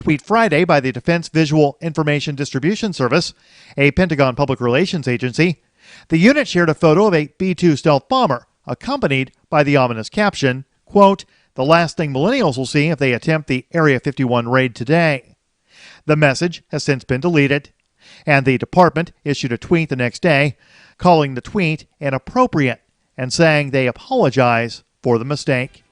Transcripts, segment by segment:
Tweet Friday by the Defense Visual Information Distribution Service, a Pentagon public relations agency. The unit shared a photo of a B-2 stealth bomber, accompanied by the ominous caption, quote, "The last thing millennials will see if they attempt the Area 51 raid today." The message has since been deleted, and the department issued a tweet the next day, calling the tweet inappropriate and saying they apologize for the mistake.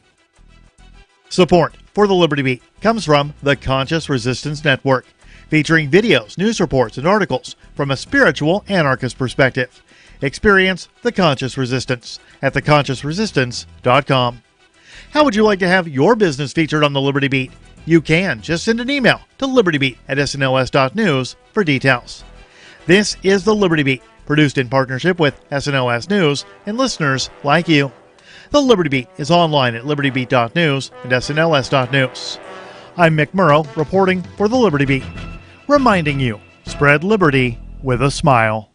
Support for the Liberty Beat comes from the Conscious Resistance Network, featuring videos, news reports, and articles from a spiritual anarchist perspective. Experience the Conscious Resistance at theconsciousresistance.com. How would you like to have your business featured on the Liberty Beat? You can. Just send an email to libertybeat@snos.news for details. This is the Liberty Beat, produced in partnership with SNOS News and listeners like you. The Liberty Beat is online at libertybeat.news and snls.news. I'm Mick Murrow, reporting for the Liberty Beat, reminding you, spread liberty with a smile.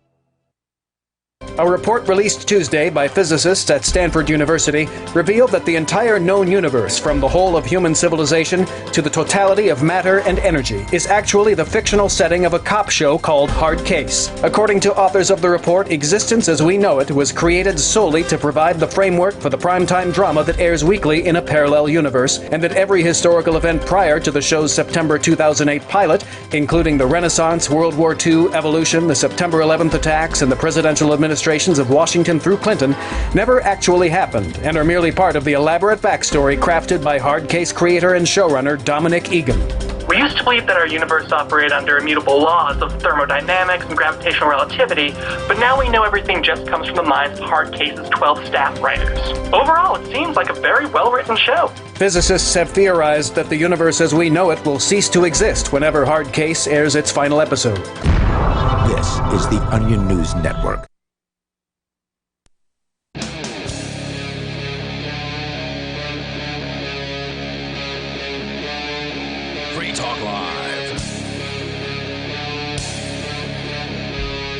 A report released Tuesday by physicists at Stanford University revealed that the entire known universe, from the whole of human civilization to the totality of matter and energy, is actually the fictional setting of a cop show called Hard Case. According to authors of the report, existence as we know it was created solely to provide the framework for the primetime drama that airs weekly in a parallel universe, and that every historical event prior to the show's September 2008 pilot, including the Renaissance, World War II, evolution, the September 11th attacks, and the presidential administrations of Washington through Clinton, never actually happened and are merely part of the elaborate backstory crafted by Hard Case creator and showrunner Dominic Egan. We used to believe that our universe operated under immutable laws of thermodynamics and gravitational relativity, but now we know everything just comes from the minds of Hard Case's 12 staff writers. Overall, it seems like a very well-written show. Physicists have theorized that the universe as we know it will cease to exist whenever Hard Case airs its final episode. This is the Onion News Network.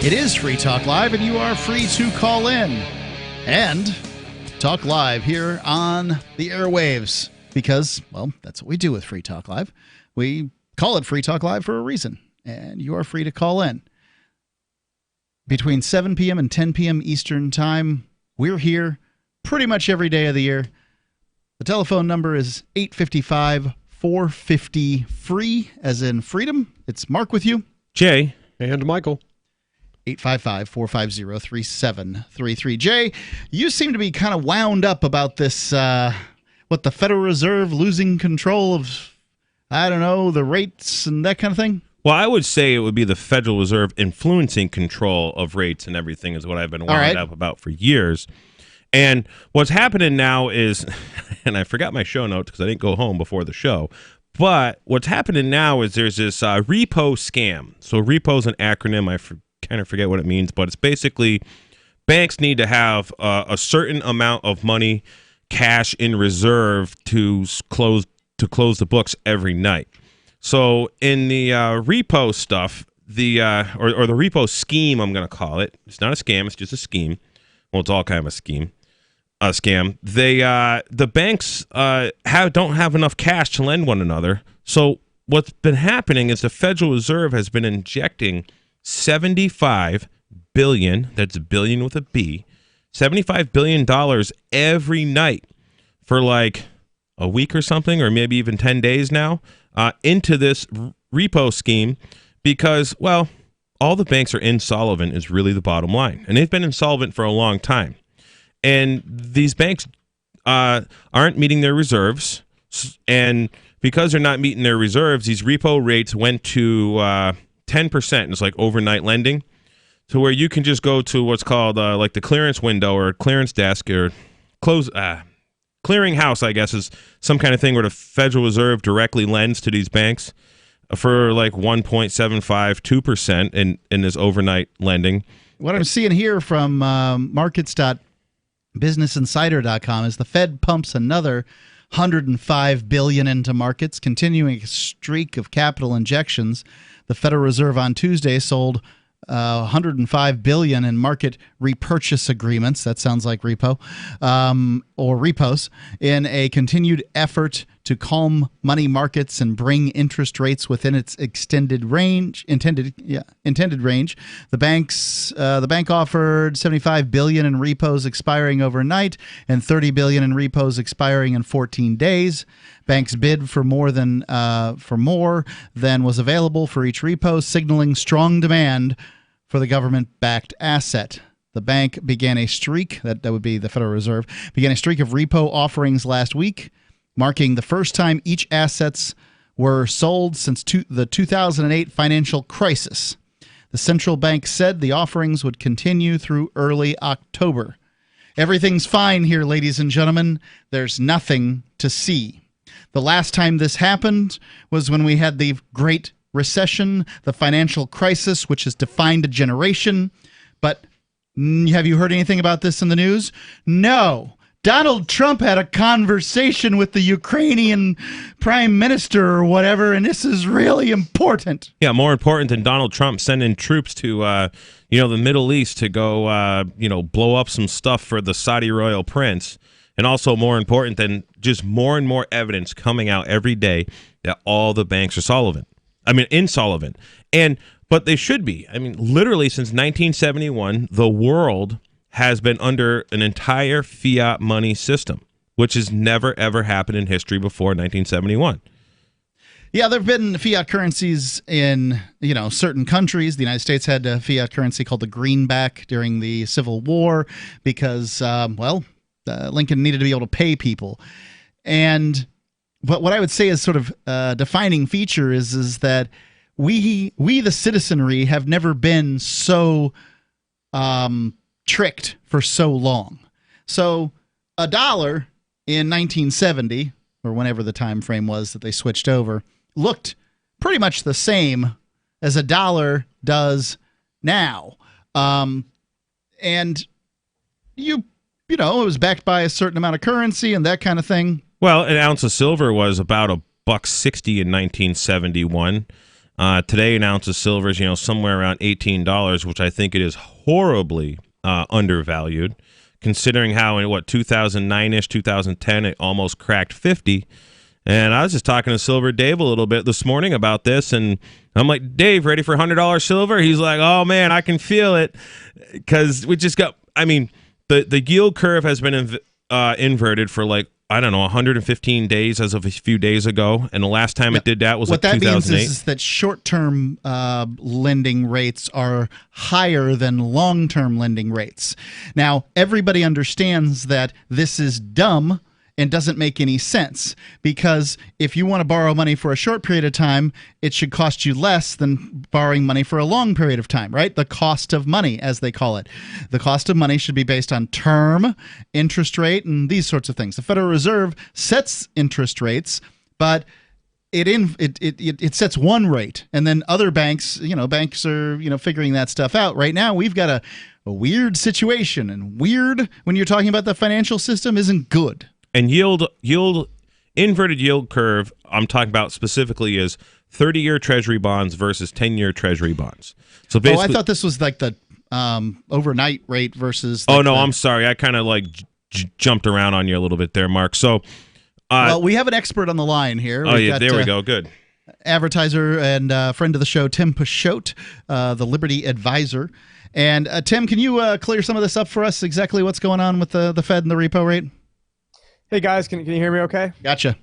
It is Free Talk Live, and you are free to call in and talk live here on the airwaves because, well, that's what we do with Free Talk Live. We call it Free Talk Live for a reason, and you are free to call in. Between 7 p.m. and 10 p.m. Eastern Time, we're here pretty much every day of the year. The telephone number is 855-450-FREE, as in freedom. It's Mark with you. Jay. And Michael. 855-450-3733. Jay, you seem to be kind of wound up about this, the Federal Reserve losing control of, I don't know, the rates and that kind of thing? Well, I would say it would be the Federal Reserve influencing control of rates and everything is what I've been wound up about for years. And what's happening now is, and I forgot my show notes because I didn't go home before the show, but what's happening now is there's this repo scam. So repo is an acronym. I kind of forget what it means, but it's basically banks need to have a certain amount of money, cash in reserve to close the books every night. So in the repo stuff, or the repo scheme, I'm going to call it. It's not a scam. It's just a scheme. Well, it's all kind of a scheme. A scam. The banks don't have enough cash to lend one another. So what's been happening is the Federal Reserve has been injecting $75 billion, that's a billion with a B, $75 billion every night for like a week or something, or maybe even 10 days now, into this repo scheme because, well, all the banks are insolvent is really the bottom line. And they've been insolvent for a long time. And these banks aren't meeting their reserves. And because they're not meeting their reserves, these repo rates went to 10%. It's like overnight lending, to where you can just go to what's called like the clearance window or clearance desk or clearing house, I guess, is some kind of thing where the Federal Reserve directly lends to these banks for like 1.75-2% in this overnight lending. What I'm seeing here from markets.businessinsider.com is the Fed pumps another $105 billion into markets, continuing a streak of capital injections. The Federal Reserve on Tuesday sold $105 billion in market repurchase agreements. That sounds like repo or repos in a continued effort to calm money markets and bring interest rates within its intended range. The bank offered $75 billion in repos expiring overnight and $30 billion in repos expiring in 14 days. Banks bid for more than was available for each repo, signaling strong demand for the government-backed asset. The bank began a streak, that would be the Federal Reserve, began a streak of repo offerings last week, marking the first time each assets were sold since the 2008 financial crisis. The central bank said the offerings would continue through early October. Everything's fine here, ladies and gentlemen. There's nothing to see. The last time this happened was when we had the Great Recession, the financial crisis, which has defined a generation. But have you heard anything about this in the news? No. Donald Trump had a conversation with the Ukrainian prime minister or whatever, and this is really important. Yeah, more important than Donald Trump sending troops to, the Middle East to go, blow up some stuff for the Saudi royal prince. And also more important than just more and more evidence coming out every day that all the banks are insolvent. But they should be. Literally since 1971, the world has been under an entire fiat money system, which has never, ever happened in history before 1971. Yeah, there have been fiat currencies in, certain countries. The United States had a fiat currency called the greenback during the Civil War because, Lincoln needed to be able to pay people. But what I would say is sort of a defining feature is that we the citizenry have never been so tricked for so long. So $1 in 1970, or whenever the time frame was that they switched over, looked pretty much the same as $1 does now. And it was backed by a certain amount of currency and that kind of thing. Well, an ounce of silver was about $1.60 in 1971. Today, an ounce of silver is, somewhere around $18, which I think it is horribly undervalued, considering how in 2009-ish, 2010, it almost cracked 50. And I was just talking to Silver Dave a little bit this morning about this, and I'm like, Dave, ready for $100 silver? He's like, oh man, I can feel it, because we just got. The yield curve has been inverted for 115 days as of a few days ago, and the last time it did that was 2008. What that means is that short-term lending rates are higher than long-term lending rates. Now, everybody understands that this is dumb and doesn't make any sense, because if you want to borrow money for a short period of time, it should cost you less than borrowing money for a long period of time, right? The cost of money, as they call it. The cost of money should be based on term, interest rate, and these sorts of things. The Federal Reserve sets interest rates, but it sets one rate, and then other banks are figuring that stuff out. Right now, we've got a weird situation, and weird when you're talking about the financial system isn't good. And inverted yield curve, I'm talking about specifically, is 30-year Treasury bonds versus 10-year Treasury bonds. So basically, I thought this was like the overnight rate versus. I'm sorry, I kind of jumped around on you a little bit there, Mark. So, we have an expert on the line here. There we go. Good. Advertiser and friend of the show, Tim Pashot, the Liberty Advisor. And Tim, can you clear some of this up for us? Exactly what's going on with the Fed and the repo rate? Hey guys, can you hear me okay? Gotcha.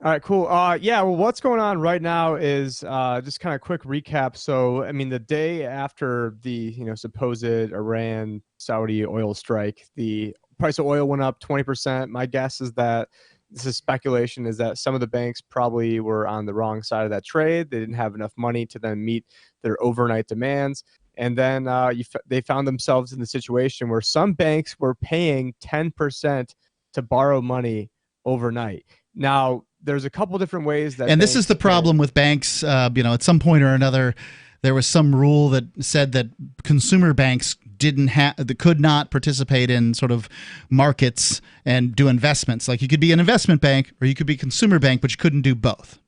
All right, cool. What's going on right now is just kind of quick recap. So, the day after the supposed Iran Saudi oil strike, the price of oil went up 20%. My guess is that this is speculation, is that some of the banks probably were on the wrong side of that trade. They didn't have enough money to then meet their overnight demands. And then they found themselves in the situation where some banks were paying 10% to borrow money overnight. Now, there's a couple different ways that. And this is the problem with banks. At some point or another, there was some rule that said that consumer banks could not participate in sort of markets and do investments. Like you could be an investment bank or you could be a consumer bank, but you couldn't do both.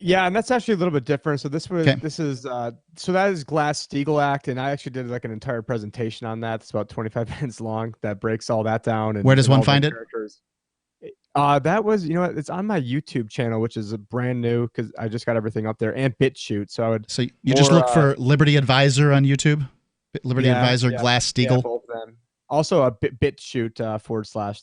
Yeah, and that's actually a little bit different. So that is Glass-Steagall Act, and I actually did an entire presentation on that. It's about 25 minutes long that breaks all that down. And where does one find it? That was, you know what, it's on my YouTube channel, which is brand new because I just got everything up there, and BitChute. So you just look for Liberty Advisor on YouTube? Liberty Advisor, Glass-Steagall? Yeah, both of them. Also a BitChute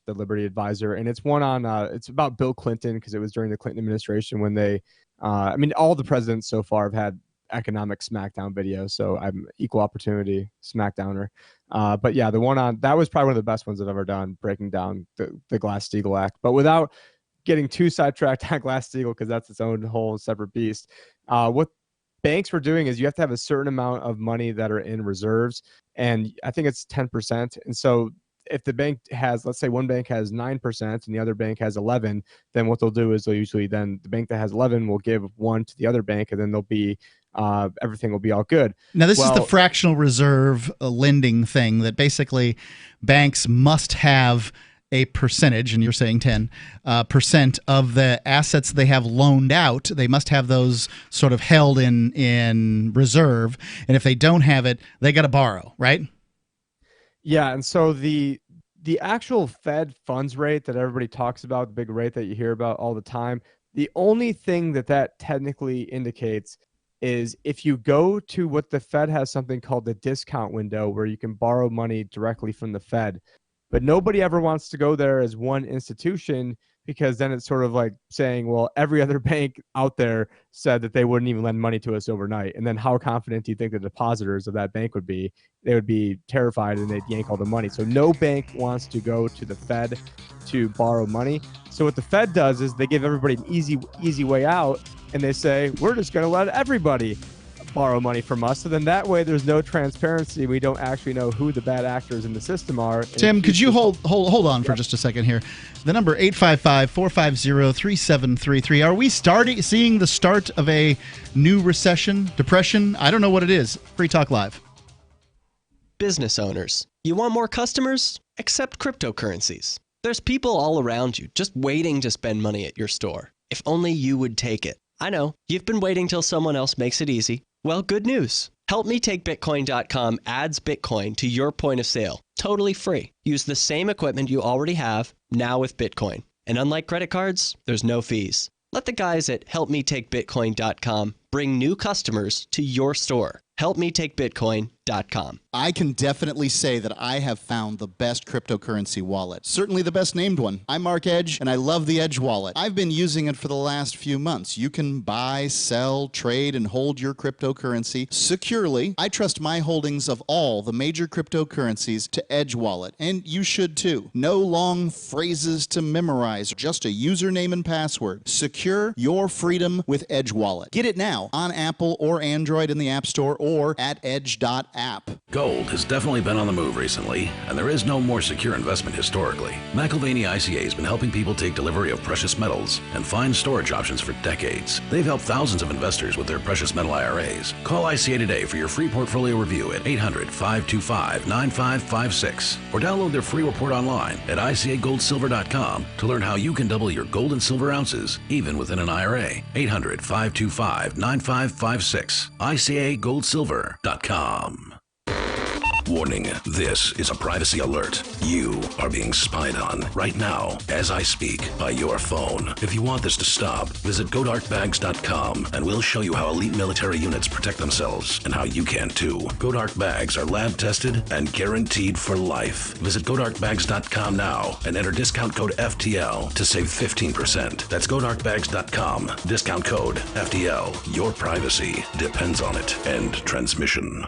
/ the Liberty Advisor. And it's one on, it's about Bill Clinton, because it was during the Clinton administration when they, I mean, all the presidents so far have had economic smackdown videos. So I'm equal opportunity smackdowner. But yeah, the one on, that was probably one of the best ones I've ever done, breaking down the Glass-Steagall Act. But without getting too sidetracked on Glass-Steagall, because that's its own whole separate beast. What banks were doing is you have to have a certain amount of money that are in reserves, and I think it's 10%. And so if the bank has, let's say one bank has 9% and the other bank has 11, then what they'll do is they'll usually, then the bank that has 11 will give 1 to the other bank, and then they'll be everything will be all good. Now, this is the fractional reserve lending thing that basically banks must have a percentage, and you're saying 10% of the assets they have loaned out. They must have those sort of held in reserve, and if they don't have it, they got to borrow, right? Yeah, and so the actual Fed funds rate that everybody talks about, the big rate that you hear about all the time, the only thing that technically indicates is if you go to what the Fed has something called the discount window, where you can borrow money directly from the Fed. But nobody ever wants to go there as one institution, because then it's sort of like saying, well, every other bank out there said that they wouldn't even lend money to us overnight. And then how confident do you think the depositors of that bank would be? They would be terrified and they'd yank all the money. So no bank wants to go to the Fed to borrow money. So what the Fed does is they give everybody an easy way out, and they say, we're just going to let everybody borrow money from us. So then that way there's no transparency. We don't actually know who the bad actors in the system are. Tim, could you hold on for just a second here? The number 855-450-3733. Are we seeing the start of a new recession, depression? I don't know what it is. Free Talk Live. Business owners, you want more customers? Accept cryptocurrencies. There's people all around you just waiting to spend money at your store. If only you would take it. I know, you've been waiting till someone else makes it easy. Well, good news. HelpMeTakeBitcoin.com adds Bitcoin to your point of sale, totally free. Use the same equipment you already have, now with Bitcoin. And unlike credit cards, there's no fees. Let the guys at HelpMeTakeBitcoin.com bring new customers to your store. HelpMeTakeBitcoin.com. I can definitely say that I have found the best cryptocurrency wallet. Certainly the best named one. I'm Mark Edge, and I love the Edge wallet. I've been using it for the last few months. You can buy, sell, trade, and hold your cryptocurrency securely. I trust my holdings of all the major cryptocurrencies to Edge wallet, and you should too. No long phrases to memorize, just a username and password. Secure your freedom with Edge wallet. Get it now on Apple or Android in the App Store or at edge.app. Gold has definitely been on the move recently, and there is no more secure investment historically. McIlvaney ICA has been helping people take delivery of precious metals and find storage options for decades. They've helped thousands of investors with their precious metal IRAs. Call ICA today for your free portfolio review at 800-525-9556 or download their free report online at ICAGoldSilver.com to learn how you can double your gold and silver ounces even within an IRA. 800-525-9556. ICAGoldSilver.com. Warning, this is a privacy alert. You are being spied on right now as I speak by your phone. If you want this to stop, visit GoDarkBags.com and we'll show you how elite military units protect themselves and how you can too. GoDark Bags are lab tested and guaranteed for life. Visit GoDarkBags.com now and enter discount code FTL to save 15%. That's GoDarkBags.com. Discount code FTL. Your privacy depends on it. End transmission.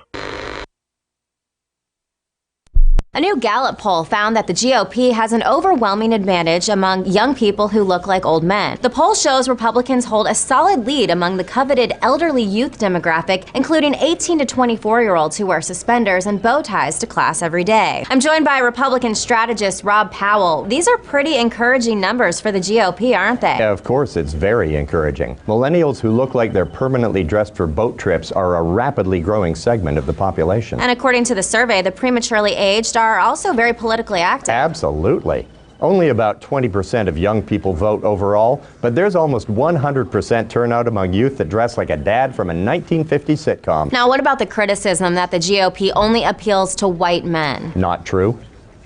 A new Gallup poll found that the GOP has an overwhelming advantage among young people who look like old men. The poll shows Republicans hold a solid lead among the coveted elderly youth demographic, including 18 to 24-year-olds who wear suspenders and bow ties to class every day. I'm joined by Republican strategist Rob Powell. These are pretty encouraging numbers for the GOP, aren't they? Yeah, of course, it's very encouraging. Millennials who look like they're permanently dressed for boat trips are a rapidly growing segment of the population. And according to the survey, the prematurely aged are also very politically active. Absolutely. Only about 20% of young people vote overall, but there's almost 100% turnout among youth that dress like a dad from a 1950s sitcom. Now, what about the criticism that the GOP only appeals to white men? Not true.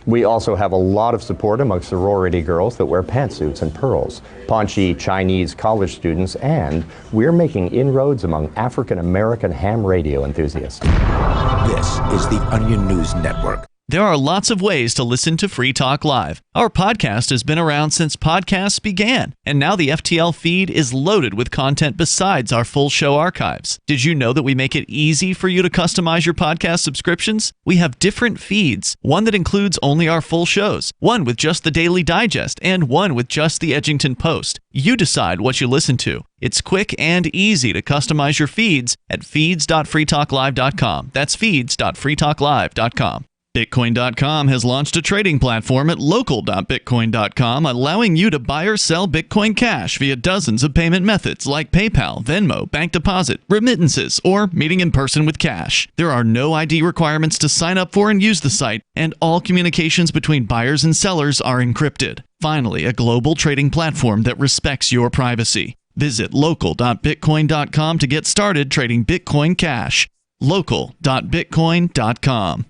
We also have a lot of support among sorority girls that wear pantsuits and pearls, paunchy Chinese college students, and we're making inroads among African American ham radio enthusiasts. This is the Onion News Network. There are lots of ways to listen to Free Talk Live. Our podcast has been around since podcasts began, and now the FTL feed is loaded with content besides our full show archives. Did you know that we make it easy for you to customize your podcast subscriptions? We have different feeds, one that includes only our full shows, one with just the Daily Digest, and one with just the Edgington Post. You decide what you listen to. It's quick and easy to customize your feeds at feeds.freetalklive.com. That's feeds.freetalklive.com. Bitcoin.com has launched a trading platform at local.bitcoin.com, allowing you to buy or sell Bitcoin Cash via dozens of payment methods like PayPal, Venmo, bank deposit, remittances, or meeting in person with cash. There are no ID requirements to sign up for and use the site, and all communications between buyers and sellers are encrypted. Finally, a global trading platform that respects your privacy. Visit local.bitcoin.com to get started trading Bitcoin Cash. local.bitcoin.com.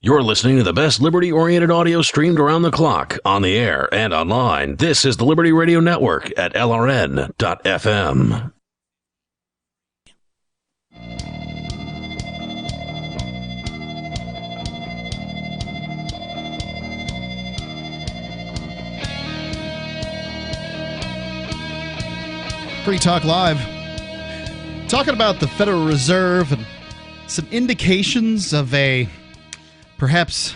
You're listening to the best liberty-oriented audio streamed around the clock, on the air, and online. This is the Liberty Radio Network at LRN.FM. Free Talk Live. Talking about the Federal Reserve and some indications of a perhaps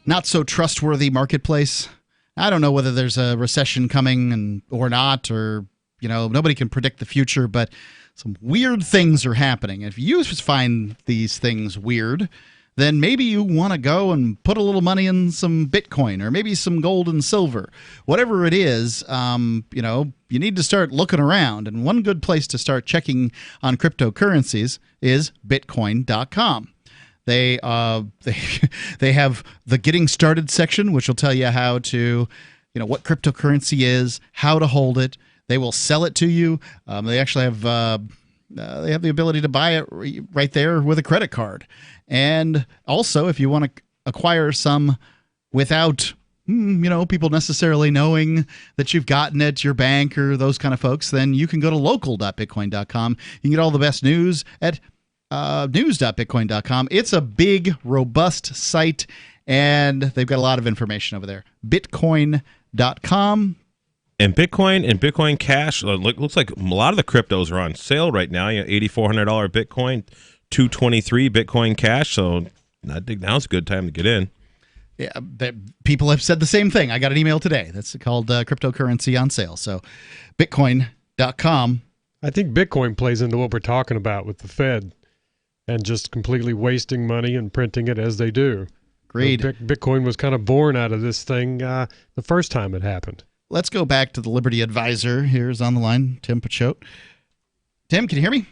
not so trustworthy marketplace. I don't know whether there's a recession coming or not, or, nobody can predict the future, but some weird things are happening. If you find these things weird, then maybe you want to go and put a little money in some Bitcoin or maybe some gold and silver. Whatever it is, you need to start looking around. And one good place to start checking on cryptocurrencies is Bitcoin.com. They have the Getting Started section, which will tell you how to, what cryptocurrency is, how to hold it. They will sell it to you. They actually have the ability to buy it right there with a credit card. And also, if you want to acquire some without, people necessarily knowing that you've gotten it, your bank or those kind of folks, then you can go to local.bitcoin.com. You can get all the best news at news.bitcoin.com. It's a big, robust site, and they've got a lot of information over there. Bitcoin.com. And Bitcoin Cash, looks like a lot of the cryptos are on sale right now. $8,400 Bitcoin, $223 Bitcoin Cash. So I think now's a good time to get in. Yeah, people have said the same thing. I got an email today that's called cryptocurrency on sale. So Bitcoin.com. I think Bitcoin plays into what we're talking about with the Fed and just completely wasting money and printing it as they do. Agreed. Bitcoin was kind of born out of this thing the first time it happened. Let's go back to the Liberty Advisor. Here's on the line, Tim Picciott. Tim, can you hear me?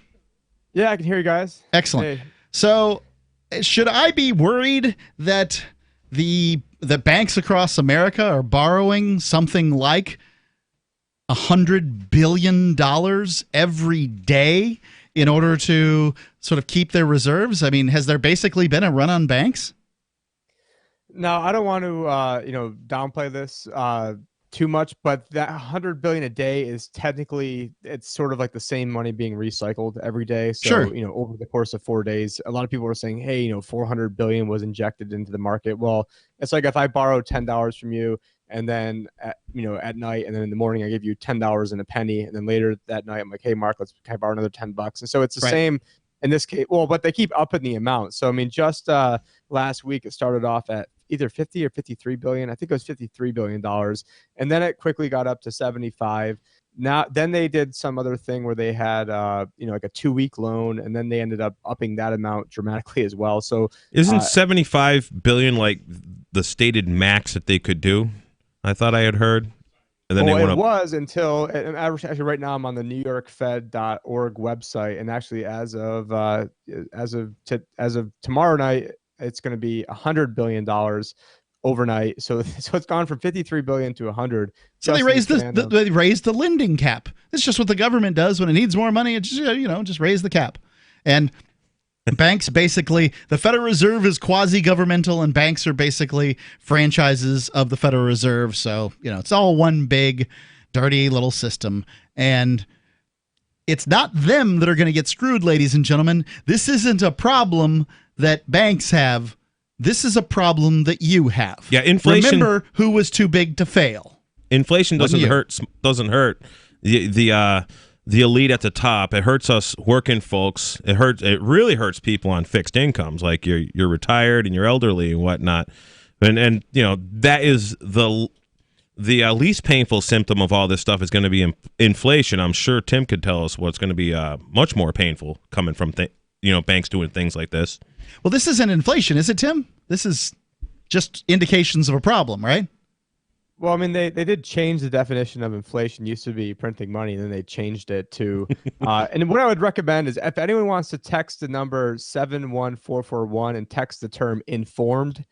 Yeah, I can hear you guys. Excellent. Hey. So should I be worried that the banks across America are borrowing something like $100 billion every day in order to sort of keep their reserves? I mean, has there basically been a run on banks? No, I don't want to, downplay this too much, but that $100 billion a day is technically, it's sort of like the same money being recycled every day. So, sure. Over the course of 4 days, a lot of people are saying, hey, $400 billion was injected into the market. Well, it's like if I borrow $10 from you, and then at night, and then in the morning I give you $10 and a penny, and then later that night I'm like, hey Mark, can I borrow another $10? And so it's the same in this case. Well, but they keep upping the amount. So I mean, just last week it started off at either 50 or 53 billion. I think it was $53 billion, and then it quickly got up to 75. Now, then they did some other thing where they had, like a 2-week loan, and then they ended up upping that amount dramatically as well. So isn't 75 billion like the stated max that they could do? I thought I had heard. And then it was until, and actually right now I'm on the NewYorkFed.org website, and actually as of tomorrow night, it's going to be $100 billion overnight. So it's gone from 53 billion to 100. So they raised the lending cap. It's just what the government does when it needs more money. It's just, just raise the cap. And Banks basically, the Federal Reserve is quasi-governmental, and banks are basically franchises of the Federal Reserve. So, it's all one big, dirty little system. And it's not them that are going to get screwed, ladies and gentlemen. This isn't a problem that banks have. This is a problem that you have. Yeah, inflation. Remember who was too big to fail. Inflation doesn't hurt the elite at the top. It hurts us working folks. It really hurts people on fixed incomes, like you're retired and you're elderly and whatnot. And that is the least painful symptom of all this stuff is going to be inflation. I'm sure Tim could tell us what's going to be much more painful coming from banks doing things like this. Well, this isn't inflation, is it, Tim? This is just indications of a problem, right? Well, I mean, they did change the definition of inflation. It used to be printing money, and then they changed it to. And what I would recommend is if anyone wants to text the number 71441 and text the term informed,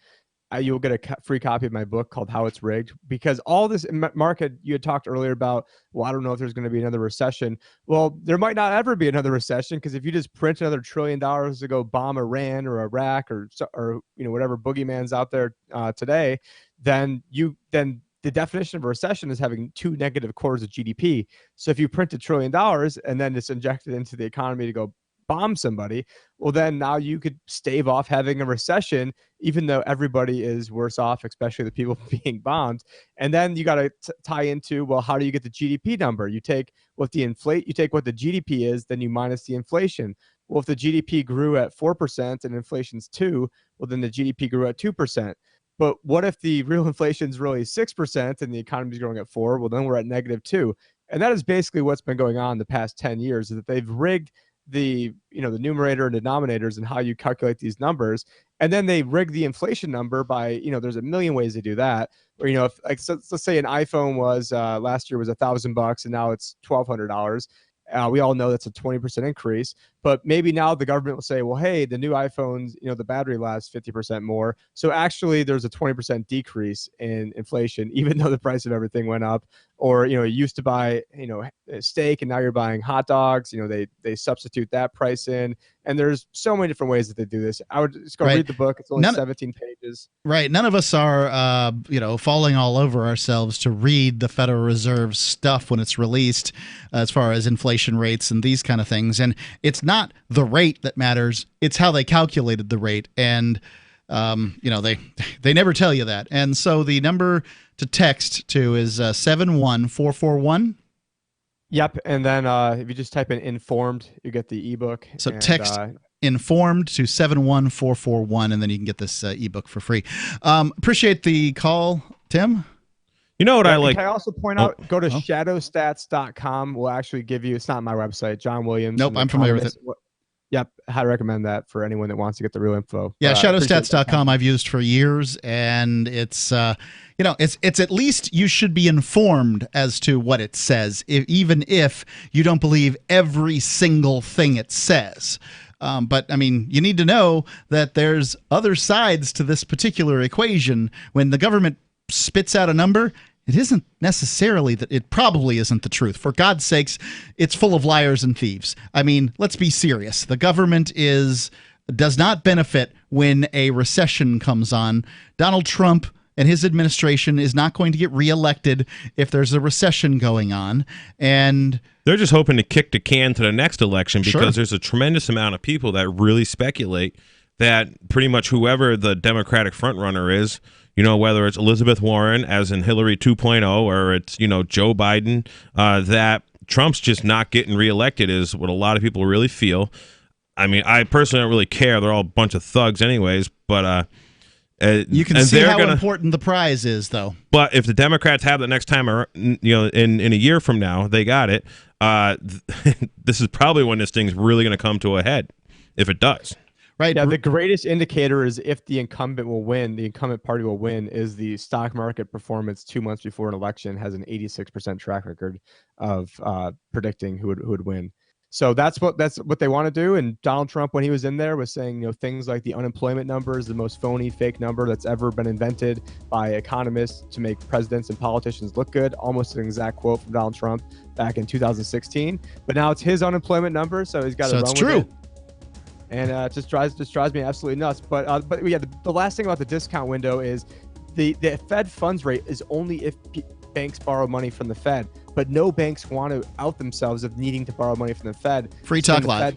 you'll get a free copy of my book called How It's Rigged. Because all this, Mark, you had talked earlier about, well, I don't know if there's going to be another recession. Well, there might not ever be another recession, because if you just print another $1 trillion to go bomb Iran or Iraq or whatever boogeyman's out there today, then the definition of a recession is having 2 negative quarters of GDP. So if you print $1 trillion and then it's injected into the economy to go bomb somebody, well, then now you could stave off having a recession, even though everybody is worse off, especially the people being bombed. And then you got to tie into, well, how do you get the GDP number? You take what the GDP is, then you minus the inflation. Well, if the GDP grew at 4% and inflation's 2%, well, then the GDP grew at 2%. But what if the real inflation is really 6% and the economy is growing at 4%? Well, then we're at -2. And that is basically what's been going on the past 10 years, is that they've rigged the numerator and denominators and how you calculate these numbers. And then they rig the inflation number by, there's a million ways to do that. Or, if let's say an iPhone was last year was $1,000 and now it's $1,200. We all know that's a 20% increase, but maybe now the government will say, well, hey, the new iPhones, the battery lasts 50% more. So actually there's a 20% decrease in inflation, even though the price of everything went up. Or, you used to buy, a steak and now you're buying hot dogs. They substitute that price in. And there's so many different ways that they do this. I would just go read the book. It's only 17 pages. Right. None of us are, falling all over ourselves to read the Federal Reserve stuff when it's released as far as inflation rates and these kind of things. And it's not the rate that matters. It's how they calculated the rate. And, they never tell you that. And so the number to text to is 71441. Yep. And then if you just type in informed, you get the ebook. So text informed to 71441, and then you can get this ebook for free. Appreciate the call, Tim. You know what I like? Can I also point out, go to shadowstats.com. Will actually give you, it's not my website, John Williams. Nope, I'm familiar with it. Yep, I recommend that for anyone that wants to get the real info. Yeah, shadowstats.com I've used for years, and it's it's at least you should be informed as to what it says, even if you don't believe every single thing it says. But I mean, you need to know that there's other sides to this particular equation. When the government spits out a number, it isn't necessarily that it probably isn't the truth. For God's sakes, it's full of liars and thieves. I mean, let's be serious. The government does not benefit when a recession comes on. Donald Trump and his administration is not going to get reelected if there's a recession going on. And they're just hoping to kick the can to the next election, because there's a tremendous amount of people that really speculate that pretty much whoever the Democratic frontrunner is, whether it's Elizabeth Warren, as in Hillary 2.0, or it's, Joe Biden, that Trump's just not getting reelected is what a lot of people really feel. I mean, I personally don't really care. They're all a bunch of thugs anyways, but you can see how important the prize is, though. But if the Democrats have it next time, in a year from now, they got it. This is probably when this thing's really going to come to a head, if it does. Right. Yeah, the greatest indicator is if the incumbent party will win, is the stock market performance 2 months before an election has an 86% track record of predicting who would win. So that's what they want to do. And Donald Trump, when he was in there, was saying, things like the unemployment number is the most phony, fake number that's ever been invented by economists to make presidents and politicians look good. Almost an exact quote from Donald Trump back in 2016. But now it's his unemployment number, so he's got to run with it. and it just drives me absolutely nuts. But yeah, the last thing about the discount window is the Fed funds rate is only if banks borrow money from the Fed, but no banks want to out themselves of needing to borrow money from the Fed. Free Talk Live.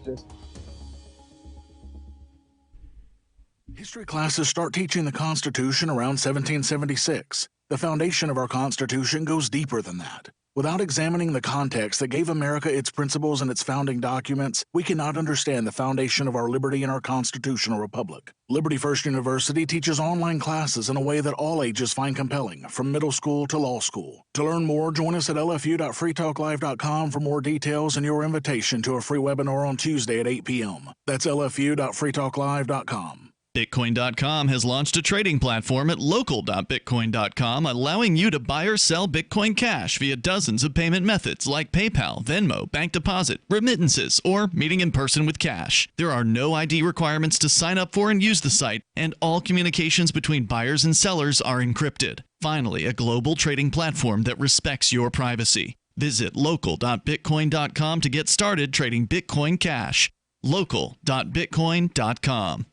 History classes start teaching the Constitution around 1776. The foundation of our Constitution goes deeper than that. Without examining the context that gave America its principles and its founding documents, we cannot understand the foundation of our liberty and our constitutional republic. Liberty First University teaches online classes in a way that all ages find compelling, from middle school to law school. To learn more, join us at lfu.freetalklive.com for more details and your invitation to a free webinar on Tuesday at 8 p.m. That's lfu.freetalklive.com. Bitcoin.com has launched a trading platform at local.bitcoin.com, allowing you to buy or sell Bitcoin Cash via dozens of payment methods like PayPal, Venmo, bank deposit, remittances, or meeting in person with cash. There are no ID requirements to sign up for and use the site, and all communications between buyers and sellers are encrypted. Finally, a global trading platform that respects your privacy. Visit local.bitcoin.com to get started trading Bitcoin Cash. local.bitcoin.com.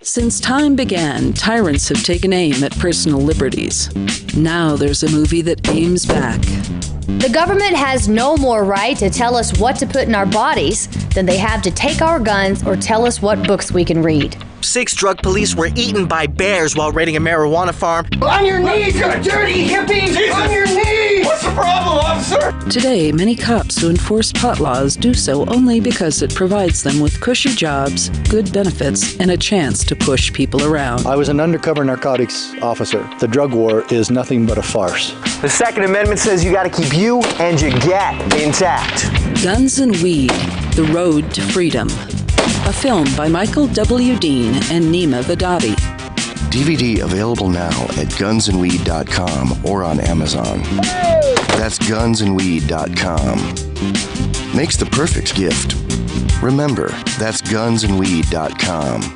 Since time began, tyrants have taken aim at personal liberties. Now there's a movie that aims back. The government has no more right to tell us what to put in our bodies than they have to take our guns or tell us what books we can read. 6 drug police were eaten by bears while raiding a marijuana farm. On your knees, you dirty hippies! Jesus. On your knees! What's the problem, officer? Today, many cops who enforce pot laws do so only because it provides them with cushy jobs, good benefits, and a chance to push people around. I was an undercover narcotics officer. The drug war is nothing but a farce. The Second Amendment says you gotta keep you and your gat intact. Guns and Weed, The Road to Freedom. A film by Michael W. Dean and Nima Vadadi. DVD available now at gunsandweed.com or on Amazon. That's gunsandweed.com. Makes the perfect gift. Remember, that's gunsandweed.com.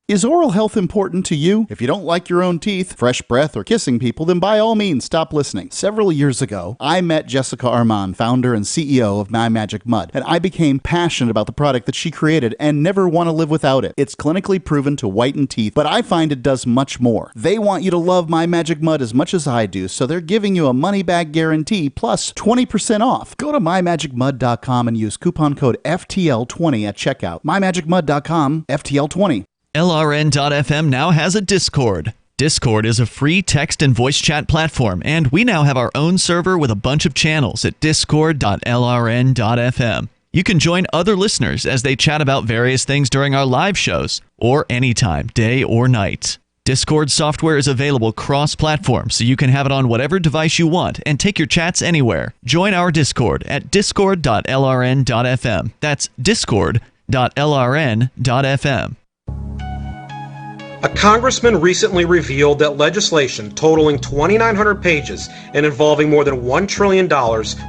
Is oral health important to you? If you don't like your own teeth, fresh breath, or kissing people, then by all means, stop listening. Several years ago, I met Jessica Armand, founder and CEO of My Magic Mud, and I became passionate about the product that she created and never want to live without it. It's clinically proven to whiten teeth, but I find it does much more. They want you to love My Magic Mud as much as I do, so they're giving you a money-back guarantee plus 20% off. Go to mymagicmud.com and use coupon code FTL20 at checkout. mymagicmud.com, FTL20. LRN.FM now has a Discord. Discord is a free text and voice chat platform, and we now have our own server with a bunch of channels at discord.lrn.fm. You can join other listeners as they chat about various things during our live shows, or anytime, day or night. Discord software is available cross-platform, so you can have it on whatever device you want and take your chats anywhere. Join our Discord at discord.lrn.fm. That's discord.lrn.fm. A congressman recently revealed that legislation totaling 2,900 pages and involving more than $1 trillion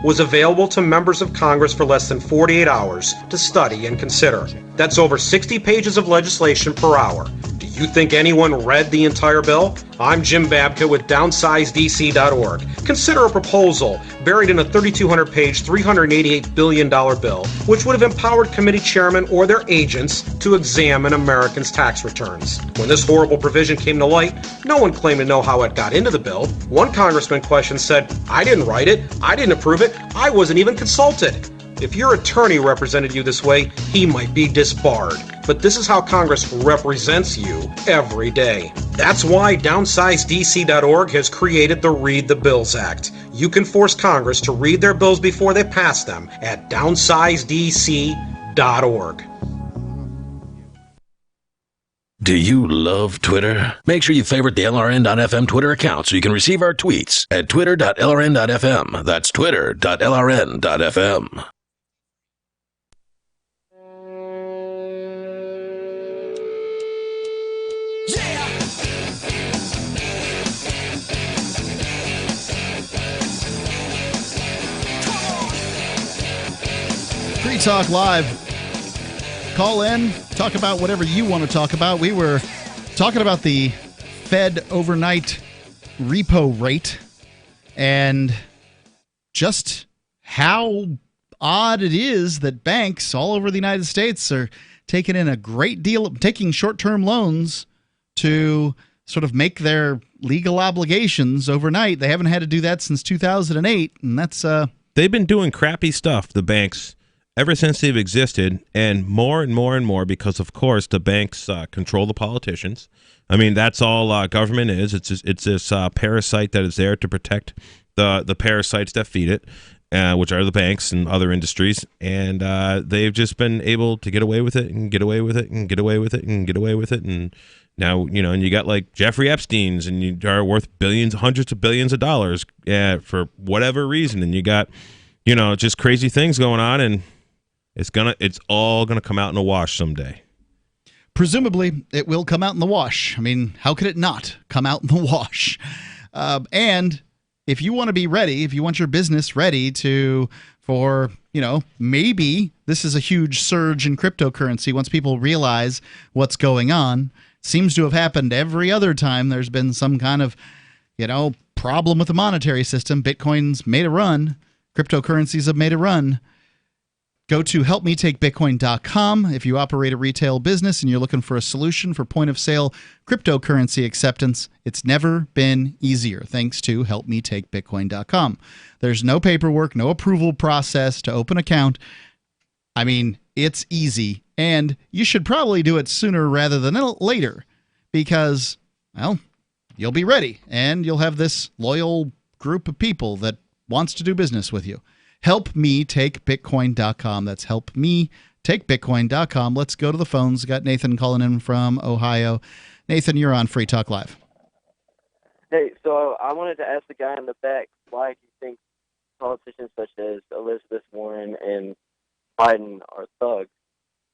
was available to members of Congress for less than 48 hours to study and consider. That's over 60 pages of legislation per hour. Do you think anyone read the entire bill? I'm Jim Babka with DownsizeDC.org. Consider a proposal buried in a 3,200-page, $388 billion bill, which would have empowered committee chairmen or their agents to examine Americans' tax returns. When this horrible provision came to light, no one claimed to know how it got into the bill. One congressman questioned said, "I didn't write it, I didn't approve it, I wasn't even consulted." If your attorney represented you this way, he might be disbarred. But this is how Congress represents you every day. That's why DownsizeDC.org has created the Read the Bills Act. You can force Congress to read their bills before they pass them at DownsizeDC.org. Do you love Twitter? Make sure you favorite the LRN.FM Twitter account so you can receive our tweets at twitter.lrn.fm. That's twitter.lrn.fm. Free Talk Live. Call in, talk about whatever you want to talk about. We were talking about the Fed overnight repo rate and just how odd it is that banks all over the United States are taking in a great deal, taking short-term loans to sort of make their legal obligations overnight. They haven't had to do that since 2008, and that's they've been doing crappy stuff, the banks, ever since they've existed, and more because, of course, the banks control the politicians. I mean, that's all government is. It's this parasite that is there to protect the parasites that feed it, which are the banks and other industries. And they've just been able to get away with it and get away with it and get away with it and get away with it. And now, and you got like Jeffrey Epstein's, and you are worth billions, hundreds of billions of dollars for whatever reason. And you got, just crazy things going on, and it's all gonna come out in a wash someday. Presumably, it will come out in the wash. I mean, how could it not come out in the wash? And if you want to be ready, if you want your business ready for maybe this is a huge surge in cryptocurrency once people realize what's going on. Seems to have happened every other time there's been some kind of, problem with the monetary system. Bitcoin's made a run. Cryptocurrencies have made a run. Go to helpmetakebitcoin.com if you operate a retail business and you're looking for a solution for point-of-sale cryptocurrency acceptance. It's never been easier, thanks to helpmetakebitcoin.com. There's no paperwork, no approval process to open an account. I mean, it's easy, and you should probably do it sooner rather than later because, well, you'll be ready, and you'll have this loyal group of people that wants to do business with you. HelpMeTakeBitcoin.com. That's HelpMeTakeBitcoin.com. Let's go to the phones. Got Nathan calling in from Ohio. Nathan, you're on Free Talk Live. Hey, so I wanted to ask the guy in the back why he thinks politicians such as Elizabeth Warren and Biden are thugs.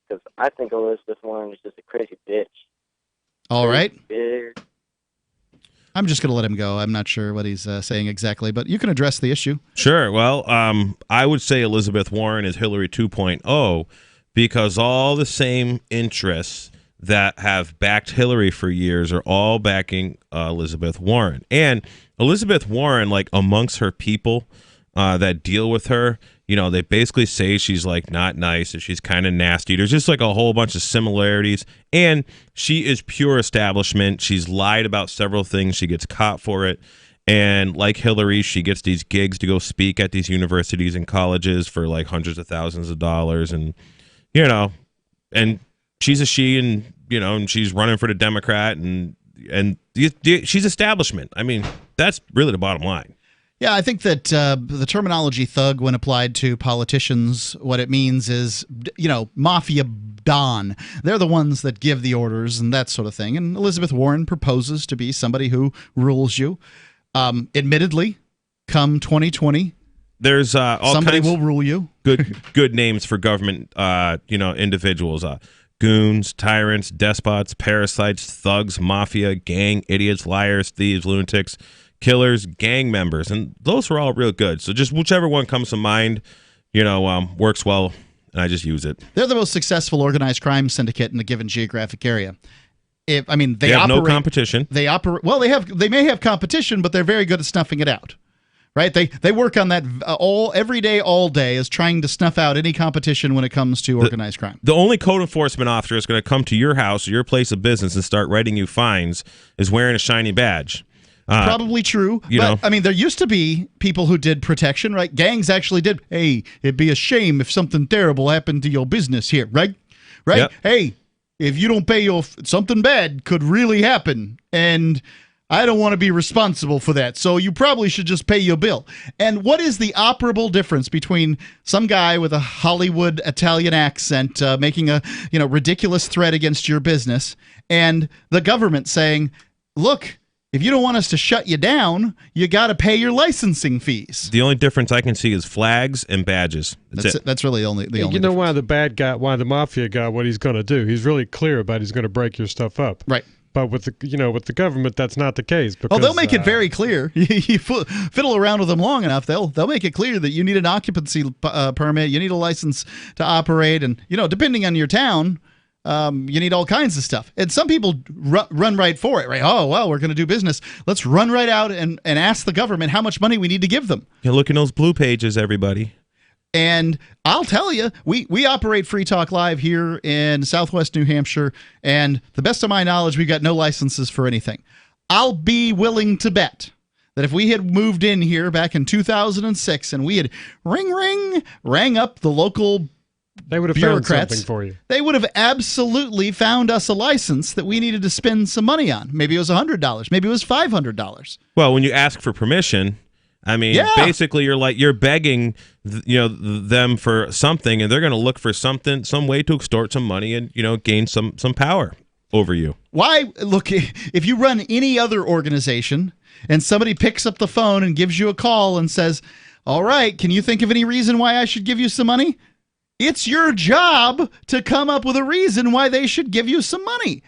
Because I think Elizabeth Warren is just a crazy bitch. All right. Big. I'm just going to let him go. I'm not sure what he's saying exactly, but you can address the issue. Sure. Well, I would say Elizabeth Warren is Hillary 2.0 because all the same interests that have backed Hillary for years are all backing Elizabeth Warren. And Elizabeth Warren, like amongst her people that deal with her, they basically say she's like not nice and she's kind of nasty. There's just like a whole bunch of similarities. And she is pure establishment. She's lied about several things. She gets caught for it. And like Hillary, she gets these gigs to go speak at these universities and colleges for like hundreds of thousands of dollars. And, and she's a she and, and she's running for the Democrat and she's establishment. I mean, that's really the bottom line. Yeah, I think that the terminology thug, when applied to politicians, what it means is, mafia don. They're the ones that give the orders and that sort of thing. And Elizabeth Warren proposes to be somebody who rules you. Admittedly, come 2020, there's all somebody kinds will rule you. Good names for government, individuals. Goons, tyrants, despots, parasites, thugs, mafia, gang, idiots, liars, thieves, lunatics, killers, gang members, and those were all real good. So just whichever one comes to mind, works well, and I just use it. They're the most successful organized crime syndicate in a given geographic area. They have no competition. They operate well. They may have competition, but they're very good at snuffing it out. Right? They work on that every day, all day, is trying to snuff out any competition when it comes to organized crime. The only code enforcement officer is going to come to your house or your place of business and start writing you fines is wearing a shiny badge. Probably true. But there used to be people who did protection, right? Gangs actually did. Hey, it'd be a shame if something terrible happened to your business here, right? Right? Yep. Hey, if you don't pay something bad could really happen. And I don't want to be responsible for that. So you probably should just pay your bill. And what is the operable difference between some guy with a Hollywood Italian accent making a ridiculous threat against your business and the government saying, look, if you don't want us to shut you down, you got to pay your licensing fees. The only difference I can see is flags and badges. That's it. That's really the only difference. Why the bad guy, why the mafia guy, what he's going to do? He's really clear about he's going to break your stuff up. Right. But with the government, that's not the case. Because, they'll make it very clear. You fiddle around with them long enough, they'll make it clear that you need an occupancy permit, you need a license to operate, and depending on your town. You need all kinds of stuff. And some people run right for it, right? Oh, well, we're going to do business. Let's run right out and ask the government how much money we need to give them. Look in those blue pages, everybody. And I'll tell you, we operate Free Talk Live here in Southwest New Hampshire, and to the best of my knowledge, we've got no licenses for anything. I'll be willing to bet that if we had moved in here back in 2006 and we had rang up the local they would have bureaucrats, found something for you. They would have absolutely found us a license that we needed to spend some money on. Maybe it was $100. Maybe it was $500. Well, when you ask for permission, I mean, basically you're begging, them for something, and they're going to look for some way to extort some money and, gain some power over you. Why? Look, if you run any other organization and somebody picks up the phone and gives you a call and says, all right, can you think of any reason why I should give you some money? It's your job to come up with a reason why they should give you some money.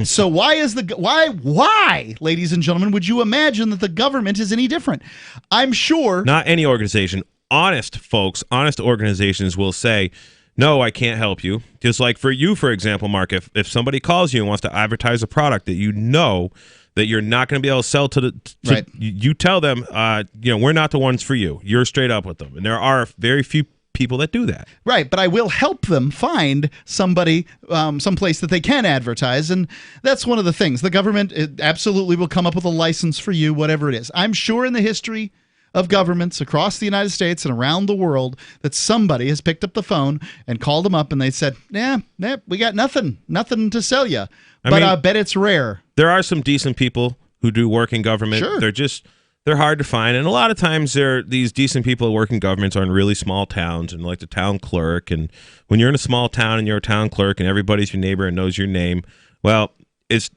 So why, ladies and gentlemen, would you imagine that the government is any different? I'm sure. Not any organization. Honest folks, honest organizations will say, no, I can't help you. Just like for you, for example, Mark, if somebody calls you and wants to advertise a product that that you're not going to be able to sell right. You tell them, we're not the ones for you. You're straight up with them. And there are very few people that do that. Right, but I will help them find somebody, someplace that they can advertise, and that's one of the things. The government absolutely will come up with a license for you, whatever it is. I'm sure in the history of governments across the United States and around the world that somebody has picked up the phone and called them up and they said, we got nothing to sell you. I bet it's rare. There are some decent people who do work in government. Sure. They're hard to find, and a lot of times these decent people who work in governments are in really small towns, and like the town clerk. And when you're in a small town and you're a town clerk and everybody's your neighbor and knows your name, well, it's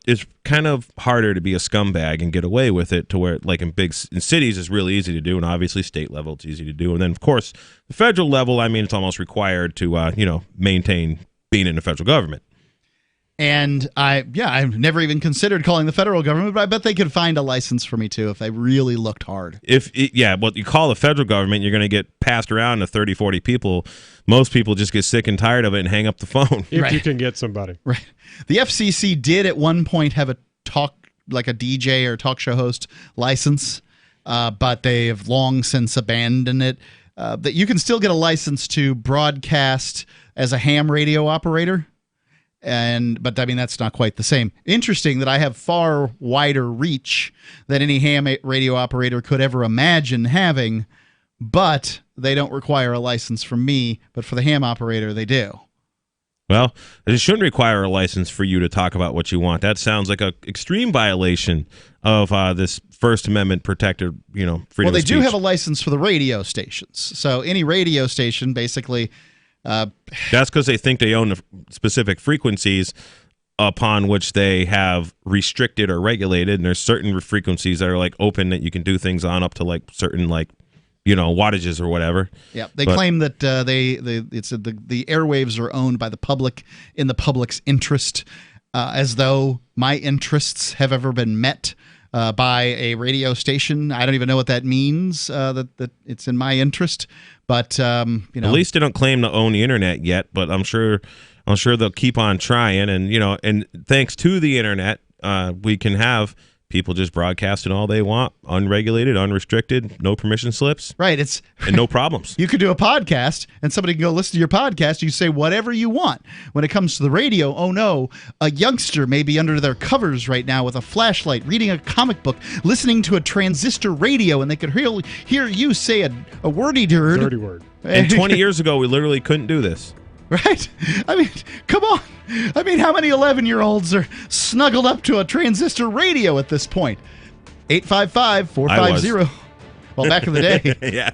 kind of harder to be a scumbag and get away with it, to where like in cities it's really easy to do, and obviously state level it's easy to do, and then of course the federal level, I mean, it's almost required to maintain being in the federal government. And I've never even considered calling the federal government, but I bet they could find a license for me too if they really looked hard. You call the federal government, you're going to get passed around to 30, 40 people. Most people just get sick and tired of it and hang up the phone. If you can get somebody. Right. The FCC did at one point have a DJ or talk show host license, but they have long since abandoned it. That you can still get a license to broadcast as a ham radio operator. But I mean, that's not quite the same. Interesting that I have far wider reach than any ham radio operator could ever imagine having, but they don't require a license from me, but for the ham operator, they do. Well, it shouldn't require a license for you to talk about what you want. That sounds like an extreme violation of this First Amendment protected, freedom of speech. Well, they do have a license for the radio stations. So any radio station basically... That's because they think they own the specific frequencies upon which they have restricted or regulated, and there's certain frequencies that are like open that you can do things on up to like certain wattages or whatever. Yeah, they claim that the airwaves are owned by the public in the public's interest, as though my interests have ever been met by a radio station. I don't even know what that means, that it's in my interest. But at least they don't claim to own the internet yet. But I'm sure they'll keep on trying. And and thanks to the internet, we can have people just broadcasting all they want, unregulated, unrestricted, no permission slips. Right. And no problems. You could do a podcast and somebody can go listen to your podcast. You say whatever you want. When it comes to the radio, oh no, a youngster may be under their covers right now with a flashlight, reading a comic book, listening to a transistor radio, and they could hear you say a wordy dirt. Dirty word. And 20 years ago, we literally couldn't do this. Right? I mean, come on. I mean, how many 11-year-olds are snuggled up to a transistor radio at this point? 855-450. Well, back in the day. Yeah.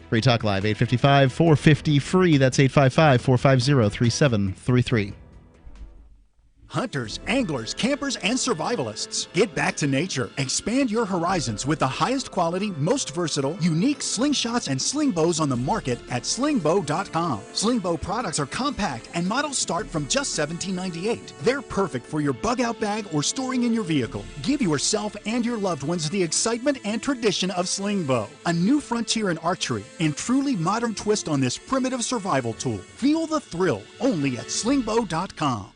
Free Talk Live, 855-450-FREE. That's 855-450-3733. Hunters, anglers, campers, and survivalists. Get back to nature. Expand your horizons with the highest quality, most versatile, unique slingshots and sling bows on the market at slingbow.com. Slingbow products are compact and models start from just $17.98. They're perfect for your bug out bag or storing in your vehicle. Give yourself and your loved ones the excitement and tradition of Slingbow, a new frontier in archery and truly modern twist on this primitive survival tool. Feel the thrill only at slingbow.com.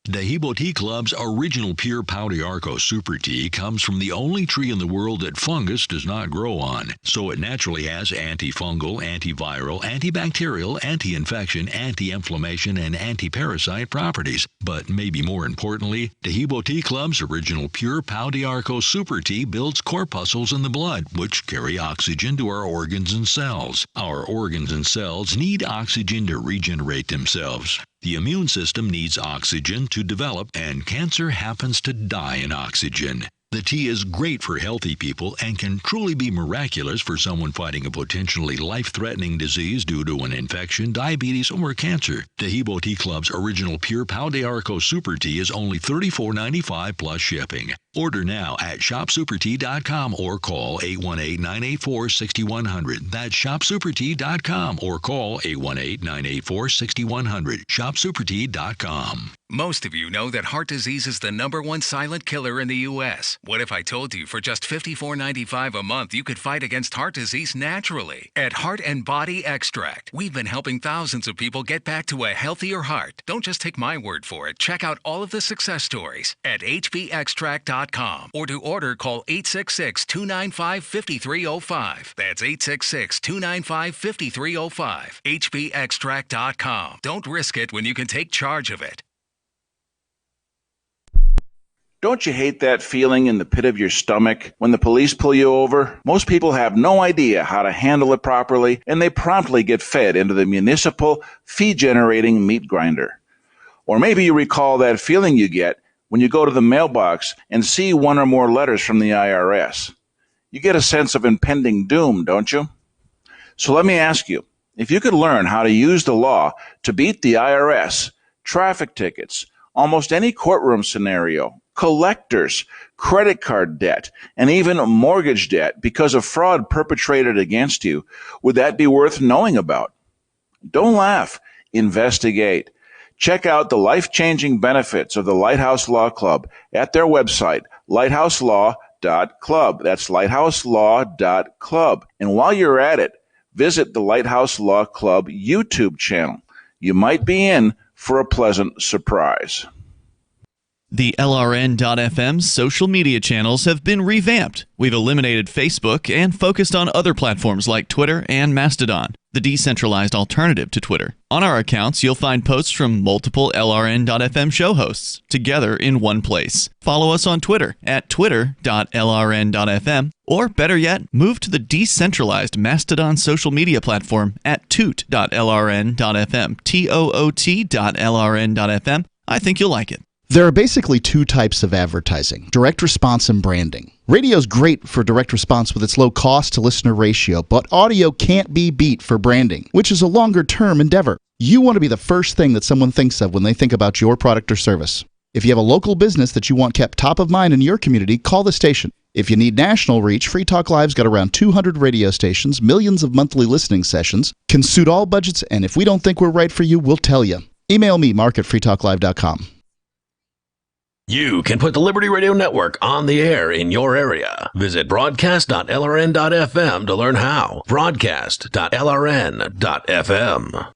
Dehibo Tea Club's original pure Pau d'Arco Super Tea comes from the only tree in the world that fungus does not grow on, so it naturally has antifungal, antiviral, antibacterial, anti-infection, anti-inflammation, and anti-parasite properties. But maybe more importantly, Dehibo Tea Club's original pure Pau d'Arco Super Tea builds corpuscles in the blood, which carry oxygen to our organs and cells. Our organs and cells need oxygen to regenerate themselves. The immune system needs oxygen to develop, and cancer happens to die in oxygen. The tea is great for healthy people and can truly be miraculous for someone fighting a potentially life-threatening disease due to an infection, diabetes, or cancer. Dehibo Tea Club's original pure Pau d'Arco Super Tea is only $34.95 plus shipping. Order now at shopsupertea.com or call 818-984-6100. That's shopsupertea.com or call 818-984-6100. Shopsupertea.com. Most of you know that heart disease is the #1 silent killer in the U.S. What if I told you for just $54.95 a month you could fight against heart disease naturally? At Heart and Body Extract, we've been helping thousands of people get back to a healthier heart. Don't just take my word for it. Check out all of the success stories at hbextract.com, or to order, call 866-295-5305. That's 866-295-5305. hbextract.com. Don't risk it when you can take charge of it. Don't you hate that feeling in the pit of your stomach when the police pull you over? Most people have no idea how to handle it properly, and they promptly get fed into the municipal fee-generating meat grinder. Or maybe you recall that feeling you get when you go to the mailbox and see one or more letters from the IRS. You get a sense of impending doom, don't you? So let me ask you, if you could learn how to use the law to beat the IRS, traffic tickets, almost any courtroom scenario, collectors, credit card debt, and even mortgage debt because of fraud perpetrated against you, would that be worth knowing about? Don't laugh. Investigate. Check out the life-changing benefits of the Lighthouse Law Club at their website, lighthouselaw.club. That's lighthouselaw.club. And while you're at it, visit the Lighthouse Law Club YouTube channel. You might be in for a pleasant surprise. The LRN.FM social media channels have been revamped. We've eliminated Facebook and focused on other platforms like Twitter and Mastodon, the decentralized alternative to Twitter. On our accounts, you'll find posts from multiple LRN.FM show hosts together in one place. Follow us on Twitter at twitter.lrn.fm, or better yet, move to the decentralized Mastodon social media platform at toot.lrn.fm, toot.lrn.fm. I think you'll like it. There are basically two types of advertising, direct response and branding. Radio's great for direct response with its low cost to listener ratio, but audio can't be beat for branding, which is a longer term endeavor. You want to be the first thing that someone thinks of when they think about your product or service. If you have a local business that you want kept top of mind in your community, call the station. If you need national reach, Free Talk Live's got around 200 radio stations, millions of monthly listening sessions, can suit all budgets, and if we don't think we're right for you, we'll tell you. Email me, mark@freetalklive.com. You can put the Liberty Radio Network on the air in your area. Visit broadcast.lrn.fm to learn how. Broadcast.lrn.fm.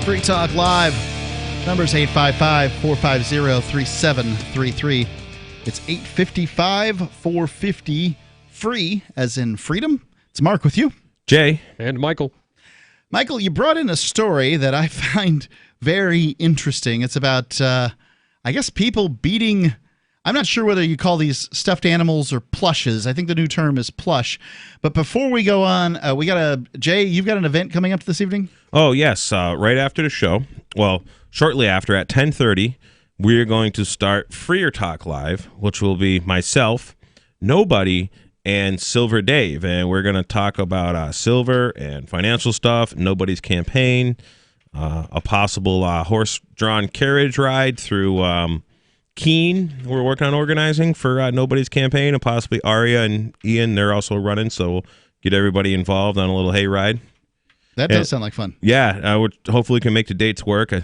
Free Talk Live. Number's 855-450-3733. It's 855-450-FREE, as in freedom. It's Mark with you. Jay. And Michael. Michael, you brought in a story that I find very interesting. It's about, I guess, people beating... I'm not sure whether you call these stuffed animals or plushes. I think the new term is plush. But before we go on, Jay, you've got an event coming up this evening? Oh, yes. Right after the show. Well, shortly after at 10:30, we're going to start Freer Talk Live, which will be myself, Nobody, and Silver Dave. And we're going to talk about silver and financial stuff, Nobody's campaign, a possible horse-drawn carriage ride through Keene. We're working on organizing for Nobody's campaign, and possibly Aria and Ian. They're also running, so we'll get everybody involved on a little hayride. That does sound like fun. Yeah, we hopefully can make the dates work, as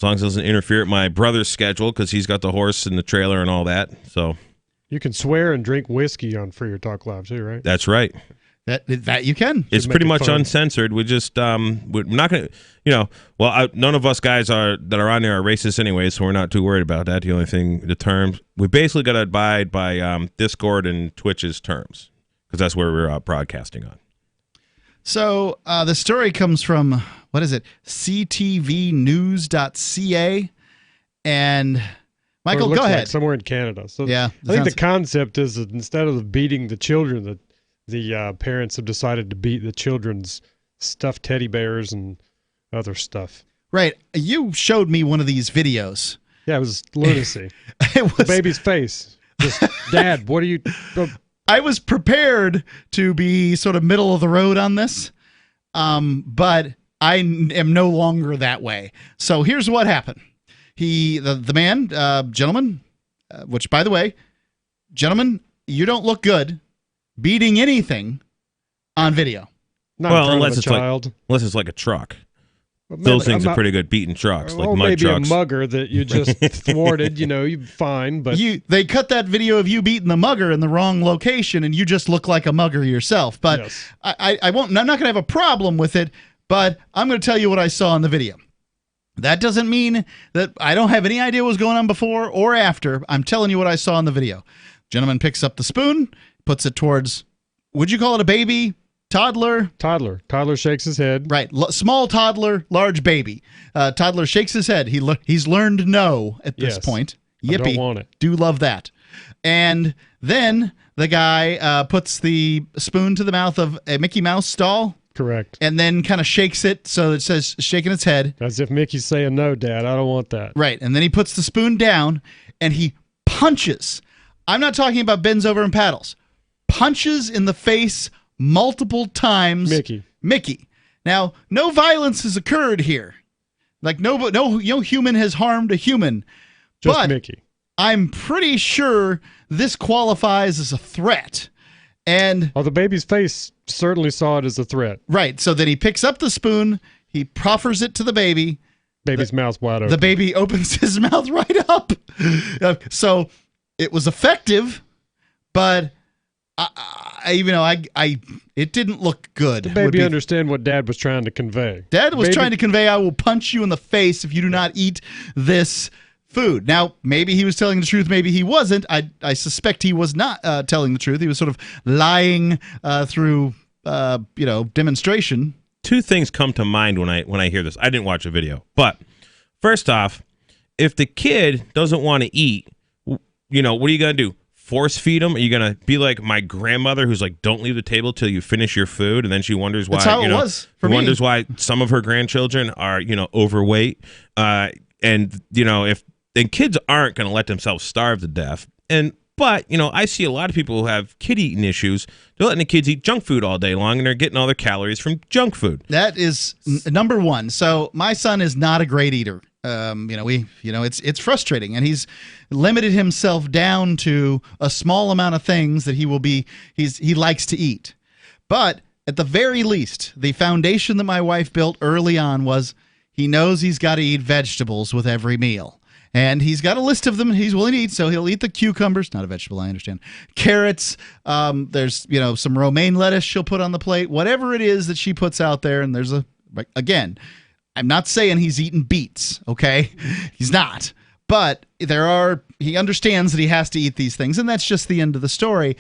long as it doesn't interfere with my brother's schedule, because he's got the horse and the trailer and all that. So you can swear and drink whiskey on Freer Talk Live too, right? That's right. That you can. It's pretty much uncensored. We just we're not gonna, none of us guys that are on there are racist anyway, so we're not too worried about that. The only thing, the terms, we basically got to abide by Discord and Twitch's terms because that's where we're broadcasting on. So the story comes from, what is it, ctvnews.ca, and Michael, go ahead. Like somewhere in Canada. So yeah, I think the concept is that instead of beating the children, the parents have decided to beat the children's stuffed teddy bears and other stuff. Right. You showed me one of these videos. Yeah, it was lunacy. The baby's face. Just, Dad, what are you... I was prepared to be sort of middle of the road on this, but I am no longer that way. So here's what happened. The man, gentleman, which, by the way, gentlemen, you don't look good beating anything on video. Unless it's like a truck. Well, those things are pretty good beating trucks, like mud maybe trucks. A mugger that you just thwarted, you're fine. But they cut that video of you beating the mugger in the wrong location, and you just look like a mugger yourself. But yes. I won't. I'm not going to have a problem with it. But I'm going to tell you what I saw in the video. That doesn't mean that I don't have any idea what was going on before or after. I'm telling you what I saw in the video. Gentleman picks up the spoon, puts it towards. Would you call it a baby? Toddler. Toddler shakes his head. Right. Small toddler, large baby. Toddler shakes his head. He's learned no at this point. Yippee. I don't want it. Do love that. And then the guy puts the spoon to the mouth of a Mickey Mouse doll. Correct. And then kind of shakes it so it says shaking its head. As if Mickey's saying, no, Dad, I don't want that. Right. And then he puts the spoon down and he punches. I'm not talking about bends over and paddles. Punches in the face multiple times. Mickey. Now, no violence has occurred here. Like no human has harmed a human. Just but Mickey. I'm pretty sure this qualifies as a threat. And the baby's face certainly saw it as a threat. Right. So then he picks up the spoon, he proffers it to the baby. Baby's mouth wide open. The baby opens his mouth right up. So it was effective, but it didn't look good. The baby understand what Dad was trying to convey. Dad was trying to convey, I will punch you in the face if you do not eat this food. Now, maybe he was telling the truth, maybe he wasn't. I suspect he was not telling the truth. He was sort of lying through, demonstration. Two things come to mind when I hear this. I didn't watch a video, but first off, if the kid doesn't want to eat, what are you going to do? Force feed them? Are you going to be like my grandmother who's like, don't leave the table till you finish your food? And then she wonders why, That's how it was for me. Wonders why some of her grandchildren are, overweight. And kids aren't going to let themselves starve to death. But I see a lot of people who have kid eating issues. They're letting the kids eat junk food all day long, and they're getting all their calories from junk food. That is number one. So my son is not a great eater. It's frustrating, and he's limited himself down to a small amount of things that he likes to eat. But at the very least, the foundation that my wife built early on was he knows he's got to eat vegetables with every meal. And he's got a list of them he's willing to eat, so he'll eat the cucumbers, not a vegetable, I understand. Carrots, there's, some romaine lettuce she'll put on the plate, whatever it is that she puts out there. And there's again, I'm not saying he's eating beets, okay? He's not. But he understands that he has to eat these things, and that's just the end of the story.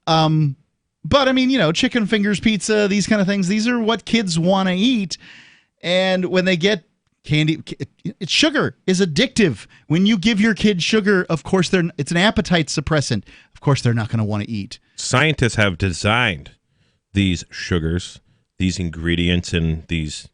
But I mean, chicken fingers, pizza, these kind of things, these are what kids want to eat. And when they get candy, sugar is addictive. When you give your kid sugar, of course it's an appetite suppressant. Of course they're not going to want to eat. Scientists have designed these sugars, these ingredients, and these,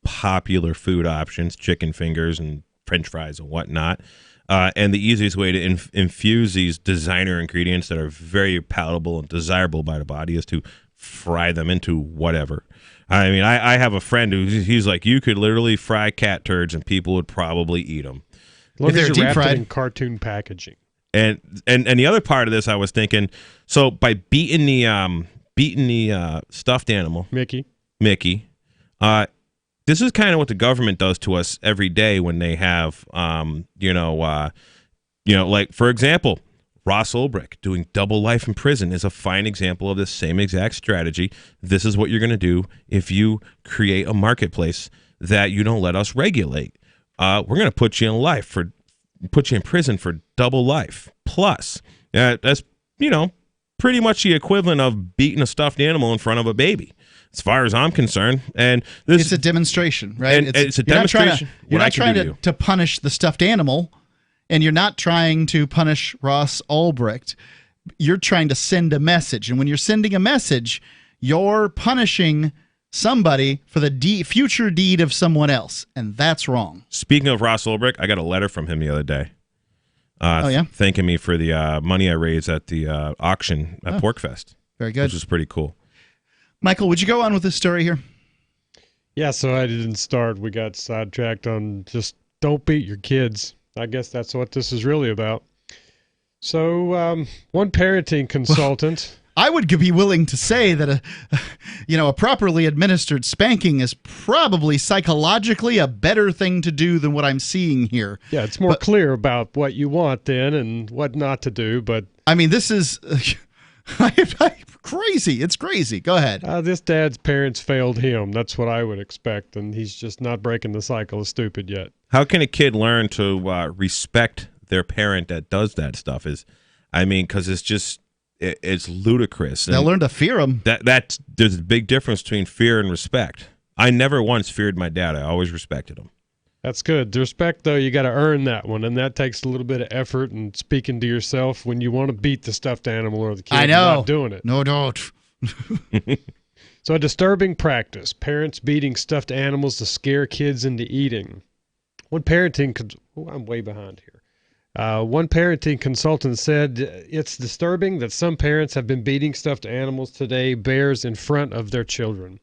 popular food options, chicken fingers and French fries and whatnot. And the easiest way to infuse these designer ingredients that are very palatable and desirable by the body is to fry them into whatever. I mean, I have a friend he's like, you could literally fry cat turds and people would probably eat them. As long as you're wrapped in cartoon packaging. And the other part of this, I was thinking, so by beating the stuffed animal, Mickey, this is kind of what the government does to us every day when they have, like, for example, Ross Ulbricht doing double life in prison is a fine example of this same exact strategy. This is what you're going to do if you create a marketplace that you don't let us regulate. We're going to put you in prison for double life. Plus, that's, pretty much the equivalent of beating a stuffed animal in front of a baby, as far as I'm concerned. And it's a demonstration, right? It's a demonstration. You're not trying to punish the stuffed animal, and you're not trying to punish Ross Ulbricht. You're trying to send a message. And when you're sending a message, you're punishing somebody for the future deed of someone else, and that's wrong. Speaking of Ross Ulbricht, I got a letter from him the other day. Thanking me for the money I raised at the auction at PorcFest. Very good. Which was pretty cool. Michael, would you go on with this story here? Yeah, so I didn't start. We got sidetracked on just don't beat your kids. I guess that's what this is really about. So one parenting consultant... I would be willing to say that a properly administered spanking is probably psychologically a better thing to do than what I'm seeing here. Yeah, it's more clear about what you want then and what not to do. But I mean, this is crazy. It's crazy. Go ahead. This dad's parents failed him. That's what I would expect, and he's just not breaking the cycle of stupid yet. How can a kid learn to respect their parent that does that stuff? Because it's just... It's ludicrous. They'll learn to fear him. There's a big difference between fear and respect. I never once feared my dad. I always respected him. That's good. The respect, though, you got to earn that one, and that takes a little bit of effort and speaking to yourself when you want to beat the stuffed animal or the kid. I know. Not doing it. No, don't. So a disturbing practice. Parents beating stuffed animals to scare kids into eating. I'm way behind here. One parenting consultant said it's disturbing that some parents have been beating stuffed animals today, bears, in front of their children.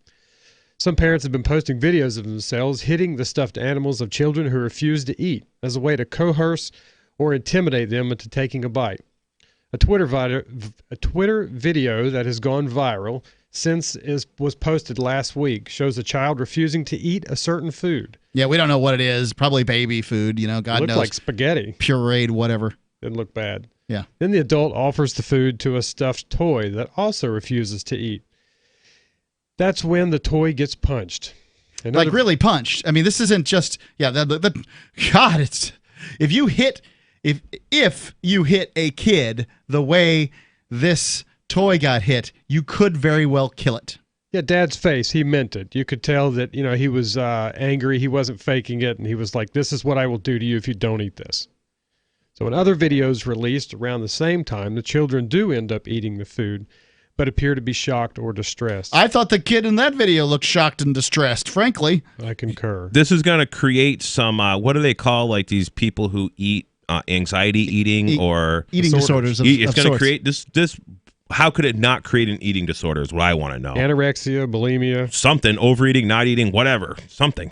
Some parents have been posting videos of themselves hitting the stuffed animals of children who refuse to eat as a way to coerce or intimidate them into taking a bite. A Twitter video that has gone viral was posted last week shows a child refusing to eat a certain food. Yeah, we don't know what it is. Probably baby food, God knows. It looked like spaghetti. Pureed, whatever. Didn't look bad. Yeah. Then the adult offers the food to a stuffed toy that also refuses to eat. That's when the toy gets punched. Really punched. I mean, this isn't just God, it's if you hit a kid the way this toy got hit, you could very well kill it. Yeah, Dad's face, he meant it. You could tell that, he was angry. He wasn't faking it, and he was like, this is what I will do to you if you don't eat this. So in other videos released around the same time, the children do end up eating the food, but appear to be shocked or distressed. I thought the kid in that video looked shocked and distressed, frankly. I concur. This is going to create some, what do they call, these people who eat anxiety eating or... Eating disorders It's going to create this... How could it not create an eating disorder is what I want to know. Anorexia, bulimia. Something, overeating, not eating, whatever, something.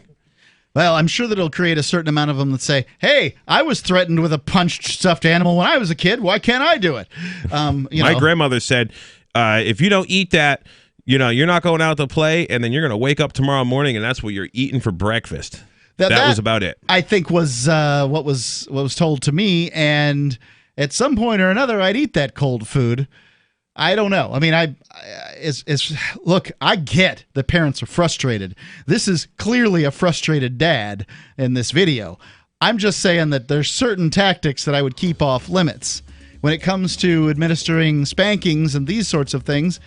Well, I'm sure that it'll create a certain amount of them that say, hey, I was threatened with a punched stuffed animal when I was a kid. Why can't I do it? My grandmother said, if you don't eat that, you're not going out to play, and then you're going to wake up tomorrow morning, and that's what you're eating for breakfast. That was about it. I think was what was told to me, and at some point or another, I'd eat that cold food. I don't know. I mean, look, I get the parents are frustrated. This is clearly a frustrated dad in this video. I'm just saying that there's certain tactics that I would keep off limits. When it comes to administering spankings and these sorts of things,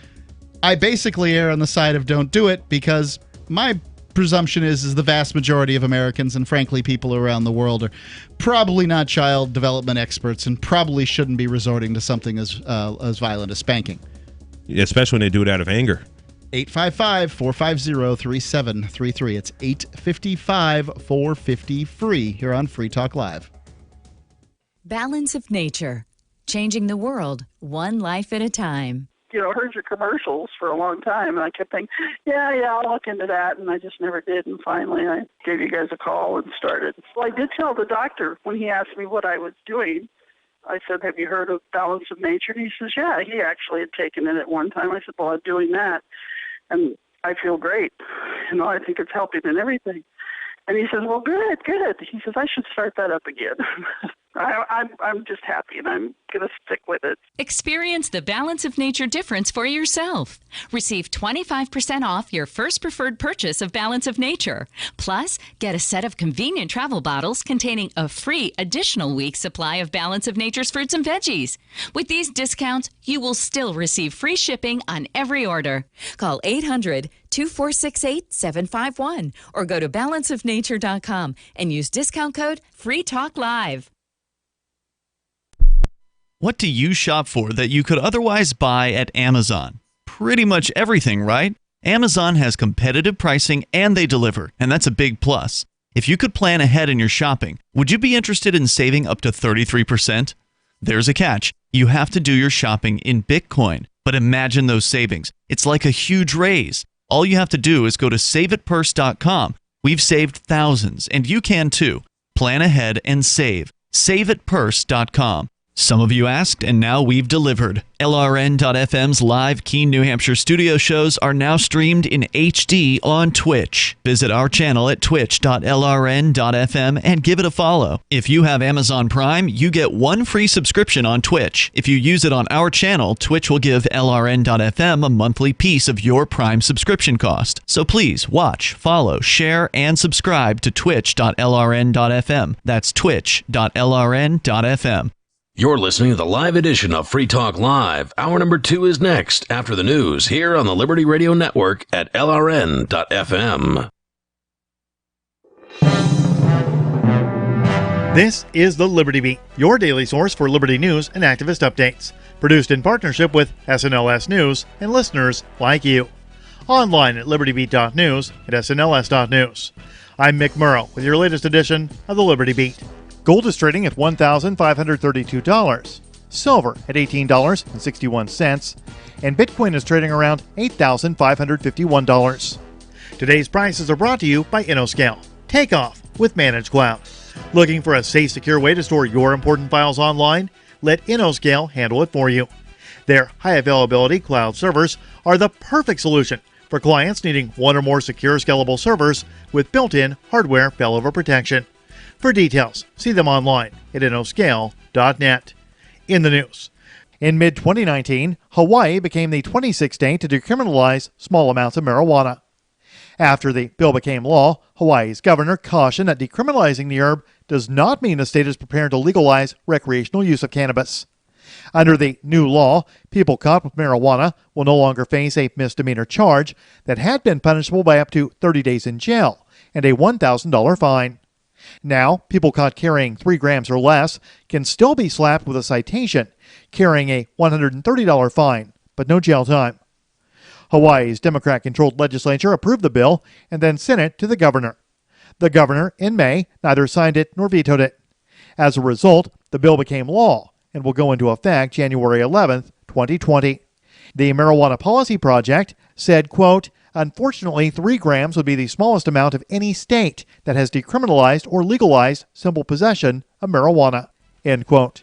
I basically err on the side of don't do it because my presumption is the vast majority of Americans and frankly people around the world are probably not child development experts and probably shouldn't be resorting to something as violent as spanking. Especially when they do it out of anger. 855-450-3733. It's 855-450-FREE here on Free Talk Live. Balance of Nature. Changing the world, one life at a time. Heard your commercials for a long time, and I kept thinking, yeah, I'll look into that, and I just never did, and finally I gave you guys a call and started. Well, I did tell the doctor when he asked me what I was doing. I said, have you heard of Balance of Nature? And he says, yeah, he actually had taken it at one time. I said, well, I'm doing that, and I feel great. I think it's helping and everything. And he says, well, good. He says, I should start that up again. I'm just happy, and I'm going to stick with it. Experience the Balance of Nature difference for yourself. Receive 25% off your first preferred purchase of Balance of Nature. Plus, get a set of convenient travel bottles containing a free additional week's supply of Balance of Nature's fruits and veggies. With these discounts, you will still receive free shipping on every order. Call 800-2468-751 or go to balanceofnature.com and use discount code FREETALKLIVE. What do you shop for that you could otherwise buy at Amazon? Pretty much everything, right? Amazon has competitive pricing and they deliver, and that's a big plus. If you could plan ahead in your shopping, would you be interested in saving up to 33%? There's a catch. You have to do your shopping in Bitcoin. But imagine those savings. It's like a huge raise. All you have to do is go to SaveItPurse.com. We've saved thousands, and you can too. Plan ahead and save. SaveItPurse.com. Some of you asked, and now we've delivered. LRN.FM's live Keene, New Hampshire studio shows are now streamed in HD on Twitch. Visit our channel at twitch.lrn.fm and give it a follow. If you have Amazon Prime, you get one free subscription on Twitch. If you use it on our channel, Twitch will give LRN.FM a monthly piece of your Prime subscription cost. So please watch, follow, share, and subscribe to twitch.lrn.fm. That's twitch.lrn.fm. You're listening to the live edition of Free Talk Live. Hour number 2 is next after the news here on the Liberty Radio Network at LRN.FM. This is the Liberty Beat, your daily source for Liberty news and activist updates. Produced in partnership with SNLS News and listeners like you. Online at libertybeat.news and snls.news. I'm Mick Murrow with your latest edition of the Liberty Beat. Gold is trading at $1,532, silver at $18.61, and Bitcoin is trading around $8,551. Today's prices are brought to you by InnoScale. Take off with Managed Cloud. Looking for a safe, secure way to store your important files online? Let InnoScale handle it for you. Their high-availability cloud servers are the perfect solution for clients needing one or more secure, scalable servers with built-in hardware failover protection. For details, see them online at innoscale.net. In the news, in mid-2019, Hawaii became the 26th state to decriminalize small amounts of marijuana. After the bill became law, Hawaii's governor cautioned that decriminalizing the herb does not mean the state is prepared to legalize recreational use of cannabis. Under the new law, people caught with marijuana will no longer face a misdemeanor charge that had been punishable by up to 30 days in jail and a $1,000 fine. Now, people caught carrying 3 grams or less can still be slapped with a citation, carrying a $130 fine, but no jail time. Hawaii's Democrat-controlled legislature approved the bill and then sent it to the governor. The governor, in May, neither signed it nor vetoed it. As a result, the bill became law and will go into effect January 11, 2020. The Marijuana Policy Project said, quote, "Unfortunately, 3 grams would be the smallest amount of any state that has decriminalized or legalized simple possession of marijuana." End quote.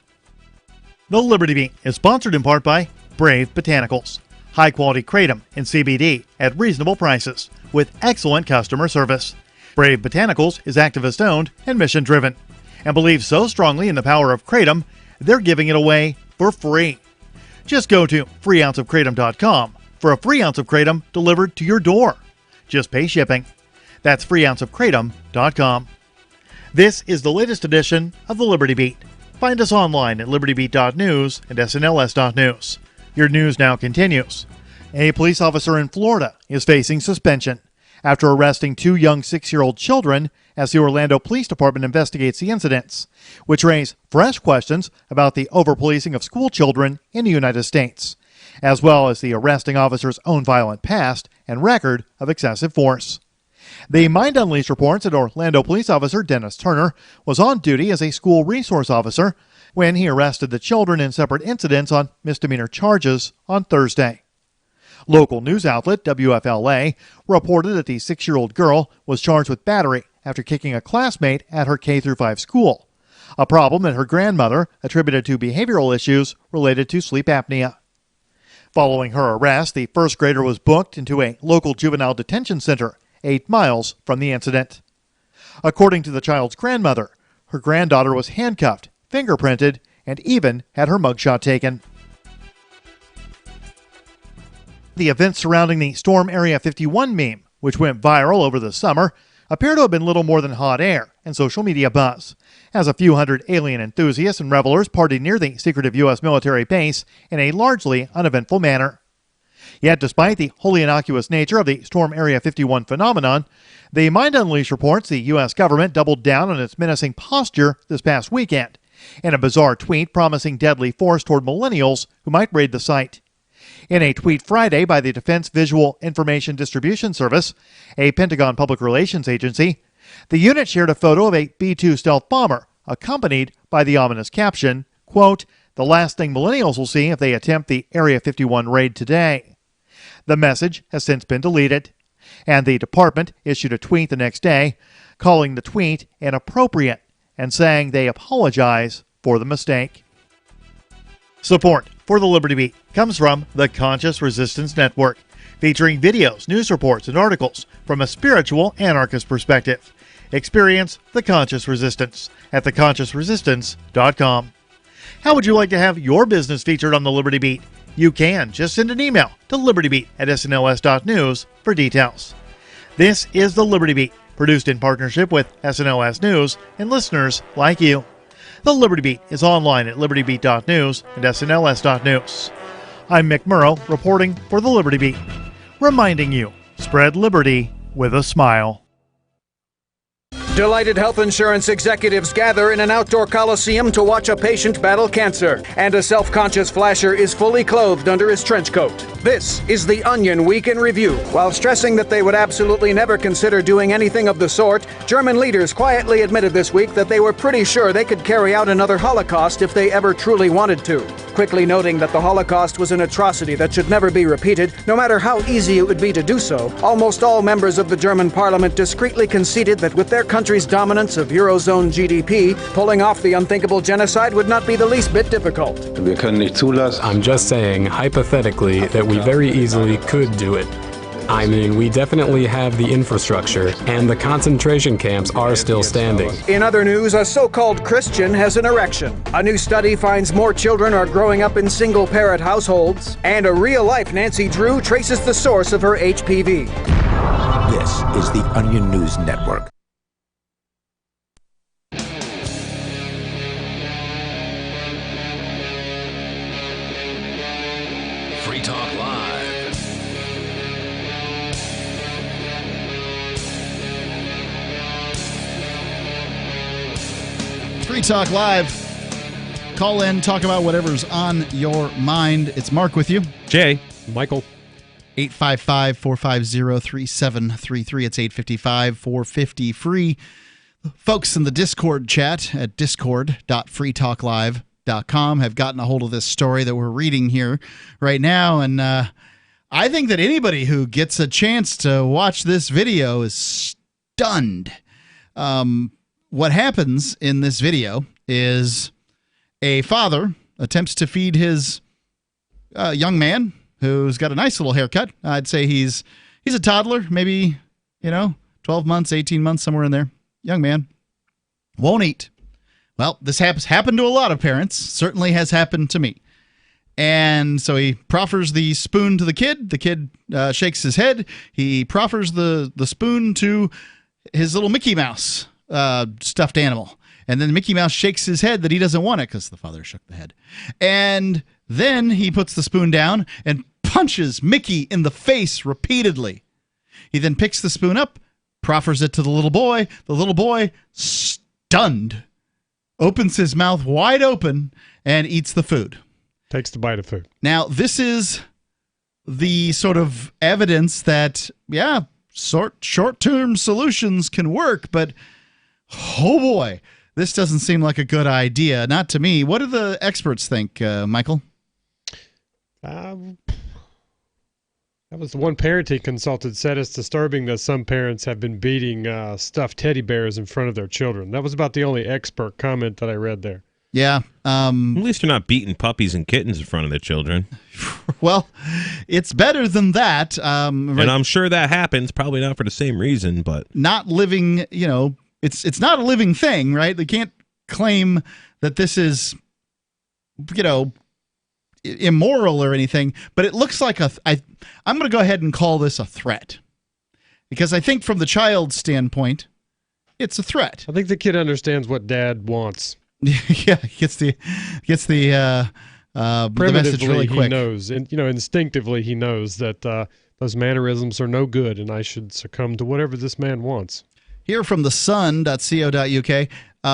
The Liberty Beat is sponsored in part by Brave Botanicals. High-quality kratom and CBD at reasonable prices with excellent customer service. Brave Botanicals is activist-owned and mission-driven and believes so strongly in the power of kratom, they're giving it away for free. Just go to freeounceofkratom.com for a free ounce of kratom delivered to your door. Just pay shipping. That's freeounceofkratom.com. This is the latest edition of the Liberty Beat. Find us online at libertybeat.news and snls.news. Your news now continues. A police officer in Florida is facing suspension after arresting 2 young 6-year-old children as the Orlando Police Department investigates the incidents, which raise fresh questions about the over-policing of school children in the United States, as well as the arresting officer's own violent past and record of excessive force. The Mind Unleashed reports that Orlando police officer Dennis Turner was on duty as a school resource officer when he arrested the children in separate incidents on misdemeanor charges on Thursday. Local news outlet WFLA reported that the 6-year-old girl was charged with battery after kicking a classmate at her K-5 school, a problem that her grandmother attributed to behavioral issues related to sleep apnea. Following her arrest, the first grader was booked into a local juvenile detention center 8 miles from the incident. According to the child's grandmother, her granddaughter was handcuffed, fingerprinted, and even had her mugshot taken. The events surrounding the Storm Area 51 meme, which went viral over the summer, appear to have been little more than hot air and social media buzz, as a few hundred alien enthusiasts and revelers partied near the secretive U.S. military base in a largely uneventful manner. Yet, despite the wholly innocuous nature of the Storm Area 51 phenomenon, the Mind Unleashed reports the U.S. government doubled down on its menacing posture this past weekend, in a bizarre tweet promising deadly force toward millennials who might raid the site. In a tweet Friday by the Defense Visual Information Distribution Service, a Pentagon public relations agency, the unit shared a photo of a B-2 stealth bomber, accompanied by the ominous caption, quote, "The last thing millennials will see if they attempt the Area 51 raid today." The message has since been deleted, and the department issued a tweet the next day, calling the tweet inappropriate and saying they apologize for the mistake. Support for the Liberty Beat comes from the Conscious Resistance Network, featuring videos, news reports, and articles from a spiritual anarchist perspective. Experience the Conscious Resistance at theconsciousresistance.com. How would you like to have your business featured on the Liberty Beat? You can. Just send an email to libertybeat@snls.news for details. This is the Liberty Beat, produced in partnership with SNLS News and listeners like you. The Liberty Beat is online at libertybeat.news and snls.news. I'm Mick Murrow, reporting for the Liberty Beat, reminding you, spread liberty with a smile. Delighted health insurance executives gather in an outdoor coliseum to watch a patient battle cancer, and a self-conscious flasher is fully clothed under his trench coat. This is the Onion Week in Review. While stressing that they would absolutely never consider doing anything of the sort, German leaders quietly admitted this week that they were pretty sure they could carry out another Holocaust if they ever truly wanted to. Quickly noting that the Holocaust was an atrocity that should never be repeated, no matter how easy it would be to do so, almost all members of the German parliament discreetly conceded that with their country's dominance of Eurozone GDP, pulling off the unthinkable genocide would not be the least bit difficult. I'm just saying, hypothetically, that we very easily could do it. I mean, we definitely have the infrastructure, and the concentration camps are still standing. In other news, a so-called Christian has an erection. A new study finds more children are growing up in single-parent households, and a real-life Nancy Drew traces the source of her HPV. This is the Onion News Network. Free Talk Live. Free Talk Live. Call in, talk about whatever's on your mind. It's Mark with you. Jay. Michael. 855-450-3733. It's 855-450-FREE. Folks in the Discord chat at discord.freetalklive.com have gotten a hold of this story that we're reading here right now, and I think that anybody who gets a chance to watch this video is stunned. What happens in this video is a father attempts to feed his young man who's got a nice little haircut. I'd say he's a toddler, maybe, 12 months, 18 months, somewhere in there. Young man. Won't eat. Well, this happened to a lot of parents. Certainly has happened to me. And so he proffers the spoon to the kid. The kid shakes his head. He proffers the spoon to his little Mickey Mouse stuffed animal. And then Mickey Mouse shakes his head that he doesn't want it because the father shook the head. And then he puts the spoon down and punches Mickey in the face repeatedly. He then picks the spoon up, proffers it to the little boy. The little boy, stunned, opens his mouth wide open and eats the food. Takes the bite of food. Now, this is the sort of evidence that, short-term solutions can work, but oh boy, this doesn't seem like a good idea. Not to me. What do the experts think, Michael? That was the one parenting consultant said it's disturbing that some parents have been beating stuffed teddy bears in front of their children. That was about the only expert comment that I read there. Yeah. At least you're not beating puppies and kittens in front of their children. Well, it's better than that. And I'm sure that happens, probably not for the same reason, but... Not living, it's not a living thing, right? They can't claim that this is, immoral or anything, but it looks like I'm going to go ahead and call this a threat, because I think from the child's standpoint, it's a threat. I think the kid understands what dad wants. Yeah, gets the message really quick. He knows, and instinctively he knows that those mannerisms are no good, and I should succumb to whatever this man wants. Here from thesun.co.uk,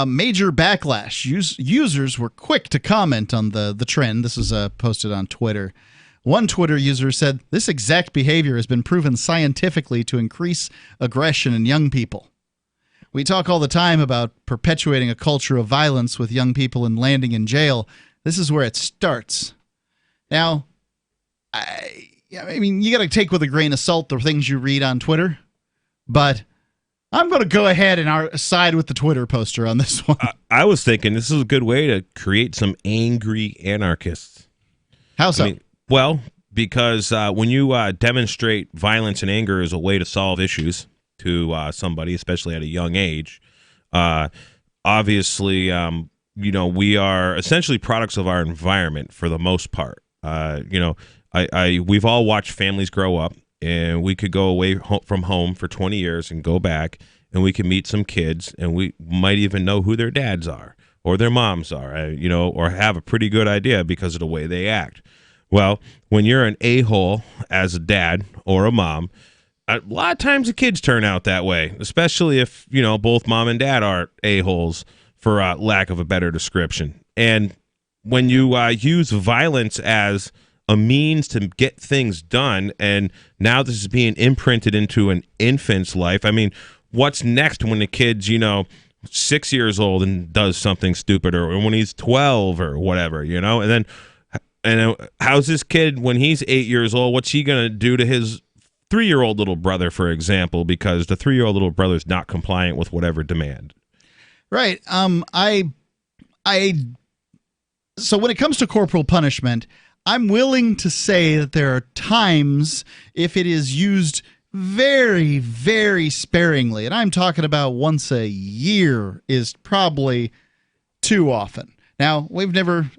major backlash. Users were quick to comment on the trend. This was posted on Twitter. One Twitter user said, "This exact behavior has been proven scientifically to increase aggression in young people. We talk all the time about perpetuating a culture of violence with young people and landing in jail. This is where it starts." Now, I mean, you got to take with a grain of salt the things you read on Twitter, but I'm going to go ahead and side with the Twitter poster on this one. I was thinking this is a good way to create some angry anarchists. How so? Because when you demonstrate violence and anger as a way to solve issues to somebody, especially at a young age, obviously, we are essentially products of our environment for the most part. We've all watched families grow up. And we could go away from home for 20 years and go back, and we could meet some kids, and we might even know who their dads are or their moms are, or have a pretty good idea because of the way they act. Well, when you're an a-hole as a dad or a mom, a lot of times the kids turn out that way, especially if, both mom and dad are a-holes, for lack of a better description. And when you use violence as a means to get things done, and now this is being imprinted into an infant's life. I mean, what's next when the kid's 6 years old and does something stupid, or when he's 12 or whatever, and how's this kid when he's 8 years old? What's he gonna do to his 3-year-old little brother, for example, because the 3-year-old little brother is not compliant with whatever demand? Right. So when it comes to corporal punishment, I'm willing to say that there are times if it is used very, very sparingly, and I'm talking about once a year is probably too often. Now, we've never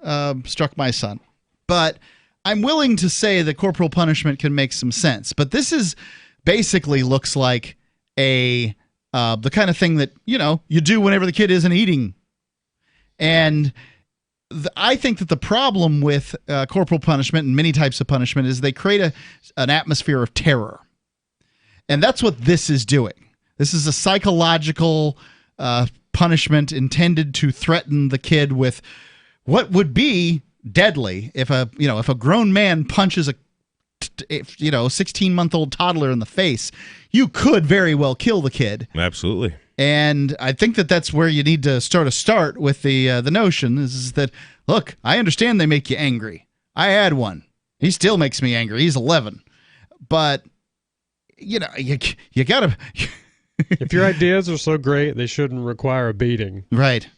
struck my son, but I'm willing to say that corporal punishment can make some sense. But this is basically looks like the kind of thing that, you do whenever the kid isn't eating. And I think that the problem with corporal punishment and many types of punishment is they create an atmosphere of terror. And that's what this is doing. This is a psychological punishment intended to threaten the kid with what would be deadly if a grown man punches a 16-month-old toddler in the face. You could very well kill the kid. Absolutely. And I think that that's where you need to start with the notion is that, look, I understand they make you angry. I had one. He still makes me angry. He's 11. But, you got to... If your ideas are so great, they shouldn't require a beating. Right.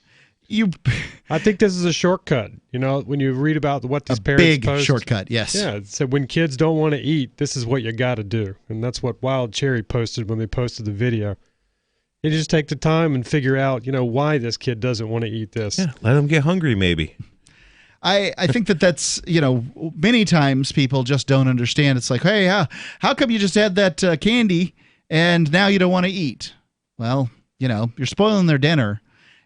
I think this is a shortcut. When you read about what these parents big post, shortcut, yes. Yeah, so when kids don't want to eat, this is what you got to do. And that's what Wild Cherry posted when they posted the video. You just take the time and figure out, why this kid doesn't want to eat this. Yeah, let him get hungry, maybe. I think that's, many times people just don't understand. It's like, hey, how come you just had that candy and now you don't want to eat? Well, you're spoiling their dinner.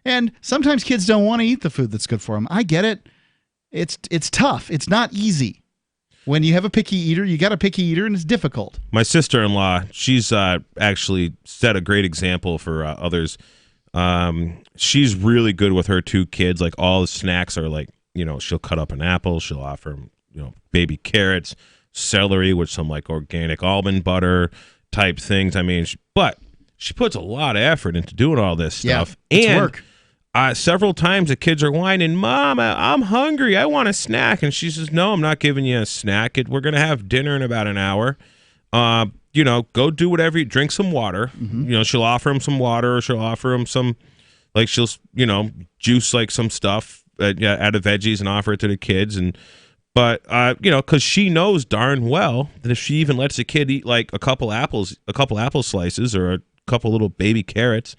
And sometimes kids don't want to eat the food that's good for them. I get it. It's tough. It's not easy. When you have a picky eater, you got a picky eater, and it's difficult. My sister-in-law, she's actually set a great example for others. She's really good with her 2 kids. Like, all the snacks are like, she'll cut up an apple. She'll offer them, baby carrots, celery with some like organic almond butter type things. I mean, but she puts a lot of effort into doing all this stuff. Yeah, it's and work. Several times the kids are whining, "Mom, I'm hungry. I want a snack." And she says, "No, I'm not giving you a snack. We're going to have dinner in about an hour. Go do whatever. Drink some water." Mm-hmm. She'll offer him some water, or she'll offer him some, like she'll, juice like some stuff out of veggies and offer it to the kids. But because she knows darn well that if she even lets a kid eat like a couple apple slices or a couple little baby carrots,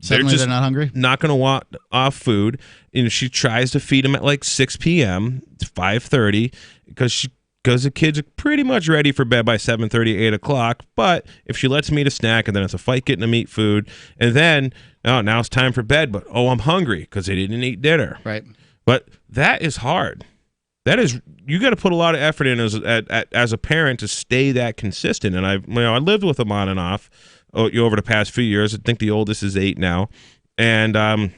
Suddenly they're not hungry? Not going to want off food. And she tries to feed them at like 6 p.m., 5:30, because the kids are pretty much ready for bed by 7:30, 8 o'clock. But if she lets them eat a snack, and then it's a fight getting them eat food, and then, now it's time for bed, but, I'm hungry because they didn't eat dinner. Right. But that is hard. You got to put a lot of effort in as a parent to stay that consistent. And I lived with them on and off over the past few years. I think the oldest is 8 now, and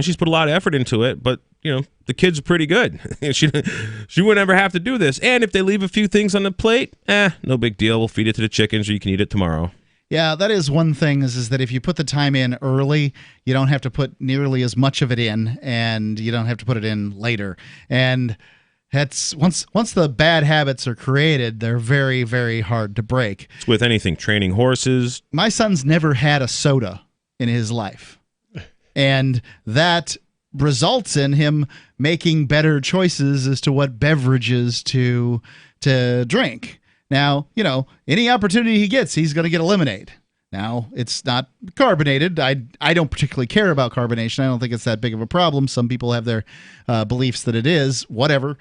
she's put a lot of effort into it. But the kids are pretty good. she wouldn't ever have to do this. And if they leave a few things on the plate, no big deal. We'll feed it to the chickens, or you can eat it tomorrow. Yeah, that is one thing is that if you put the time in early, you don't have to put nearly as much of it in, and you don't have to put it in later. And that's once the bad habits are created, they're very, very hard to break. It's with anything, training horses. My son's never had a soda in his life, and that results in him making better choices as to what beverages to drink. Now, any opportunity he gets, he's going to get a lemonade. Now, it's not carbonated. I don't particularly care about carbonation. I don't think it's that big of a problem. Some people have their beliefs that it is. Whatever.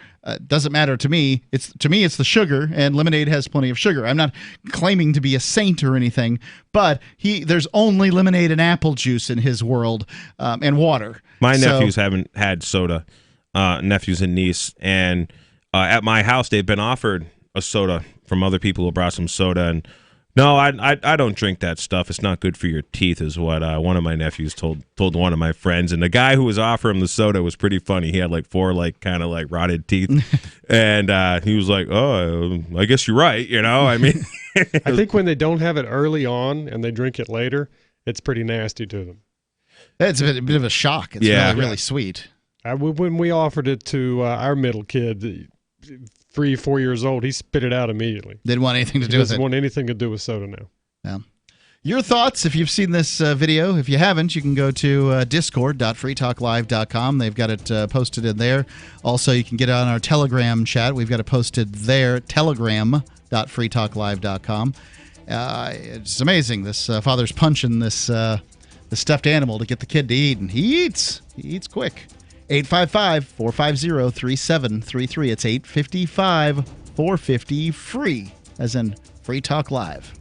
Doesn't matter to me. It's the sugar, and lemonade has plenty of sugar. I'm not claiming to be a saint or anything, but there's only lemonade and apple juice in his world, and water. My nephews haven't had soda, nephews and niece, and at my house they've been offered a soda from other people who brought some soda, and no, I don't drink that stuff. It's not good for your teeth, is what one of my nephews told one of my friends. And the guy who was offering him the soda was pretty funny. He had like 4 kind of rotted teeth, and he was like, "Oh, I guess you're right." I mean, I think when they don't have it early on and they drink it later, it's pretty nasty to them. It's a bit of a shock. It's really sweet. When we offered it to our middle kid, 3-4 years old, he spit it out immediately. Didn't want anything to do with it. Doesn't want anything to do with soda now. Yeah. Your thoughts, if you've seen this video. If you haven't, you can go to discord.freetalklive.com. They've got it posted in there. Also, you can get on our Telegram chat. We've got it posted there, telegram.freetalklive.com. It's amazing. This father's punching this stuffed animal to get the kid to eat, and he eats. He eats quick. 855-450-3733. It's 855-450-FREE, as in Free Talk Live.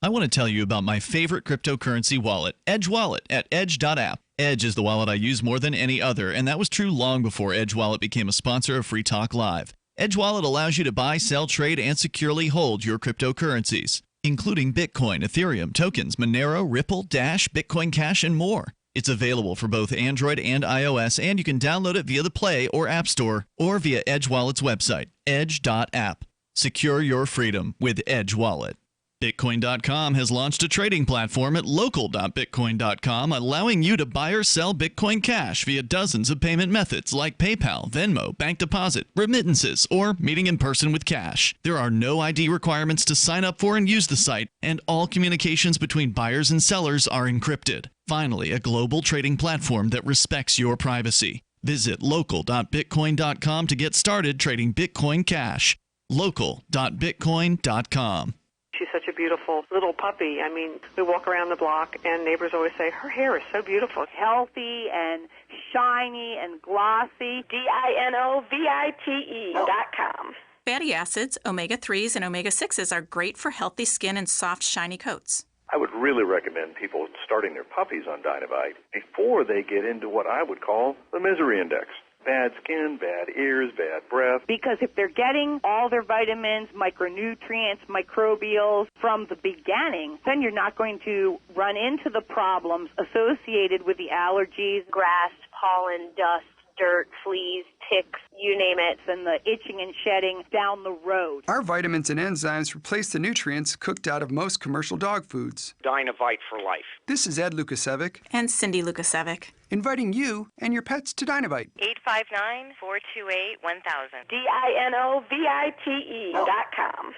I want to tell you about my favorite cryptocurrency wallet, Edge Wallet, at edge.app. Edge is the wallet I use more than any other, and that was true long before Edge Wallet became a sponsor of Free Talk Live. Edge Wallet allows you to buy, sell, trade, and securely hold your cryptocurrencies, including Bitcoin, Ethereum, tokens, Monero, Ripple, Dash, Bitcoin Cash, and more. It's available for both Android and iOS, and you can download it via the Play or App Store or via Edge Wallet's website, edge.app. Secure your freedom with Edge Wallet. Bitcoin.com has launched a trading platform at local.bitcoin.com, allowing you to buy or sell Bitcoin Cash via dozens of payment methods like PayPal, Venmo, bank deposit, remittances, or meeting in person with cash. There are no ID requirements to sign up for and use the site, and all communications between buyers and sellers are encrypted. Finally, a global trading platform that respects your privacy. Visit local.bitcoin.com to get started trading Bitcoin Cash. local.bitcoin.com. She's such a beautiful little puppy. I mean, we walk around the block, and neighbors always say, her hair is so beautiful. Healthy and shiny and glossy. DINOVITE.com. Fatty acids, omega-3s, and omega-6s are great for healthy skin and soft, shiny coats. I would really recommend people starting their puppies on Dinovite before they get into what I would call the misery index. Bad skin, bad ears, bad breath. Because if they're getting all their vitamins, micronutrients, microbials from the beginning, then you're not going to run into the problems associated with the allergies, grass, pollen, dust, dirt, fleas, ticks, you name it. And the itching and shedding down the road. Our vitamins and enzymes replace the nutrients cooked out of most commercial dog foods. Dinovite for life. This is Ed Lukasevic. And Cindy Lukasevic. Inviting you and your pets to Dinovite. 859-428-1000. DINOVITE.com.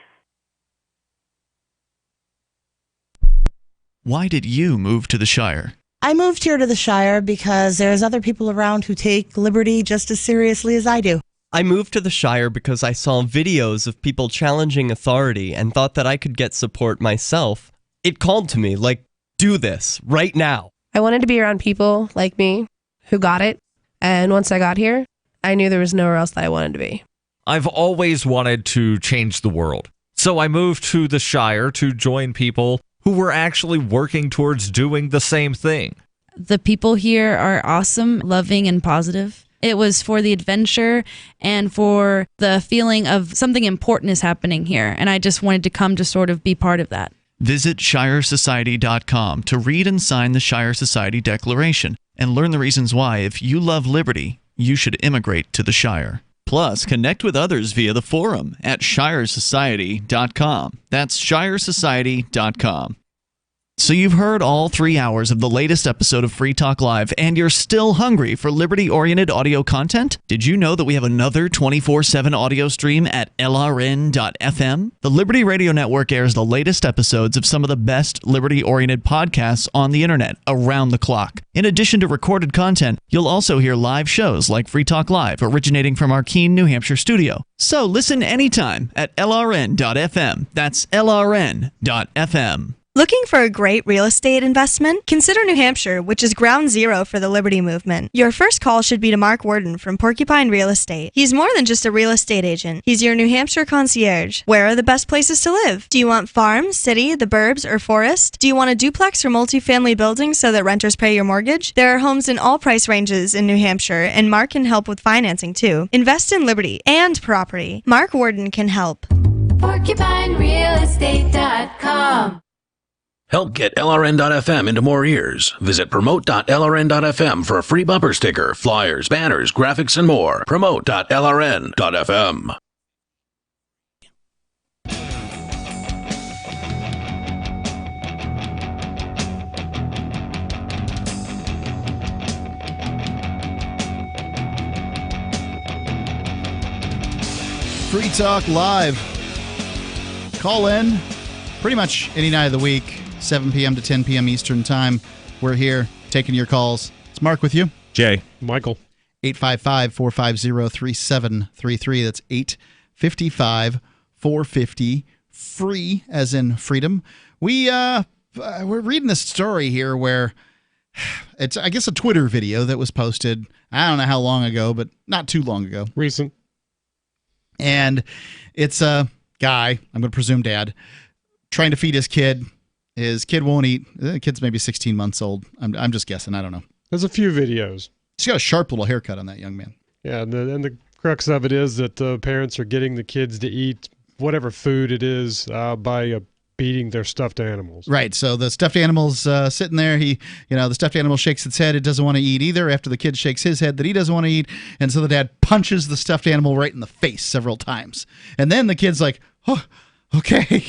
Why did you move to the Shire? I moved here to the Shire because there's other people around who take liberty just as seriously as I do. I moved to the Shire because I saw videos of people challenging authority and thought that I could get support myself. It called to me, like, do this right now. I wanted to be around people like me who got it. And once I got here, I knew there was nowhere else that I wanted to be. I've always wanted to change the world. So I moved to the Shire to join people who were actually working towards doing the same thing. The people here are awesome, loving, and positive. It was for the adventure and for the feeling of something important is happening here. And I just wanted to come to sort of be part of that. Visit ShireSociety.com to read and sign the Shire Society Declaration and learn the reasons why, if you love liberty, you should immigrate to the Shire. Plus, connect with others via the forum at ShireSociety.com. That's ShireSociety.com. So you've heard all 3 hours of the latest episode of Free Talk Live, and you're still hungry for liberty-oriented audio content? Did you know that we have another 24/7 audio stream at LRN.FM? The Liberty Radio Network airs the latest episodes of some of the best liberty-oriented podcasts on the internet around the clock. In addition to recorded content, you'll also hear live shows like Free Talk Live, originating from our Keene, New Hampshire studio. So listen anytime at LRN.FM. That's LRN.FM. Looking for a great real estate investment? Consider New Hampshire, which is ground zero for the Liberty Movement. Your first call should be to Mark Worden from Porcupine Real Estate. He's more than just a real estate agent. He's your New Hampshire concierge. Where are the best places to live? Do you want farm, city, the burbs, or forest? Do you want a duplex or multifamily building so that renters pay your mortgage? There are homes in all price ranges in New Hampshire, and Mark can help with financing too. Invest in liberty and property. Mark Worden can help. PorcupineRealEstate.com. Help get LRN.FM into more ears. Visit promote.lrn.fm for a free bumper sticker, flyers, banners, graphics, and more. Promote.lrn.fm. Free Talk Live. Call in pretty much any night of the week. 7 p.m. to 10 p.m. Eastern Time. We're here taking your calls. It's Mark with you. Jay. Michael. 855-450-3733. That's 855-450 free, as in freedom. We're reading this story here where it's, I guess, a Twitter video that was posted. I don't know how long ago, but not too long ago. Recent. And it's a guy, I'm going to presume dad, trying to feed his kid. His kid won't eat. The kid's maybe 16 months old. I'm just guessing. I don't know. There's a few videos. He's got a sharp little haircut on that young man. Yeah, and the crux of it is that the parents are getting the kids to eat whatever food it is by beating their stuffed animals. Right. So the stuffed animal's sitting there. The stuffed animal shakes its head. It doesn't want to eat either. After the kid shakes his head that he doesn't want to eat, and so the dad punches the stuffed animal right in the face several times. And then the kid's like, "Oh, okay,"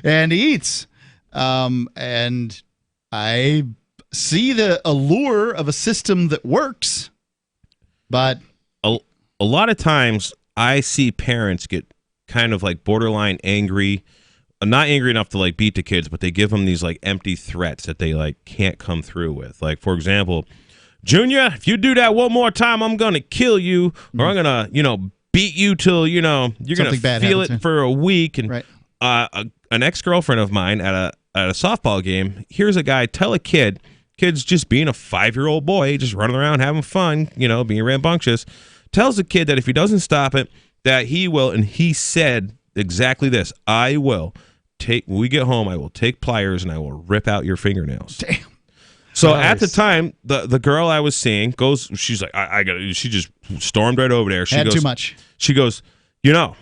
and he eats. And I see the allure of a system that works, but a lot of times I see parents get kind of like borderline angry, not angry enough to like beat the kids, but they give them these like empty threats that they like can't come through with. Like, for example, Junior, if you do that one more time, I'm going to kill you, or I'm going to, beat you till, you're going to feel it for a week. And right. An ex-girlfriend of mine at a softball game, here's a guy tell a kid's just being a 5-year-old boy, just running around having fun, being rambunctious, tells the kid that if he doesn't stop it, that he will, and he said exactly this, when we get home, I will take pliers and I will rip out your fingernails. Damn. So nice. At the time, the girl I was seeing goes, she's like, I got it. She just stormed right over there. She had goes, too much. She goes, you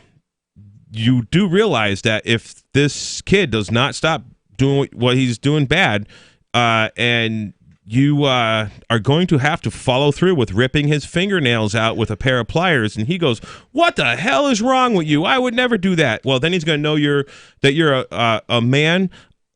do realize that if this kid does not stop doing what he's doing bad, and you are going to have to follow through with ripping his fingernails out with a pair of pliers. And he goes, what the hell is wrong with you? I would never do that. Well, then he's going to know you're a man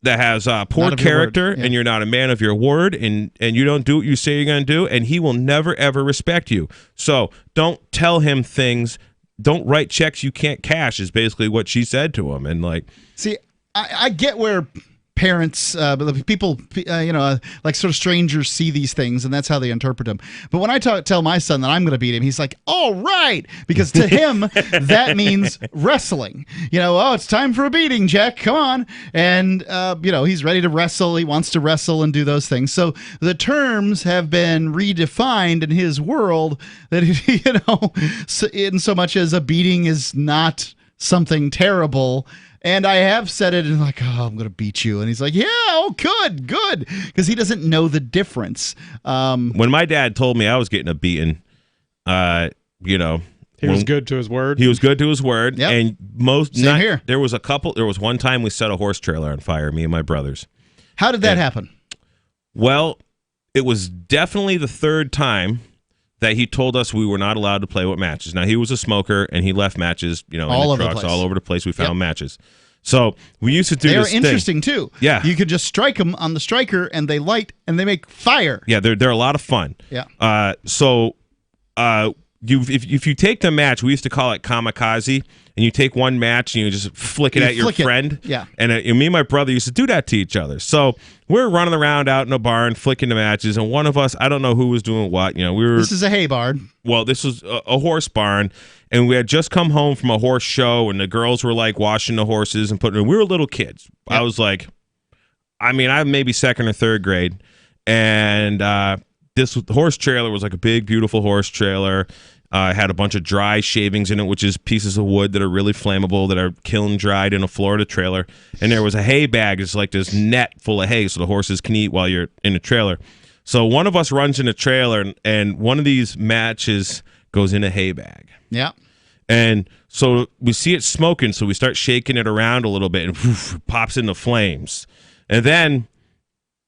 that has poor character, and you're not a man of your word, and you don't do what you say you're going to do, and he will never, ever respect you. So don't tell him things. Don't write checks you can't cash is basically what she said to him. And like, see, I get where parents, people, like sort of strangers see these things, and that's how they interpret them. But when I tell my son that I'm going to beat him, he's like, all right, because to him, that means wrestling. It's time for a beating, Jack, come on. And, he's ready to wrestle. He wants to wrestle and do those things. So the terms have been redefined in his world that, in so much as a beating is not something terrible. And I have said it, and like, I'm going to beat you. And he's like, yeah, good. Because he doesn't know the difference. When my dad told me I was getting a beating, he was good to his word. He was good to his word. Yep. And Same here. There was one time we set a horse trailer on fire, me and my brothers. How did that happen? Well, it was definitely the third time that he told us we were not allowed to play with matches. Now, he was a smoker, and he left matches, all in the trucks, all over the place. We found matches. So we used to do this thing. They're interesting, too. Yeah. You could just strike them on the striker, and they light, and they make fire. Yeah, they're a lot of fun. Yeah. If you take the match, we used to call it kamikaze, and you take one match and you just flick it at your friend. Yeah. And me and my brother used to do that to each other. So we're running around out in a barn flicking the matches, and one of us, I don't know who was doing what. This is a hay barn. Well, this was a horse barn, and we had just come home from a horse show, and the girls were like washing the horses and putting. We were little kids. Yep. I was like, I'm maybe second or third grade, and the horse trailer was like a big, beautiful horse trailer. Had a bunch of dry shavings in it, which is pieces of wood that are really flammable that are kiln dried in a Florida trailer. And there was a hay bag. It's like this net full of hay so the horses can eat while you're in the trailer. So one of us runs in the trailer, and one of these matches goes in a hay bag. Yeah. And so we see it smoking, so we start shaking it around a little bit, and poof, it pops into flames. And then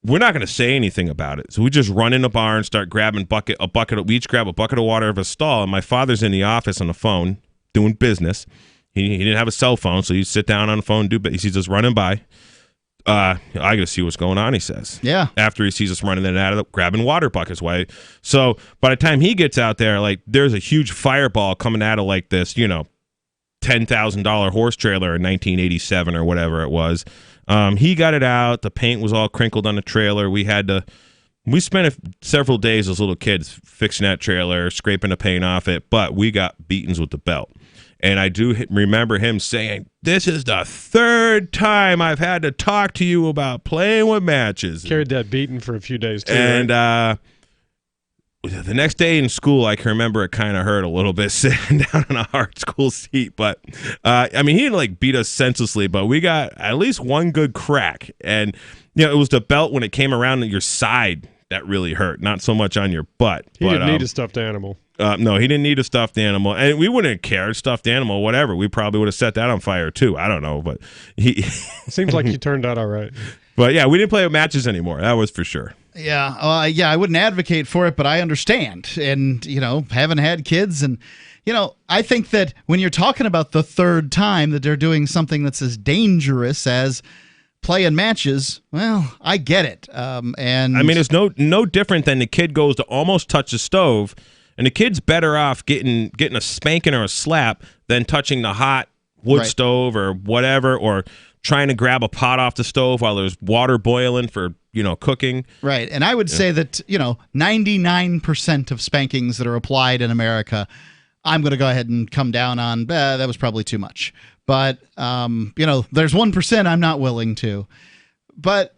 we're not going to say anything about it. So we just run in the barn, start grabbing we each grab a bucket of water of a stall, and my father's in the office on the phone doing business. He didn't have a cell phone, so he'd sit down on the phone and do business. He's just running by. I got to see what's going on, he says. Yeah. After he sees us running in and out of grabbing water buckets. So by the time he gets out there, like, there's a huge fireball coming out of like this, $10,000 horse trailer in 1987 or whatever it was. He got it out. The paint was all crinkled on the trailer. We spent several days as little kids fixing that trailer, scraping the paint off it, but we got beatings with the belt. And I do remember him saying, this is the third time I've had to talk to you about playing with matches. Carried that beating for a few days, too. And the next day in school, I can remember it kind of hurt a little bit sitting down on a hard school seat. But, he didn't beat us senselessly, but we got at least one good crack. And, it was the belt when it came around your side that really hurt, not so much on your butt. He didn't need a stuffed animal. No, he didn't need a stuffed animal. And we wouldn't care, stuffed animal, whatever. We probably would have set that on fire, too. I don't know, but Seems like you turned out all right. But, yeah, we didn't play with matches anymore. That was for sure. Yeah, I wouldn't advocate for it, but I understand. And, haven't had kids. And, I think that when you're talking about the third time that they're doing something that's as dangerous as playing matches, well, I get it. It's no different than the kid goes to almost touch the stove, and the kid's better off getting a spanking or a slap than touching the hot wood stove or whatever, or trying to grab a pot off the stove while there's water boiling for, cooking. Right. And I would say that, 99% of spankings that are applied in America, I'm going to go ahead and come down on, that was probably too much. But, there's 1% I'm not willing to. But,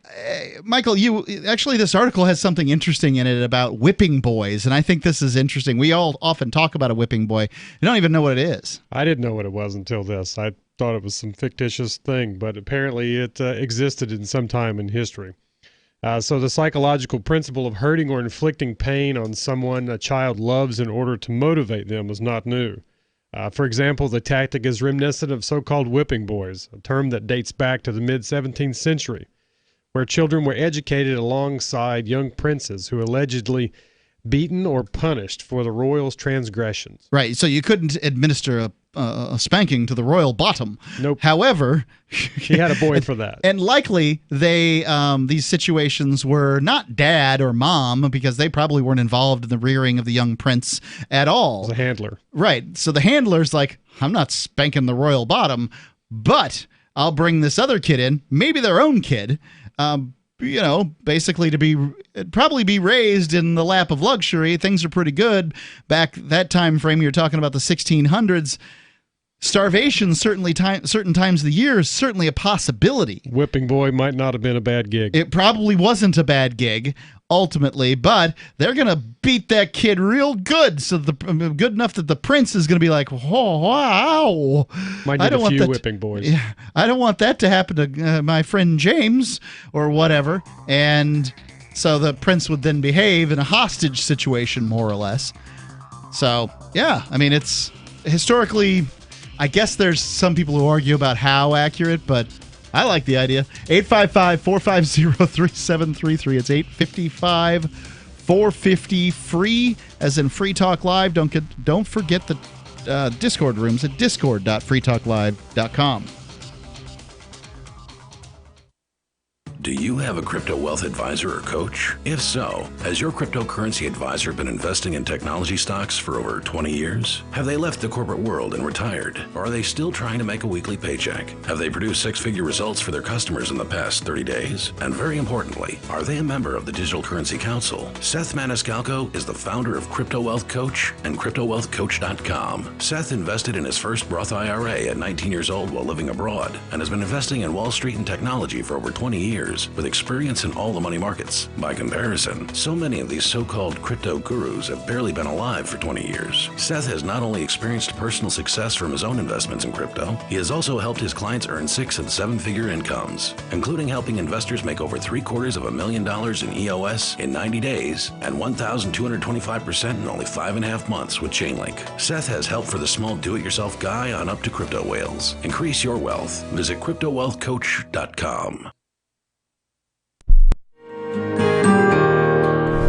Michael, this article has something interesting in it about whipping boys, and I think this is interesting. We all often talk about a whipping boy. You don't even know what it is. I didn't know what it was until this. I thought it was some fictitious thing, but apparently it existed in some time in history. So the psychological principle of hurting or inflicting pain on someone a child loves in order to motivate them is not new. For example, the tactic is reminiscent of so-called whipping boys, a term that dates back to the mid-17th century, where children were educated alongside young princes who allegedly beaten or punished for the royal's transgressions. Right, so you couldn't administer a spanking to the royal bottom. Nope. However, he had a boy for that. And likely these situations were not dad or mom, because they probably weren't involved in the rearing of the young prince at all. It was a handler. Right, so the handler's like, I'm not spanking the royal bottom, but I'll bring this other kid in, maybe their own kid, basically to probably be raised in the lap of luxury. Things are pretty good. Back that time frame, you're talking about the 1600s. Starvation, certain times of the year, is certainly a possibility. Whipping boy might not have been a bad gig. It probably wasn't a bad gig, ultimately, but they're going to beat that kid real good, so good enough that the prince is going to be like, oh, wow. Might need a few whipping boys. Yeah, I don't want that to happen to my friend James or whatever. And so the prince would then behave in a hostage situation, more or less. So, yeah, I mean, it's historically... I guess there's some people who argue about how accurate, but I like the idea. 855-450-3733. It's 855-450-FREE, as in Free Talk Live. Don't forget the Discord rooms at discord.freetalklive.com. Do you have a crypto wealth advisor or coach? If so, has your cryptocurrency advisor been investing in technology stocks for over 20 years? Have they left the corporate world and retired? Or are they still trying to make a weekly paycheck? Have they produced six-figure results for their customers in the past 30 days? And very importantly, are they a member of the Digital Currency Council? Seth Maniscalco is the founder of Crypto Wealth Coach and CryptoWealthCoach.com. Seth invested in his first Roth IRA at 19 years old while living abroad and has been investing in Wall Street and technology for over 20 years. With experience in all the money markets. By comparison, so many of these so-called crypto gurus have barely been alive for 20 years. Seth has not only experienced personal success from his own investments in crypto, he has also helped his clients earn 6- and 7-figure incomes, including helping investors make over $750,000 in EOS in 90 days and 1,225% in only 5.5 months with Chainlink. Seth has help for the small do-it-yourself guy on up to crypto whales. Increase your wealth. Visit CryptoWealthCoach.com.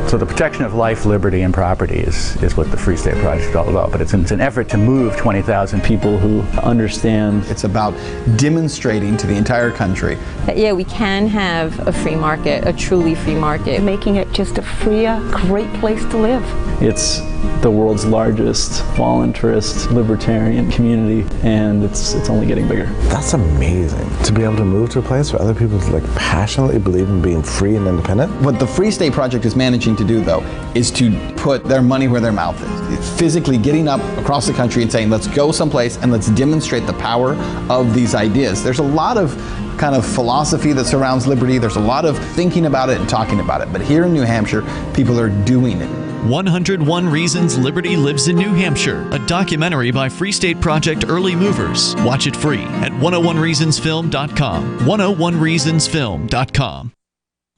So the protection of life, liberty, and property is what the Free State Project is all about. But it's an effort to move 20,000 people who understand. It's about demonstrating to the entire country that, yeah, we can have a free market, a truly free market. Making it just a freer, great place to live. It's the world's largest voluntarist libertarian community, and it's only getting bigger. That's amazing, to be able to move to a place where other people passionately believe in being free and independent. What the Free State Project is managing to do, though, is to put their money where their mouth is. It's physically getting up across the country and saying, let's go someplace and let's demonstrate the power of these ideas. There's a lot of kind of philosophy that surrounds liberty. There's a lot of thinking about it and talking about it. But here in New Hampshire, people are doing it. 101 Reasons Liberty Lives in New Hampshire, a documentary by Free State Project Early Movers. Watch it free at 101reasonsfilm.com. 101reasonsfilm.com.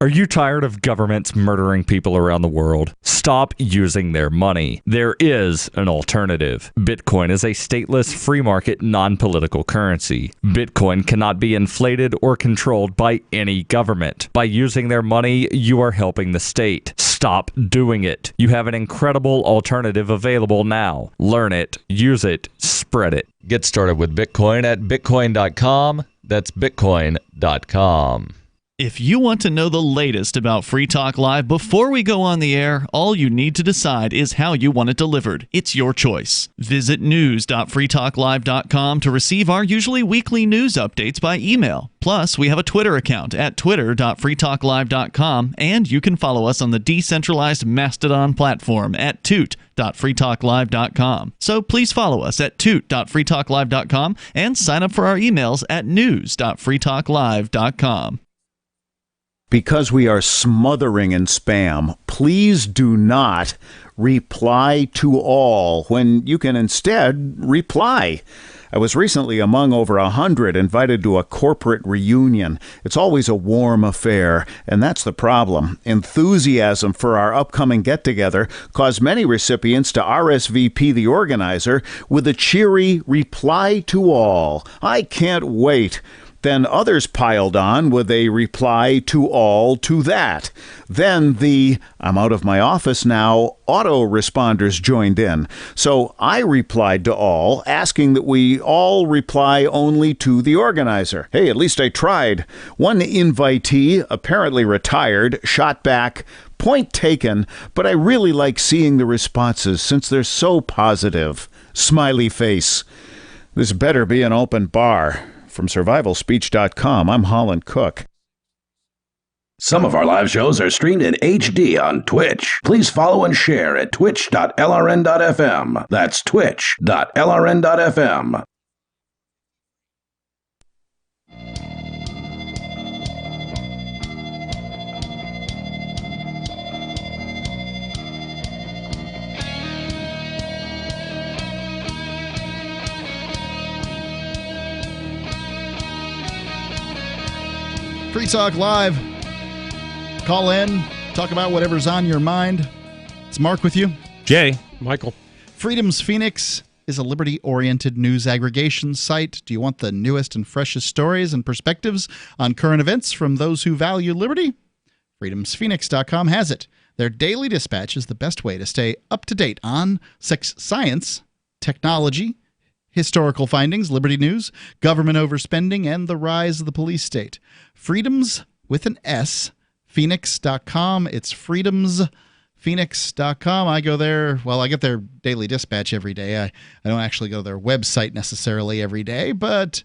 Are you tired of governments murdering people around the world? Stop using their money. There is an alternative. Bitcoin is a stateless, free market, non-political currency. Bitcoin cannot be inflated or controlled by any government. By using their money, you are helping the state. Stop doing it. You have an incredible alternative available now. Learn it, use it, spread it. Get started with Bitcoin at bitcoin.com. That's bitcoin.com. If you want to know the latest about Free Talk Live before we go on the air, all you need to decide is how you want it delivered. It's your choice. Visit news.freetalklive.com to receive our usually weekly news updates by email. Plus, we have a Twitter account at twitter.freetalklive.com, and you can follow us on the decentralized Mastodon platform at toot.freetalklive.com. So please follow us at toot.freetalklive.com and sign up for our emails at news.freetalklive.com. Because we are smothering in spam, please do not reply to all when you can instead reply. I was recently among over 100 invited to a corporate reunion. It's always a warm affair, and that's the problem. Enthusiasm for our upcoming get-together caused many recipients to RSVP the organizer with a cheery reply to all. I can't wait. Then others piled on with a reply to all to that. Then the "I'm out of my office now" autoresponders joined in. So I replied to all, asking that we all reply only to the organizer. Hey, at least I tried. One invitee, apparently retired, shot back, "Point taken, but I really like seeing the responses since they're so positive." Smiley face. This better be an open bar. From survivalspeech.com, I'm Holland Cook. Some of our live shows are streamed in HD on Twitch. Please follow and share at twitch.lrn.fm. That's twitch.lrn.fm. Free Talk Live. Call in, talk about whatever's on your mind. It's Mark with you. Jay. Michael. Freedom's Phoenix is a liberty-oriented news aggregation site. Do you want the newest and freshest stories and perspectives on current events from those who value liberty? FreedomsPhoenix.com has it. Their daily dispatch is the best way to stay up to date on sex science, technology, historical findings, liberty news, government overspending, and the rise of the police state. Freedoms with an S, Phoenix.com. It's freedomsphoenix.com. I go there. Well, I get their daily dispatch every day. I don't actually go to their website necessarily every day, but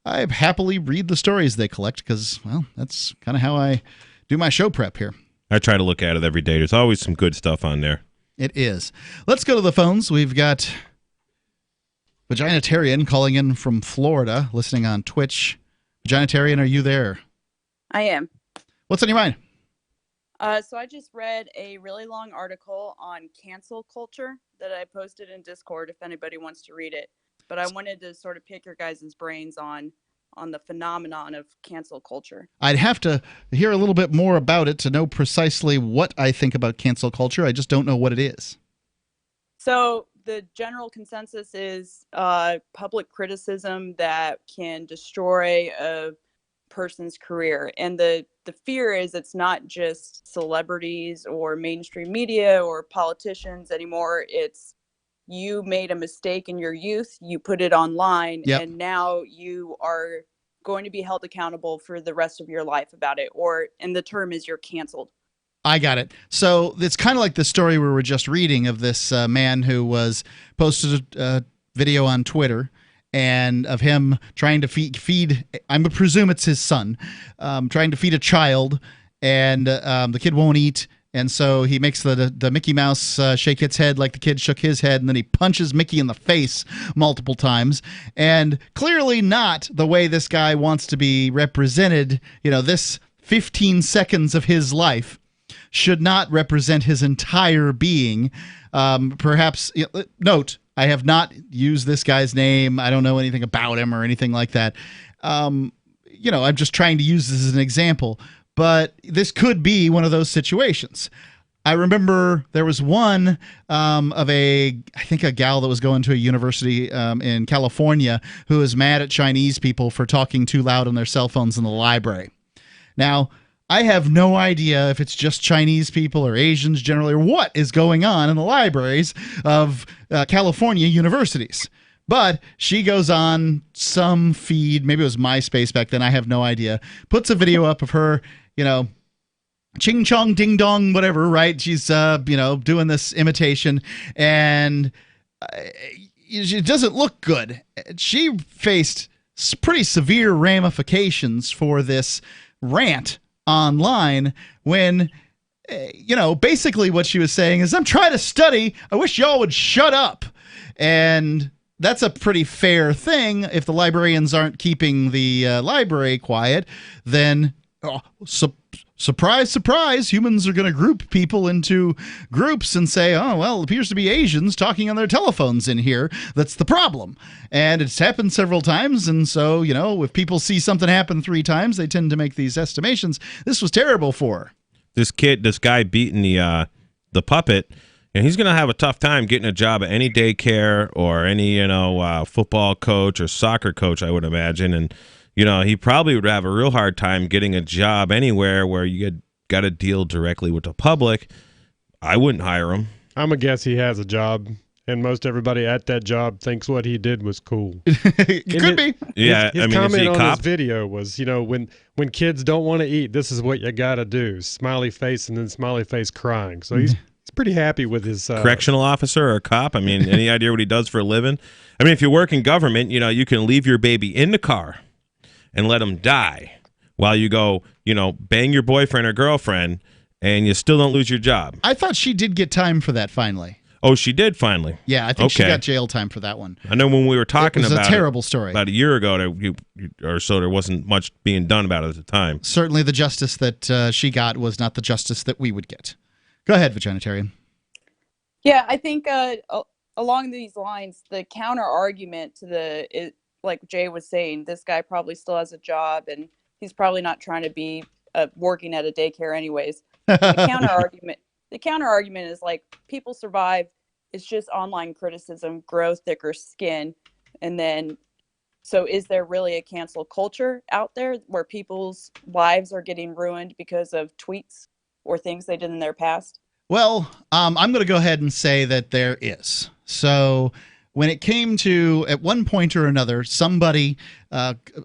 I happily read the stories they collect because, well, that's kind of how I do my show prep here. I try to look at it every day. There's always some good stuff on there. It is. Let's go to the phones. We've got Vaginitarian calling in from Florida, listening on Twitch. Vaginitarian, are you there? I am. What's on your mind? So I just read a really long article on cancel culture that I posted in Discord if anybody wants to read it. But I wanted to sort of pick your guys' brains on the phenomenon of cancel culture. I'd have to hear a little bit more about it to know precisely what I think about cancel culture. I just don't know what it is. So the general consensus is public criticism that can destroy a person's career. And the fear is it's not just celebrities or mainstream media or politicians anymore. It's you made a mistake in your youth, you put it online, and now you are going to be held accountable for the rest of your life about it. And the term is you're canceled. I got it. So it's kind of like the story we were just reading of this man who was posted a video on Twitter and of him trying to feed I presume it's his son, trying to feed a child, and the kid won't eat. And so he makes the Mickey Mouse shake its head like the kid shook his head, and then he punches Mickey in the face multiple times. And clearly not the way this guy wants to be represented. You know, this 15 seconds of his life should not represent his entire being. Perhaps, note, I have not used this guy's name. I don't know anything about him or anything like that. I'm just trying to use this as an example. But this could be one of those situations. I remember there was one I think a gal that was going to a university in California who was mad at Chinese people for talking too loud on their cell phones in the library. Now, I have no idea if it's just Chinese people or Asians generally or what is going on in the libraries of California universities. But she goes on some feed, maybe it was MySpace back then, I have no idea, puts a video up of her, ching chong ding dong, whatever, right? She's, doing this imitation, and it doesn't look good. She faced pretty severe ramifications for this rant online when, basically what she was saying is, I'm trying to study. I wish y'all would shut up. And that's a pretty fair thing. If the librarians aren't keeping the library quiet, then surprise, surprise, humans are going to group people into groups and say, oh, well, it appears to be Asians talking on their telephones in here. That's the problem. And it's happened several times. And so, if people see something happen 3 times, they tend to make these estimations. This was terrible for her. This guy beating the puppet, and he's going to have a tough time getting a job at any daycare or any, football coach or soccer coach, I would imagine. And, he probably would have a real hard time getting a job anywhere where you got to deal directly with the public. I wouldn't hire him. I'm going to guess he has a job, and most everybody at that job thinks what he did was cool. It could be. Yeah, his comment on his video was, when kids don't want to eat, this is what you got to do. Smiley face and then smiley face crying. So he's pretty happy with his correctional officer or a cop. I mean, any idea what he does for a living? I mean, if you work in government, you can leave your baby in the car and let him die, while you go, bang your boyfriend or girlfriend, and you still don't lose your job. I thought she did get time for that finally. Oh, she did finally. Yeah, I think she got jail time for that one. I know when we were talking about it. It was a terrible story. About a year ago or so, there wasn't much being done about it at the time. Certainly the justice that she got was not the justice that we would get. Go ahead, Vaginitarian. Yeah, I think along these lines, the counter argument to like Jay was saying, this guy probably still has a job and he's probably not trying to be working at a daycare anyways. The counter argument is like, people survive. It's just online criticism, grow thicker skin. And then, so is there really a cancel culture out there where people's lives are getting ruined because of tweets or things they did in their past? Well, I'm going to go ahead and say that there is. So when it came to, at one point or another, somebody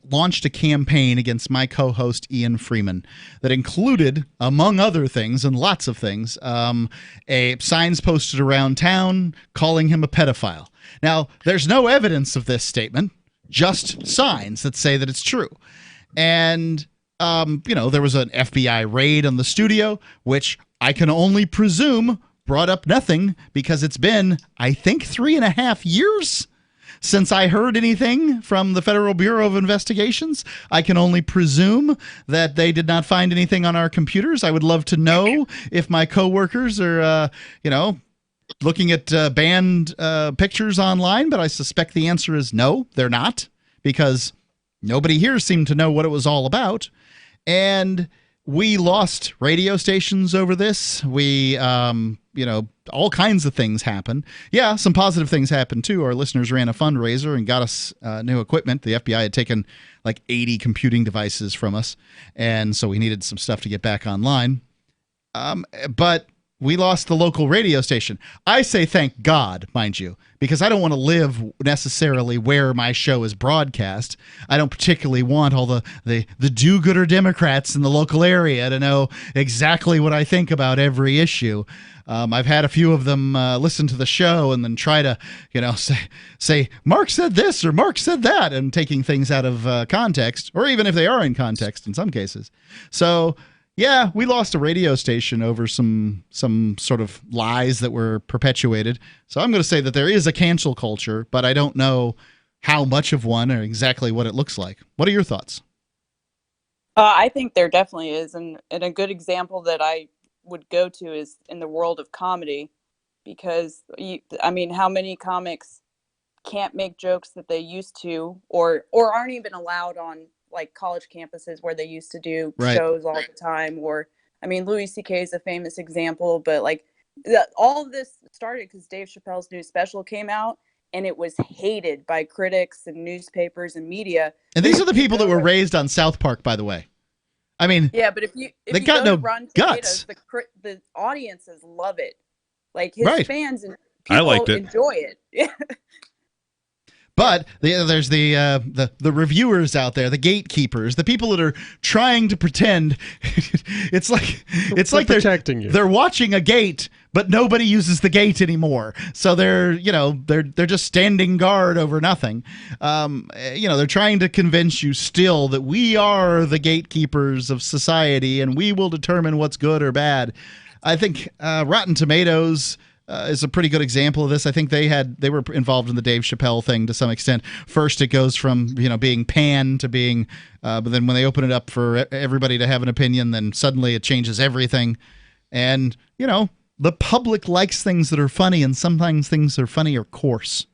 launched a campaign against my co-host Ian Freeman that included, among other things, and lots of things, signs posted around town calling him a pedophile. Now, there's no evidence of this statement, just signs that say that it's true. And, there was an FBI raid on the studio, which I can only presume brought up nothing because it's been, I think, 3.5 years since I heard anything from the Federal Bureau of Investigations. I can only presume that they did not find anything on our computers. I would love to know if my coworkers are, looking at banned pictures online, but I suspect the answer is no, they're not, because nobody here seemed to know what it was all about. And we lost radio stations over this. We, all kinds of things happen. Yeah, some positive things happened too. Our listeners ran a fundraiser and got us new equipment. The FBI had taken like 80 computing devices from us, and so we needed some stuff to get back online. But we lost the local radio station. I say thank God, mind you, because I don't want to live necessarily where my show is broadcast. I don't particularly want all the do-gooder Democrats in the local area to know exactly what I think about every issue. I've had a few of them listen to the show and then try to, say, Mark said this or Mark said that, and taking things out of context, or even if they are in context in some cases. So, yeah, we lost a radio station over some sort of lies that were perpetuated. So I'm going to say that there is a cancel culture, but I don't know how much of one or exactly what it looks like. What are your thoughts? I think there definitely is. And a good example that I would go to is in the world of comedy, because, how many comics can't make jokes that they used to or aren't even allowed on like college campuses where they used to do shows all the time, or Louis C.K. is a famous example, but all of this started because Dave Chappelle's new special came out and it was hated by critics and newspapers and media. And these are the people that were raised on South Park, by the way. Yeah, but if you got no Rotten guts. Tomatoes, the audiences love it. Like his fans and people I liked it. Enjoy it. But there's the reviewers out there, the gatekeepers, the people that are trying to pretend. it's like they're protecting you. They're watching a gate, but nobody uses the gate anymore. So they're just standing guard over nothing. They're trying to convince you still that we are the gatekeepers of society and we will determine what's good or bad. I think Rotten Tomatoes is a pretty good example of this. I think they were involved in the Dave Chappelle thing to some extent. First, it goes from being panned to being, but then when they open it up for everybody to have an opinion, then suddenly it changes everything. And the public likes things that are funny, and sometimes things that are funny are coarse.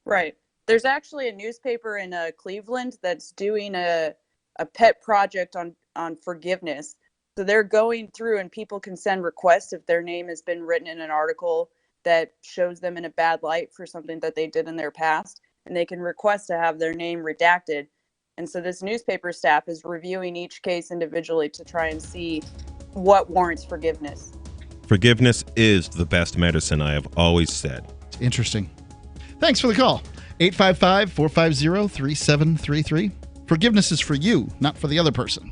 Right. There's actually a newspaper in Cleveland that's doing a pet project on forgiveness. So they're going through, and people can send requests if their name has been written in an article that shows them in a bad light for something that they did in their past, and they can request to have their name redacted. And so this newspaper staff is reviewing each case individually to try and see what warrants forgiveness. Forgiveness is the best medicine, I have always said. Interesting. Thanks for the call. 855-450-3733. Forgiveness is for you, not for the other person.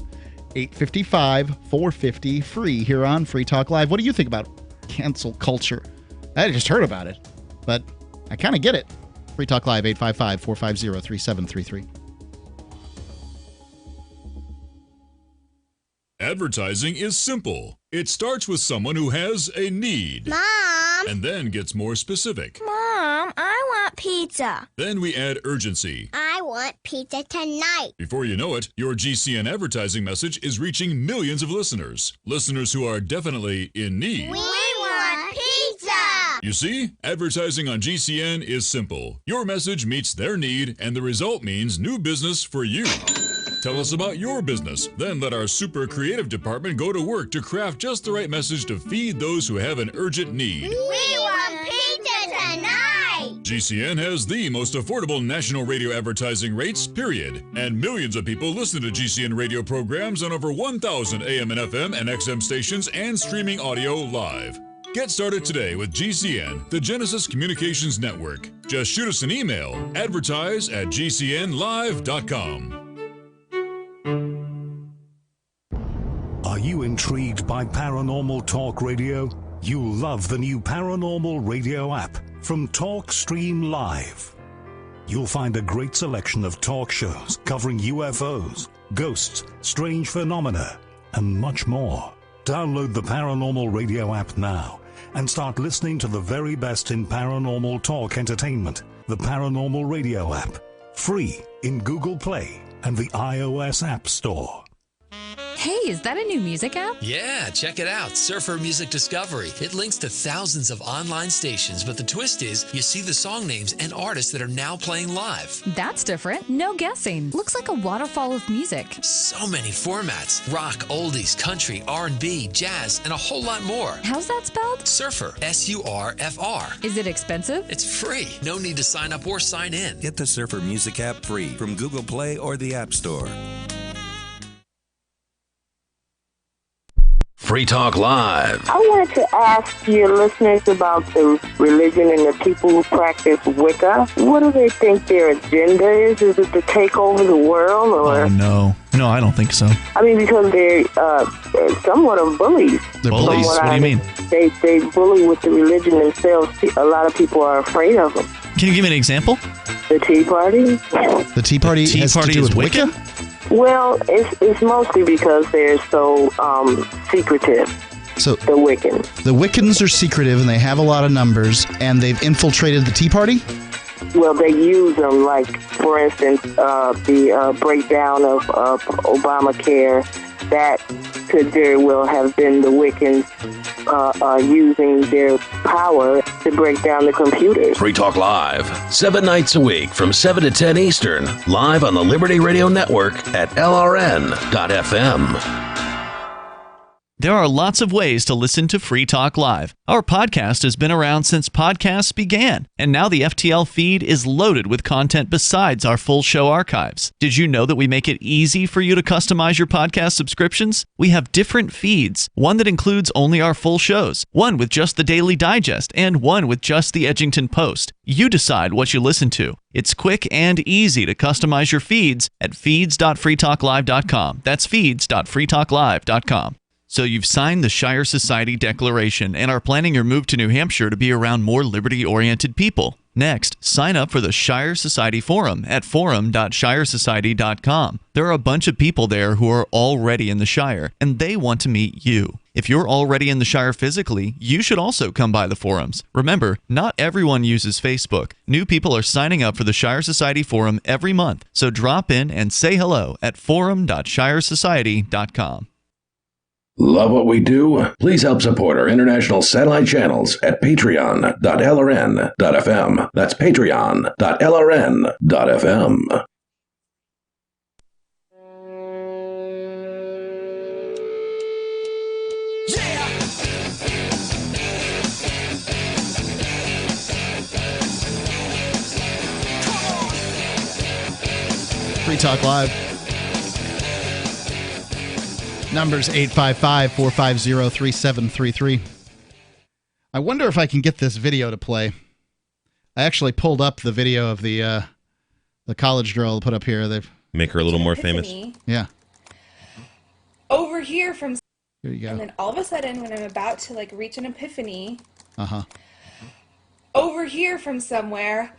855-450-FREE here on Free Talk Live. What do you think about cancel culture? I just heard about it, but I kind of get it. Free Talk Live, 855-450-3733. Advertising is simple. It starts with someone who has a need. Mom! And then gets more specific. Mom, I want pizza. Then we add urgency. I want pizza tonight. Before you know it, your GCN advertising message is reaching millions of listeners. Listeners who are definitely in need. We want pizza! You see, advertising on GCN is simple. Your message meets their need, and the result means new business for you. Tell us about your business. Then let our super creative department go to work to craft just the right message to feed those who have an urgent need. We want pizza tonight! GCN has the most affordable national radio advertising rates, period. And millions of people listen to GCN radio programs on over 1,000 AM and FM and XM stations and streaming audio live. Get started today with GCN, the Genesis Communications Network. Just shoot us an email, advertise@gcnlive.com. Are you intrigued by Paranormal Talk Radio? You'll love the new Paranormal Radio app from TalkStream Live. You'll find a great selection of talk shows covering UFOs, ghosts, strange phenomena, and much more. Download the Paranormal Radio app now and start listening to the very best in paranormal talk entertainment. The Paranormal Radio app, free in Google Play and the iOS App Store. Hey, is that a new music app? Yeah, check it out. Surfer Music Discovery. It links to thousands of online stations, but the twist is you see the song names and artists that are now playing live. That's different. No guessing. Looks like a waterfall of music. So many formats. Rock, oldies, country, R&B, jazz, and a whole lot more. How's that spelled? Surfer. S-U-R-F-R. Is it expensive? It's free. No need to sign up or sign in. Get the Surfer Music app free from Google Play or the App Store. Free Talk Live. I wanted to ask your listeners about the religion and the people who practice Wicca. What do they think their agenda is? Is it to take over the world? Or? Oh, no. No, I don't think so. I mean, because they're somewhat of bullies. They're bullies? What do you mean? They bully with the religion themselves. A lot of people are afraid of them. Can you give me an example? The Tea Party. The Tea Party has to do with Wicca? Well, it's mostly because they're so secretive. So the Wiccans. The Wiccans are secretive and they have a lot of numbers, and they've infiltrated the Tea Party? Well, they use them, like, for instance, the breakdown of Obamacare. That could very well have been the Wiccans using their power to break down the computers. Free Talk Live, 7 nights a week from 7 to 10 Eastern, live on the Liberty Radio Network at LRN.FM. There are lots of ways to listen to Free Talk Live. Our podcast has been around since podcasts began, and now the FTL feed is loaded with content besides our full show archives. Did you know that we make it easy for you to customize your podcast subscriptions? We have different feeds, one that includes only our full shows, one with just the Daily Digest, and one with just the Edgington Post. You decide what you listen to. It's quick and easy to customize your feeds at feeds.freetalklive.com. That's feeds.freetalklive.com. So you've signed the Shire Society Declaration and are planning your move to New Hampshire to be around more liberty-oriented people. Next, sign up for the Shire Society Forum at forum.shiresociety.com. There are a bunch of people there who are already in the Shire, and they want to meet you. If you're already in the Shire physically, you should also come by the forums. Remember, not everyone uses Facebook. New people are signing up for the Shire Society Forum every month, so drop in and say hello at forum.shiresociety.com. Love what we do? Please help support our international satellite channels at patreon.lrn.fm. That's patreon.lrn.fm. Free Talk Live. Numbers 855-450-3733. I wonder if I can get this video to play. I actually pulled up the video of the college girl put up here. They've make her a little more famous. Yeah. Over here from. Here you go. And then all of a sudden, when I'm about to like reach an epiphany. Uh-huh. Over here from somewhere.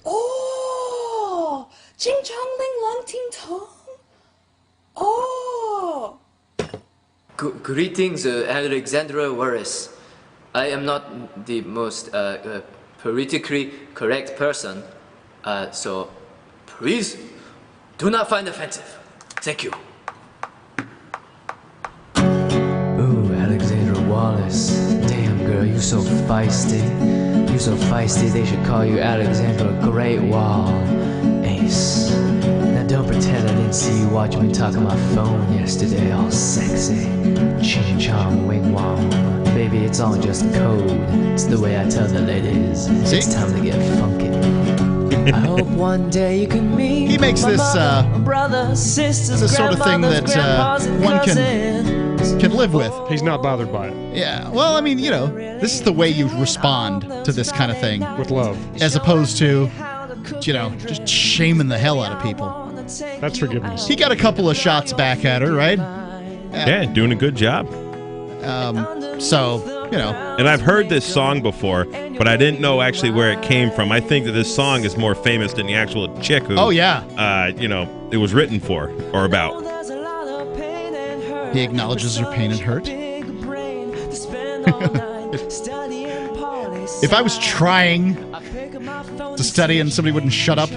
Oh, Ching Chong Ling Long Ting Tong. Oh. Greetings, Alexandra Wallace. I am not the most politically correct person, so please do not find offensive. Thank you. Ooh, Alexandra Wallace. Damn, girl, you so feisty. You so feisty, they should call you Alexandra Great Wall. Ace. Now don't pretend I didn't see you watching me talk on my phone yesterday, all sexy. Ching chong wing wong. Baby, it's all just code. It's the way I tell the ladies. It's time to get funky. I hope one day you can meet. He makes this brother, sisters, this sort of thing that one can live with. He's not bothered by it. Yeah. Well, I mean, you know, this is the way you respond to this kind of thing. With love. As opposed to, you know, just shaming the hell out of people. That's forgiveness. He got a couple of shots back at her, right? Yeah, doing a good job. So, you know. And I've heard this song before, but I didn't know actually where it came from. I think that this song is more famous than the actual chick who, you know, it was written for or about. He acknowledges her pain and hurt. If I was trying to study and somebody wouldn't shut up,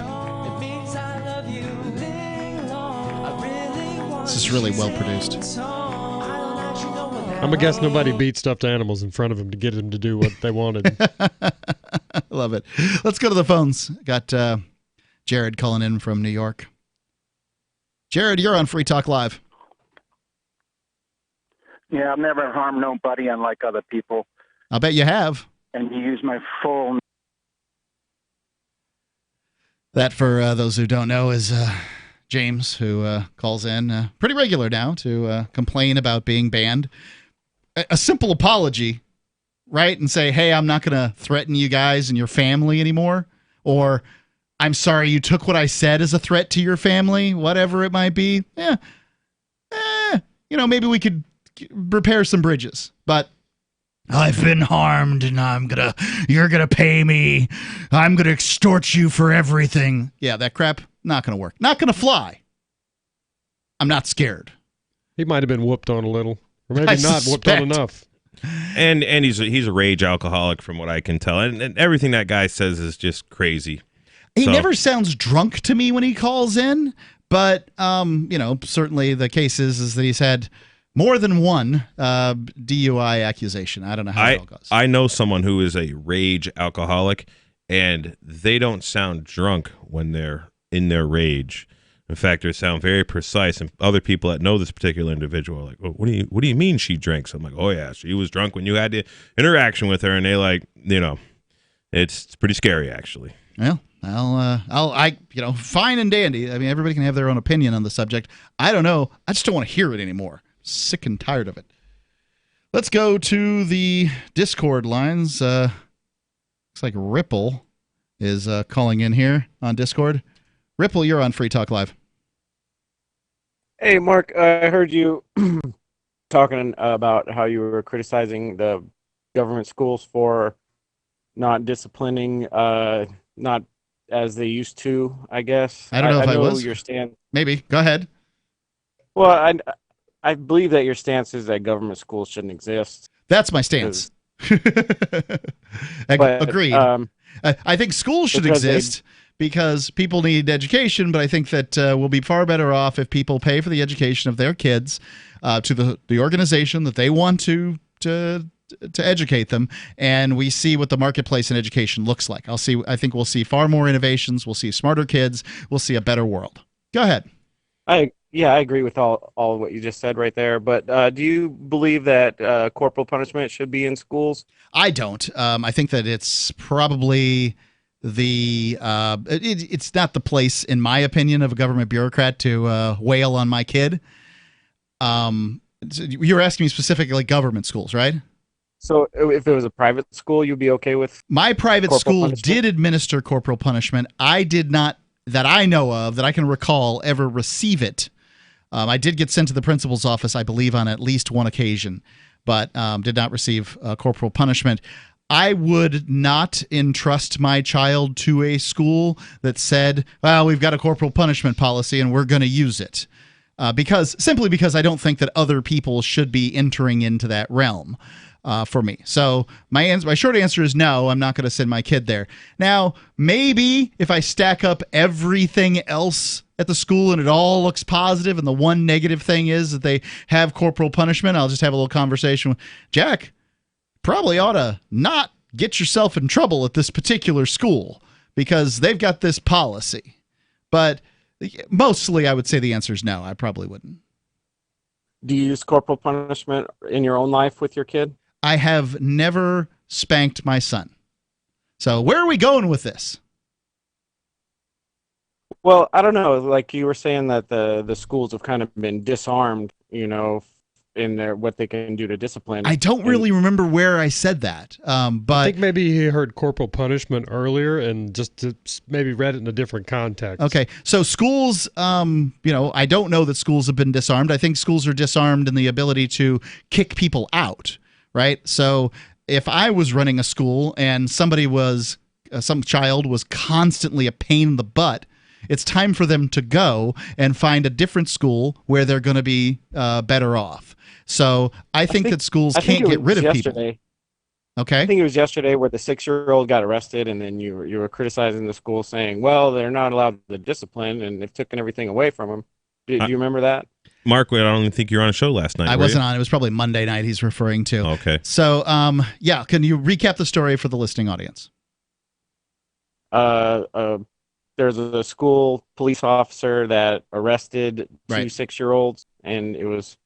this is really well produced. I'm going to guess nobody beat stuffed animals in front of him to get him to do what they wanted. Love it. Let's go to the phones. Got Jared calling in from New York. Jared, you're on Free Talk Live. Yeah, I've never harmed nobody unlike other people. I'll bet you have. And you use my full... That, for those who don't know, is James, who calls in pretty regular now to complain about being banned. A simple apology, right? And say, hey, I'm not going to threaten you guys and your family anymore. Or, I'm sorry you took what I said as a threat to your family, whatever it might be. Yeah. You know, maybe we could repair some bridges. But I've been harmed and you're going to pay me. I'm going to extort you for everything. Yeah, that crap, not going to work. Not going to fly. I'm not scared. He might have been whooped on a little. Or maybe not whooped on enough. And he's a rage alcoholic from what I can tell. And everything that guy says is just crazy. He never sounds drunk to me when he calls in, but you know, certainly the case is that he's had more than one DUI accusation. I don't know how it all goes. I know someone who is a rage alcoholic, and they don't sound drunk when they're in their rage. In fact, they sound very precise, and other people that know this particular individual are like, well, what do you mean she drinks? I'm like, oh yeah, she was drunk when you had the interaction with her, and they like, you know, it's pretty scary actually. Well, you know, fine and dandy. I mean, everybody can have their own opinion on the subject. I don't know. I just don't want to hear it anymore. Sick and tired of it. Let's go to the Discord lines. Looks like Ripple is calling in here on Discord. Ripple, you're on Free Talk Live. Hey, Mark, I heard you talking about how you were criticizing the government schools for not disciplining, not as they used to, I guess. I don't know if I was. Your stance. Maybe. Go ahead. Well, I believe that your stance is that government schools shouldn't exist. That's my stance. Agreed. I think schools should exist because people need education, but I think that we'll be far better off if people pay for the education of their kids to the organization that they want to educate them, and we see what the marketplace in education looks like. I think we'll see far more innovations. We'll see smarter kids. We'll see a better world. Go ahead. I agree with all of what you just said right there. But do you believe that corporal punishment should be in schools? I don't. I think that it's probably it's not the place, in my opinion, of a government bureaucrat to wail on my kid. You're asking me specifically government schools, right? So if it was a private school, you'd be okay with my private school did administer corporal punishment. I did not, that I know of, that I can recall, ever receive it. I did get sent to the principal's office, I believe, on at least one occasion, but did not receive corporal punishment. I would not entrust my child to a school that said, well, we've got a corporal punishment policy and we're going to use it. simply because I don't think that other people should be entering into that realm for me. So my short answer is no, I'm not going to send my kid there. Now, maybe if I stack up everything else at the school and it all looks positive and the one negative thing is that they have corporal punishment, I'll just have a little conversation with Jack. Probably ought to not get yourself in trouble at this particular school because they've got this policy. But mostly, I would say the answer is no. I probably wouldn't. Do you use corporal punishment in your own life with your kid? I have never spanked my son. So where are we going with this? Well, I don't know. Like you were saying that the schools have kind of been disarmed, in their what they can do to discipline. I don't really remember where I said that, but I think maybe he heard corporal punishment earlier and just maybe read it in a different context. Okay, so schools, I don't know that schools have been disarmed. I think schools are disarmed in the ability to kick people out, right? So if I was running a school and somebody was, some child was constantly a pain in the butt, it's time for them to go and find a different school where they're going to be better off. So I think that schools can't get rid of people. Okay. I think it was yesterday where the 6-year-old got arrested, and then you were criticizing the school, saying, "Well, they're not allowed the discipline, and they've taken everything away from them." Do you remember that? Mark, I don't think you were on a show last night. I wasn't on. It was probably Monday night he's referring to. Okay. So, can you recap the story for the listening audience? There's a school police officer that arrested two 6-year-olds, and it was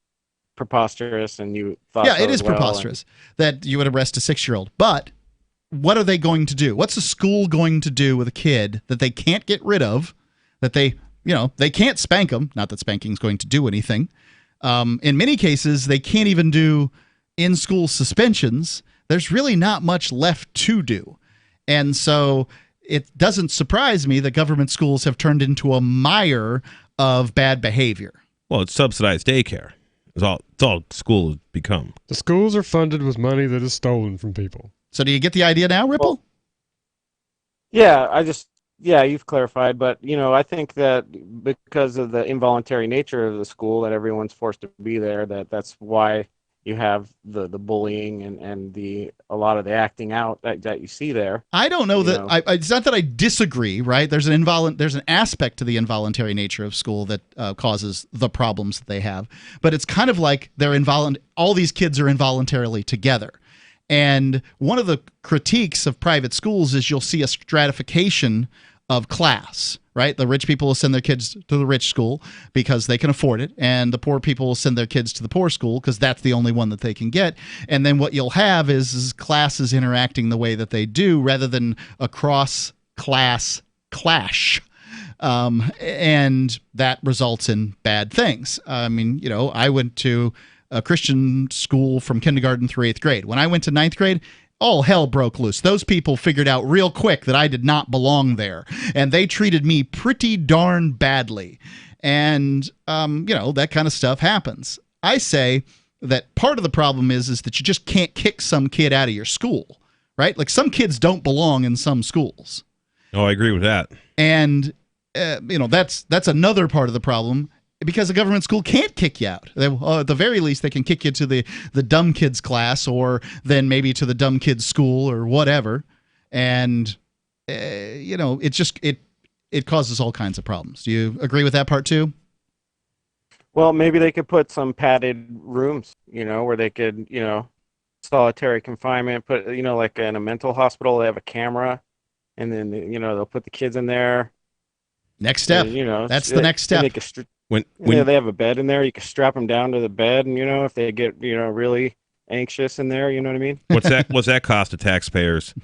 preposterous, and you thought it is preposterous that you would arrest a 6-year-old. But what are they going to do? What's a school going to do with a kid that they can't get rid of, that they can't spank them? Not that spanking is going to do anything. In many cases, they can't even do in-school suspensions. There's really not much left to do. And so it doesn't surprise me that government schools have turned into a mire of bad behavior. Well, it's subsidized daycare. It's all school has become. The schools are funded with money that is stolen from people. So do you get the idea now, Ripple? Well, you've clarified, but I think that because of the involuntary nature of the school, that everyone's forced to be there, that's why you have the bullying and a lot of the acting out that you see there. I don't know that it's not that I disagree, right? There's an aspect to the involuntary nature of school that causes the problems that they have, but it's kind of like all these kids are involuntarily together. And one of the critiques of private schools is you'll see a stratification of class, right? The rich people will send their kids to the rich school because they can afford it, and the poor people will send their kids to the poor school because that's the only one that they can get. And then what you'll have is classes interacting the way that they do rather than a cross-class clash. And that results in bad things. I mean, I went to a Christian school from kindergarten through 8th grade. When I went to 9th grade, all hell broke loose. Those people figured out real quick that I did not belong there, and they treated me pretty darn badly. And, that kind of stuff happens. I say that part of the problem is that you just can't kick some kid out of your school, right? Like some kids don't belong in some schools. Oh, I agree with that. And, that's another part of the problem. Because a government school can't kick you out. At the very least, they can kick you to the dumb kids class, or then maybe to the dumb kids school or whatever. And, it causes all kinds of problems. Do you agree with that part too? Well, maybe they could put some padded rooms, where they could, solitary confinement, put, like in a mental hospital, they have a camera, and then, they'll put the kids in there. Next step. That's the next step. When they have a bed in there, you can strap them down to the bed, and if they get really anxious in there, you know what I mean? What's that cost to taxpayers?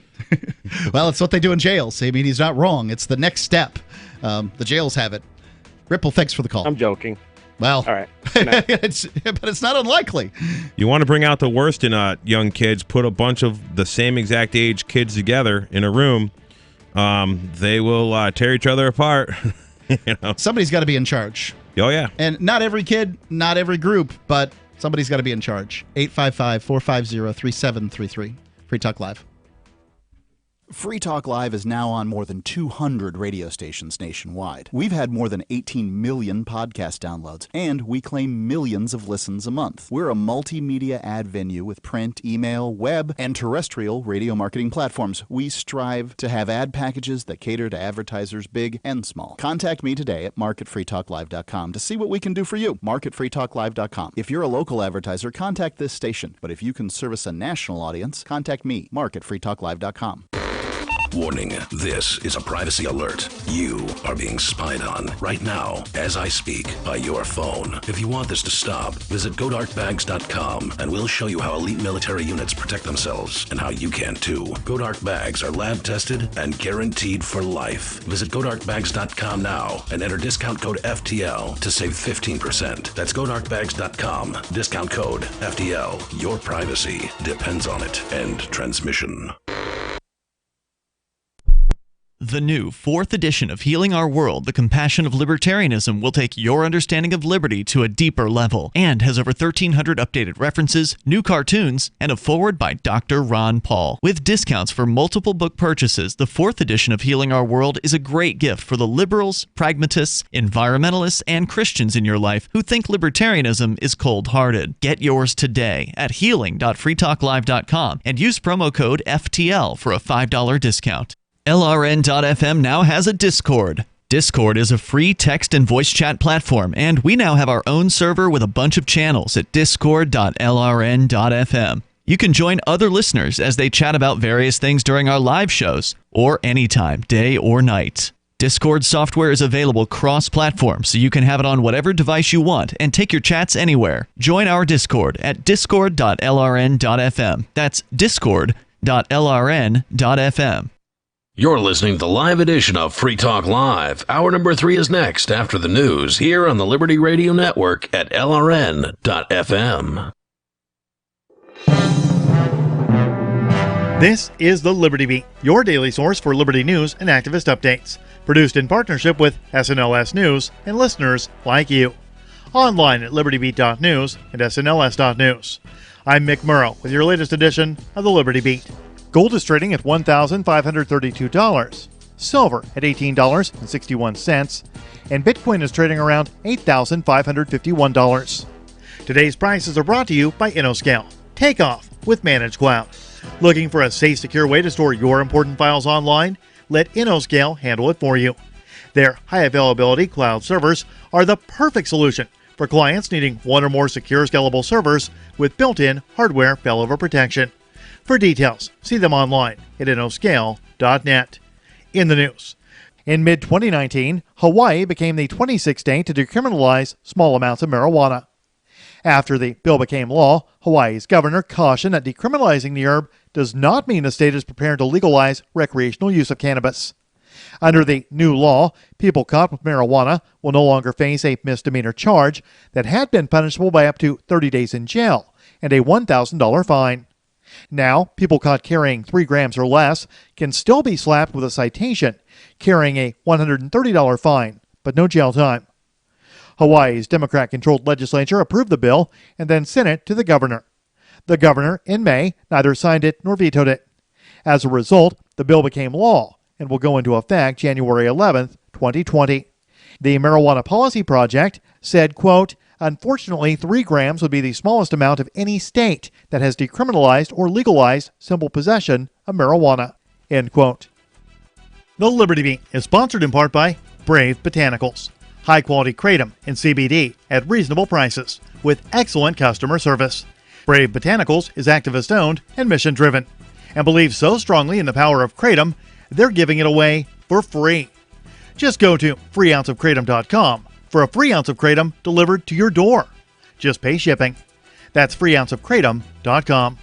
Well, it's what they do in jails. I mean, he's not wrong. It's the next step. The jails have it. Ripple, thanks for the call. I'm joking. Well, all right, but it's not unlikely. You want to bring out the worst in young kids? Put a bunch of the same exact age kids together in a room. They will tear each other apart. Somebody's got to be in charge. Oh, yeah. And not every kid, not every group, but somebody's got to be in charge. 855-450-3733. Free Talk Live. Free Talk Live is now on more than 200 radio stations nationwide. We've had more than 18 million podcast downloads, and we claim millions of listens a month. We're a multimedia ad venue with print, email, web, and terrestrial radio marketing platforms. We strive to have ad packages that cater to advertisers big and small. Contact me today at marketfreetalklive.com to see what we can do for you. Marketfreetalklive.com. If you're a local advertiser, contact this station. But if you can service a national audience, contact me, marketfreetalklive.com. Warning, this is a privacy alert. You are being spied on right now as I speak by your phone. If you want this to stop, visit GoDarkBags.com and we'll show you how elite military units protect themselves and how you can too. GoDark Bags are lab tested and guaranteed for life. Visit GoDarkBags.com now and enter discount code FTL to save 15%. That's GoDarkBags.com. Discount code FTL. Your privacy depends on it. End transmission. The new 4th edition of Healing Our World, The Compassion of Libertarianism, will take your understanding of liberty to a deeper level and has over 1,300 updated references, new cartoons, and a foreword by Dr. Ron Paul. With discounts for multiple book purchases, the 4th edition of Healing Our World is a great gift for the liberals, pragmatists, environmentalists, and Christians in your life who think libertarianism is cold-hearted. Get yours today at healing.freetalklive.com and use promo code FTL for a $5 discount. LRN.FM now has a Discord. Discord is a free text and voice chat platform, and we now have our own server with a bunch of channels at discord.lrn.fm. You can join other listeners as they chat about various things during our live shows, or anytime, day or night. Discord software is available cross-platform, so you can have it on whatever device you want and take your chats anywhere. Join our Discord at discord.lrn.fm. That's discord.lrn.fm. You're listening to the live edition of Free Talk Live. Hour number 3 is next after the news here on the Liberty Radio Network at LRN.FM. This is the Liberty Beat, your daily source for liberty news and activist updates. Produced in partnership with SNLS News and listeners like you. Online at libertybeat.news and snls.news. I'm Mick Murrow with your latest edition of the Liberty Beat. Gold is trading at $1,532, silver at $18.61, and Bitcoin is trading around $8,551. Today's prices are brought to you by InnoScale. Take off with Managed Cloud. Looking for a safe, secure way to store your important files online? Let InnoScale handle it for you. Their high-availability cloud servers are the perfect solution for clients needing one or more secure, scalable servers with built-in hardware failover protection. For details, see them online at innoscale.net. In the news, in mid-2019, Hawaii became the 26th state to decriminalize small amounts of marijuana. After the bill became law, Hawaii's governor cautioned that decriminalizing the herb does not mean the state is prepared to legalize recreational use of cannabis. Under the new law, people caught with marijuana will no longer face a misdemeanor charge that had been punishable by up to 30 days in jail and a $1,000 fine. Now, people caught carrying 3 grams or less can still be slapped with a citation, carrying a $130 fine, but no jail time. Hawaii's Democrat-controlled legislature approved the bill and then sent it to the governor. The governor, in May, neither signed it nor vetoed it. As a result, the bill became law and will go into effect January 11, 2020. The Marijuana Policy Project said, quote, unfortunately, 3 grams would be the smallest amount of any state that has decriminalized or legalized simple possession of marijuana, end quote. The Liberty Beat is sponsored in part by Brave Botanicals. High-quality kratom and CBD at reasonable prices with excellent customer service. Brave Botanicals is activist-owned and mission-driven and believes so strongly in the power of kratom, they're giving it away for free. Just go to freeounceofkratom.com for a free ounce of kratom delivered to your door. Just pay shipping. That's freeounceofkratom.com.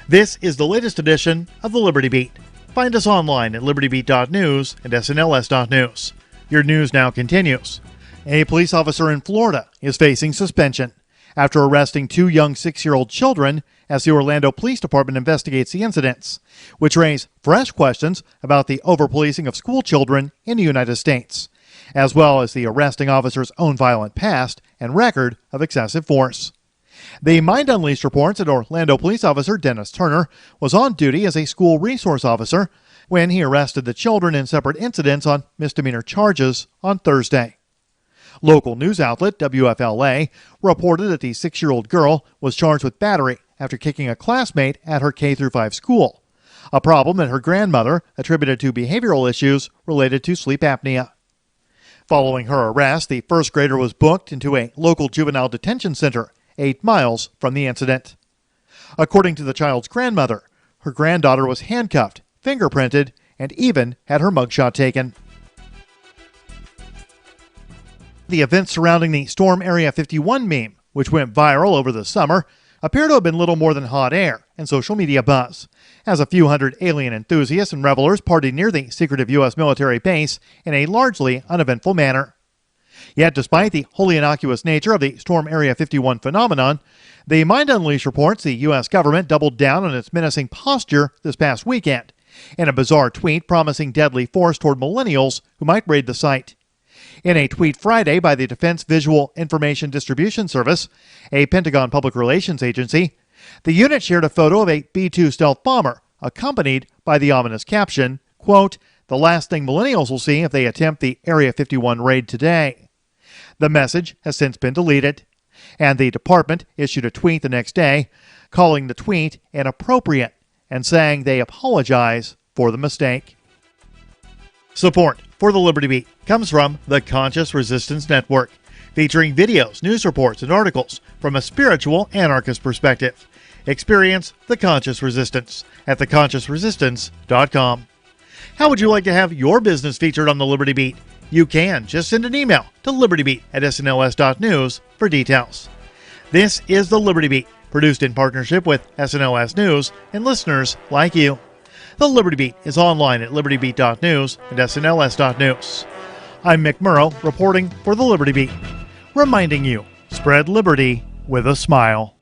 This is the latest edition of the Liberty Beat. Find us online at libertybeat.news and snls.news. Your news now continues. A police officer in Florida is facing suspension after arresting 2 young 6-year-old children as the Orlando Police Department investigates the incidents, which raise fresh questions about the over-policing of school children in the United States, as well as the arresting officer's own violent past and record of excessive force. The Mind Unleashed reports that Orlando police officer Dennis Turner was on duty as a school resource officer when he arrested the children in separate incidents on misdemeanor charges on Thursday. Local news outlet WFLA reported that the 6-year-old girl was charged with battery after kicking a classmate at her K-5 school, a problem that her grandmother attributed to behavioral issues related to sleep apnea. Following her arrest, the first grader was booked into a local juvenile detention center 8 miles from the incident. According to the child's grandmother, her granddaughter was handcuffed, fingerprinted, and even had her mugshot taken. The events surrounding the Storm Area 51 meme, which went viral over the summer, appear to have been little more than hot air and social media buzz, as a few hundred alien enthusiasts and revelers partied near the secretive U.S. military base in a largely uneventful manner. Yet, despite the wholly innocuous nature of the Storm Area 51 phenomenon, the Mind Unleashed reports the U.S. government doubled down on its menacing posture this past weekend, in a bizarre tweet promising deadly force toward millennials who might raid the site. In a tweet Friday by the Defense Visual Information Distribution Service, a Pentagon public relations agency, the unit shared a photo of a B-2 stealth bomber, accompanied by the ominous caption, quote, "The last thing millennials will see if they attempt the Area 51 raid today." The message has since been deleted, and the department issued a tweet the next day, calling the tweet inappropriate and saying they apologize for the mistake. Support for the Liberty Beat comes from the Conscious Resistance Network, featuring videos, news reports, and articles from a spiritual anarchist perspective. Experience the Conscious Resistance at theconsciousresistance.com. How would you like to have your business featured on the Liberty Beat? You can just send an email to libertybeat@snls.news for details. This is the Liberty Beat, produced in partnership with SNLS News and listeners like you. The Liberty Beat is online at libertybeat.news and snls.news. I'm Mick Murrow, reporting for the Liberty Beat, reminding you, spread liberty with a smile.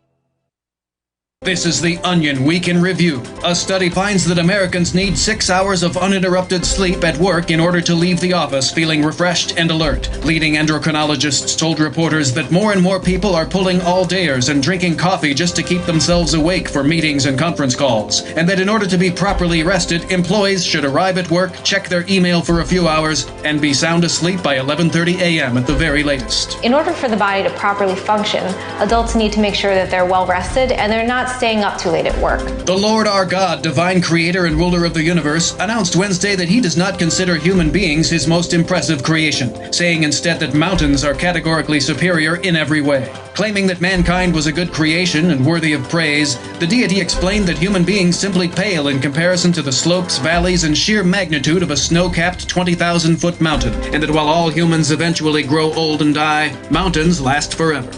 This is the Onion Week in Review. A study finds that Americans need 6 hours of uninterrupted sleep at work in order to leave the office feeling refreshed and alert. Leading endocrinologists told reporters that more and more people are pulling all-dayers and drinking coffee just to keep themselves awake for meetings and conference calls, and that in order to be properly rested, employees should arrive at work, check their email for a few hours, and be sound asleep by 11:30 a.m. at the very latest. In order for the body to properly function, adults need to make sure that they're well rested and they're not staying up too late at work. The Lord our God, divine creator and ruler of the universe, announced Wednesday that he does not consider human beings his most impressive creation, saying instead that mountains are categorically superior in every way. Claiming that mankind was a good creation and worthy of praise, the deity explained that human beings simply pale in comparison to the slopes, valleys, and sheer magnitude of a snow-capped 20,000-foot mountain, and that while all humans eventually grow old and die, mountains last forever.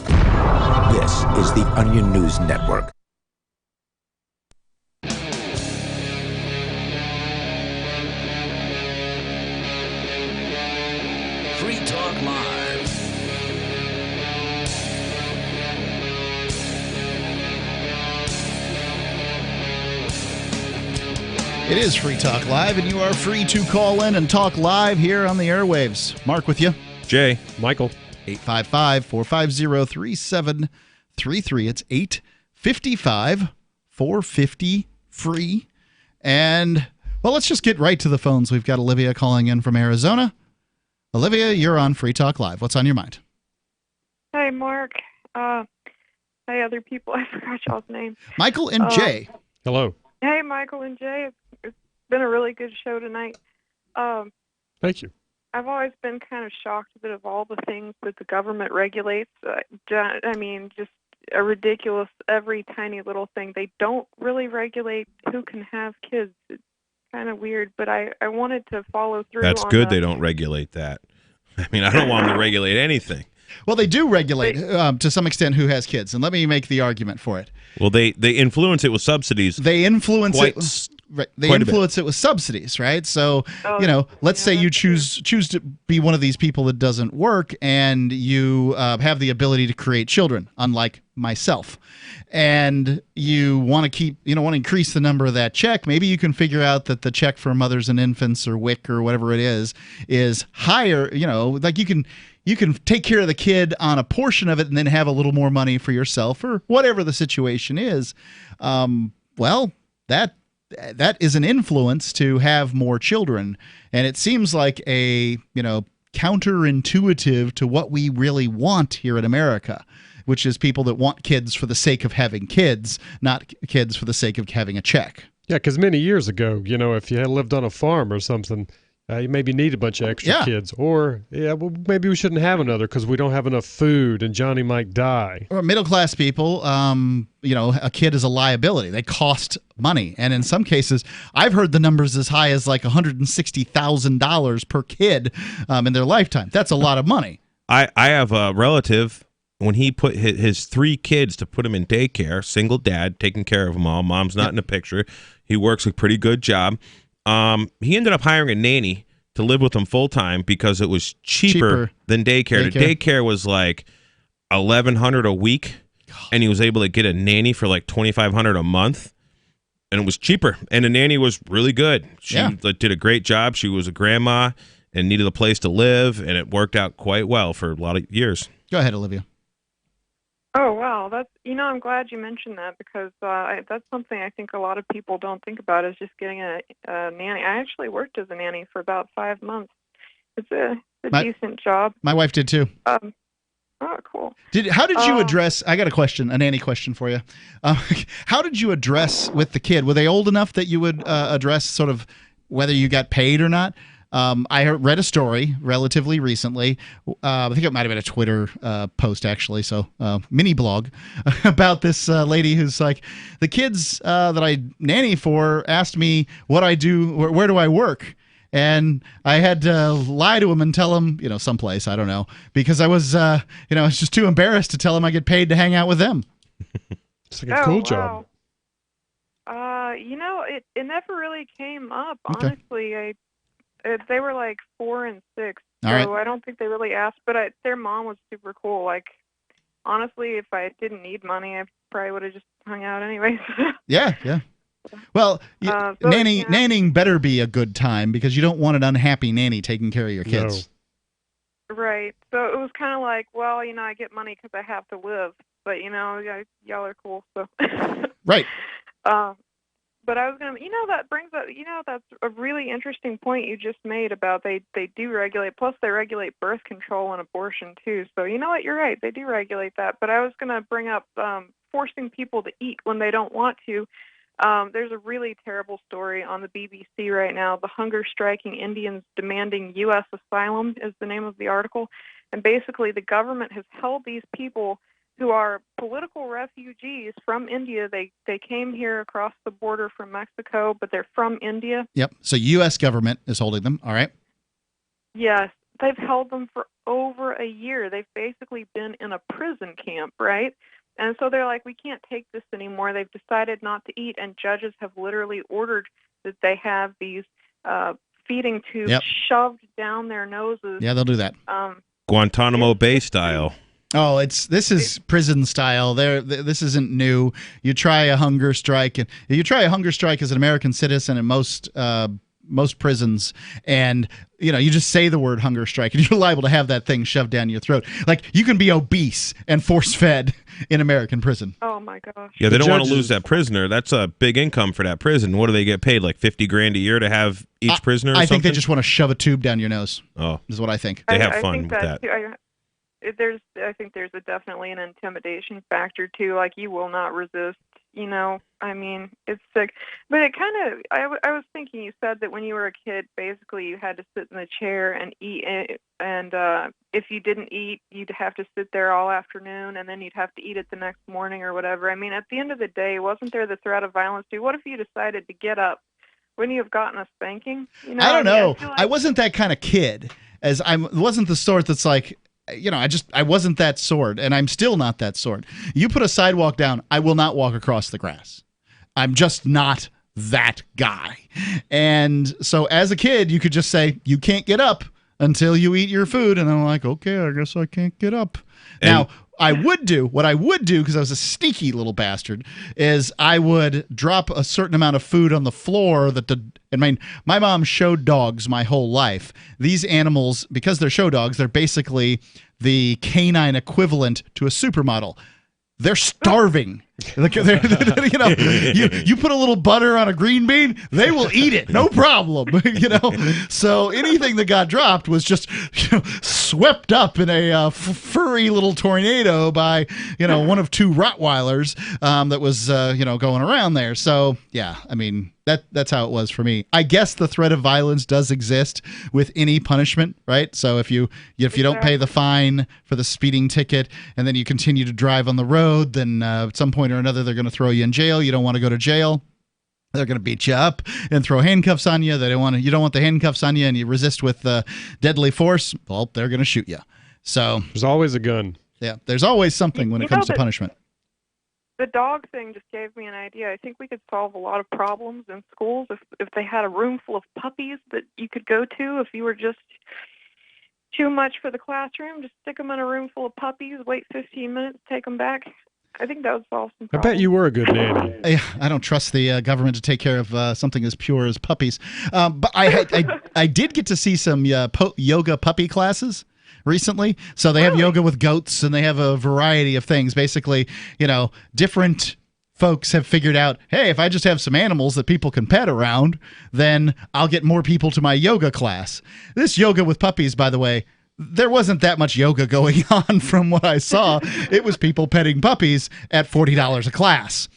This is the Onion News Network. Free Talk Live. It is Free Talk Live, and you are free to call in and talk live here on the airwaves. Mark with you. Jay. Michael. 855-450-3733. It's 855-450-FREE. And, well, let's just get right to the phones. We've got Olivia calling in from Arizona. Olivia, you're on Free Talk Live. What's on your mind? Hi, Mark. Hi, other people. I forgot y'all's name. Michael and Jay. Hello. Hey, Michael and Jay. It's been a really good show tonight. Thank you. I've always been kind of shocked that of all the things that the government regulates, I mean, just a ridiculous, every tiny little thing. They don't really regulate who can have kids. It's kind of weird, but I wanted to follow through. That's on good they don't regulate that. I mean, I don't want them to regulate anything. Well, they do regulate to some extent who has kids, and let me make the argument for it. Well, they influence it with subsidies. They influence quite, it. Right, they quite influence it with subsidies, right? So, let's say you choose to be one of these people that doesn't work, and you have the ability to create children, unlike myself, and you want to want to increase the number of that check. Maybe you can figure out that the check for mothers and infants or WIC or whatever it is higher. Like you can take care of the kid on a portion of it and then have a little more money for yourself or whatever the situation is. Well, that that is an influence to have more children. And it seems like a, counterintuitive to what we really want here in America, which is people that want kids for the sake of having kids, not kids for the sake of having a check. Yeah, because many years ago, if you had lived on a farm or something, you maybe need a bunch of extra kids. Or, maybe we shouldn't have another because we don't have enough food and Johnny might die. Or middle-class people, a kid is a liability. They cost money. And in some cases, I've heard the numbers as high as like $160,000 per kid in their lifetime. That's a lot of money. I have a relative, when he put his 3 kids to put him in daycare, single dad, taking care of them all. Mom's not in the picture. He works a pretty good job. He ended up hiring a nanny to live with him full time because it was cheaper than daycare. The daycare was like $1,100 a week, and he was able to get a nanny for like $2,500 a month, and it was cheaper. And the nanny was really good. She did a great job. She was a grandma and needed a place to live, and it worked out quite well for a lot of years. Go ahead, Olivia. Oh, wow. That's I'm glad you mentioned that because that's something I think a lot of people don't think about is just getting a nanny. I actually worked as a nanny for about 5 months. It's a decent job. My wife did too. Oh, cool. How did you address? I got a nanny question for you. How did you address with the kid? Were they old enough that you would address sort of whether you got paid or not? I read a story relatively recently. I think it might have been a Twitter post, actually, so mini blog about this lady who's like, the kids that I nanny for asked me what I do, where do I work? And I had to lie to him and tell him, someplace, I don't know, because I was, I was just too embarrassed to tell him I get paid to hang out with them. It's like a cool job. It never really came up, Okay. honestly. They were like 4 and 6, so All right. I don't think they really asked. But their mom was super cool. Like, honestly, if I didn't need money, I probably would have just hung out anyways. Yeah. Well, nannying better be a good time because you don't want an unhappy nanny taking care of your kids. No. Right. So it was kind of like, well, I get money because I have to live. But, y'all are cool, so. Right. But I was going to, that brings up, that's a really interesting point you just made about they do regulate, plus they regulate birth control and abortion too. So you know what, you're right, they do regulate that. But I was going to bring up forcing people to eat when they don't want to. There's a really terrible story on the BBC right now. The hunger striking Indians demanding U.S. asylum is the name of the article. And basically the government has held these people who are political refugees from India. They came here across the border from Mexico, but they're from India. Yep. So U.S. government is holding them. All right. Yes. They've held them for over a year. They've basically been in a prison camp, right? And so they're like, we can't take this anymore. They've decided not to eat, and judges have literally ordered that they have these feeding tubes shoved down their noses. Yeah, they'll do that. Guantanamo Bay style. Oh, this is prison style. This isn't new. You try a hunger strike, and you try a hunger strike as an American citizen in most prisons, and you just say the word hunger strike, and you're liable to have that thing shoved down your throat. Like, you can be obese and force fed in American prison. Oh my gosh. Yeah, they don't want to lose that prisoner. That's a big income for that prison. What do they get paid? Like $50,000 a year to have each prisoner? I think they just want to shove a tube down your nose. Oh, is what I think. They have I fun think with that. too. I think there's definitely an intimidation factor too. Like, you will not resist. I mean, it's sick. But it kind of. I was thinking. You said that when you were a kid, basically you had to sit in the chair and eat, and if you didn't eat, you'd have to sit there all afternoon, and then you'd have to eat it the next morning or whatever. I mean, at the end of the day, wasn't there the threat of violence too? What if you decided to get up? Wouldn't you have gotten a spanking? I don't know. I wasn't that kind of kid. I wasn't the sort that's like, I wasn't that sort, and I'm still not that sort. You put a sidewalk down, I will not walk across the grass. I'm just not that guy. And so as a kid, you could just say, you can't get up until you eat your food. And I'm like, okay, I guess I can't get up. Now, what I would do, because I was a sneaky little bastard, is I would drop a certain amount of food on the floor my mom showed dogs my whole life. These animals, because they're show dogs, they're basically the canine equivalent to a supermodel. They're starving. Look, you put a little butter on a green bean, they will eat it, no problem. So anything that got dropped was just swept up in a furry little tornado by one of two Rottweilers that was going around there. So yeah, I mean that's how it was for me. I guess the threat of violence does exist with any punishment, right? So if you don't pay the fine for the speeding ticket and then you continue to drive on the road, then at some point or another they're going to throw you in jail. You don't want to go to jail. They're going to beat you up and throw handcuffs on you. You don't want the handcuffs on you, and you resist with deadly force. Well, they're going to shoot you. So there's always a gun. Yeah, there's always something when it comes to punishment. The dog thing just gave me an idea. I think we could solve a lot of problems in schools if they had a room full of puppies that you could go to if you were just too much for the classroom. Just stick them in a room full of puppies, wait 15 minutes, take them back. I think that would solve some problems. I bet you were a good nanny. I don't trust the government to take care of something as pure as puppies. But I did get to see some yoga puppy classes recently. So they have yoga with goats, and they have a variety of things. Basically, different folks have figured out, hey, if I just have some animals that people can pet around, then I'll get more people to my yoga class. This yoga with puppies, by the way, there wasn't that much yoga going on from what I saw. It was people petting puppies at $40 a class.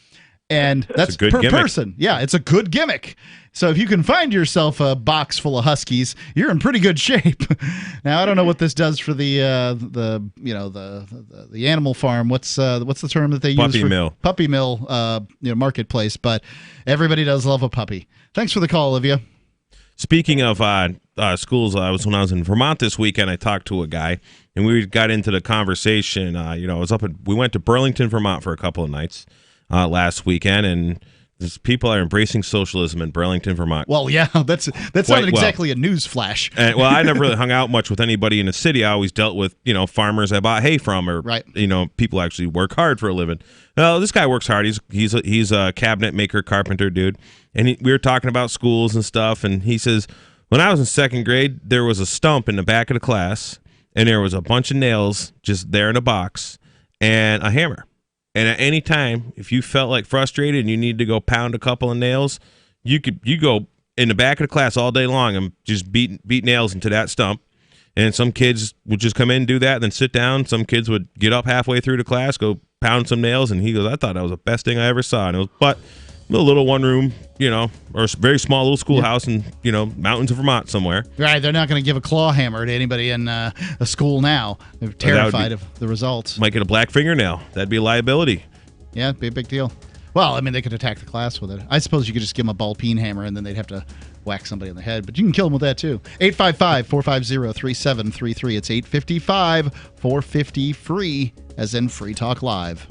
And that's per gimmick. person. Yeah, it's a good gimmick. So if you can find yourself a box full of huskies, you're in pretty good shape. Now I don't know what this does for the animal farm. What's the term that they use? Puppy mill. Puppy mill marketplace. But everybody does love a puppy. Thanks for the call, Olivia. Speaking of schools, when I was in Vermont this weekend, I talked to a guy, and we got into the conversation. We went to Burlington, Vermont for a couple of nights last weekend, and people are embracing socialism in Burlington, Vermont. Well, yeah, that's not exactly a news flash. Well, I never really hung out much with anybody in the city. I always dealt with farmers I bought hay from, or people who actually work hard for a living. Well, this guy works hard. He's a cabinet maker, carpenter dude, and we were talking about schools and stuff. And he says, when I was in second grade, there was a stump in the back of the class, and there was a bunch of nails just there in a box and a hammer. And at any time, if you felt like frustrated and you need to go pound a couple of nails, you go in the back of the class all day long and just beat nails into that stump. And some kids would just come in and do that and then sit down. Some kids would get up halfway through the class, go pound some nails, and he goes, I thought that was the best thing I ever saw. And it was a little one room, or a very small little schoolhouse in, mountains of Vermont somewhere. Right. They're not going to give a claw hammer to anybody in a school now. They're terrified of the results. Might get a black fingernail. That'd be a liability. Yeah, it'd be a big deal. Well, I mean, they could attack the class with it. I suppose you could just give them a ball peen hammer and then they'd have to whack somebody in the head. But you can kill them with that, too. 855-450-3733. It's 855-450-FREE, as in Free Talk Live.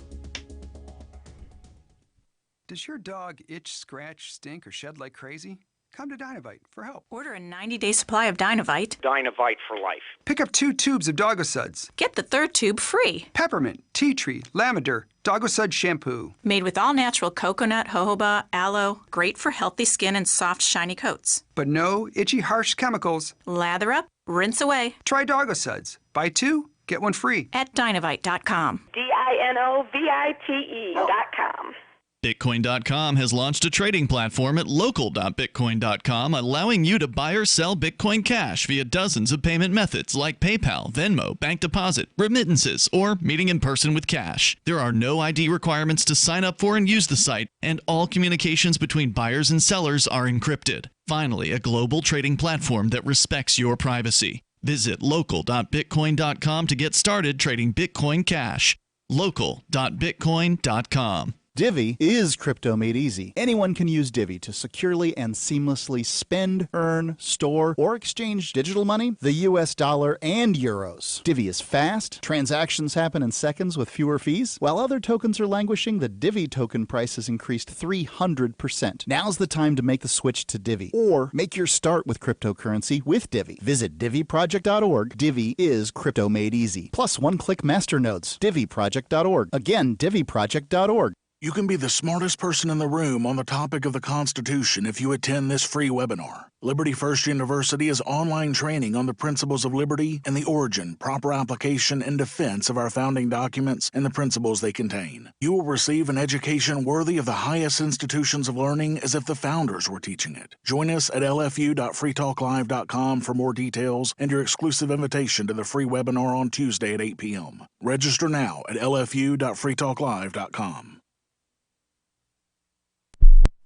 Does your dog itch, scratch, stink, or shed like crazy? Come to Dynovite for help. Order a 90-day supply of Dynovite. Dynovite for life. Pick up 2 tubes of Doggo Suds. Get the 3rd tube free. Peppermint, tea tree, lavender, Doggo Sud shampoo. Made with all-natural coconut, jojoba, aloe. Great for healthy skin and soft, shiny coats. But no itchy, harsh chemicals. Lather up, rinse away. Try Doggo Suds. Buy 2, get 1 free. At Dynovite.com. DINOVITE.com. Bitcoin.com has launched a trading platform at local.bitcoin.com, allowing you to buy or sell Bitcoin Cash via dozens of payment methods like PayPal, Venmo, bank deposit, remittances, or meeting in person with cash. There are no ID requirements to sign up for and use the site, and all communications between buyers and sellers are encrypted. Finally, a global trading platform that respects your privacy. Visit local.bitcoin.com to get started trading Bitcoin Cash. local.bitcoin.com. Divvy is crypto made easy. Anyone can use Divvy to securely and seamlessly spend, earn, store, or exchange digital money, the US dollar, and euros. Divvy is fast. Transactions happen in seconds with fewer fees. While other tokens are languishing, the Divvy token price has increased 300%. Now's the time to make the switch to Divvy, or make your start with cryptocurrency with Divvy. Visit DivvyProject.org. Divvy is crypto made easy. Plus one-click masternodes. DivvyProject.org. Again, DivvyProject.org. You can be the smartest person in the room on the topic of the Constitution if you attend this free webinar. Liberty First University is online training on the principles of liberty and the origin, proper application, and defense of our founding documents and the principles they contain. You will receive an education worthy of the highest institutions of learning as if the founders were teaching it. Join us at lfu.freetalklive.com for more details and your exclusive invitation to the free webinar on Tuesday at 8 p.m. Register now at lfu.freetalklive.com.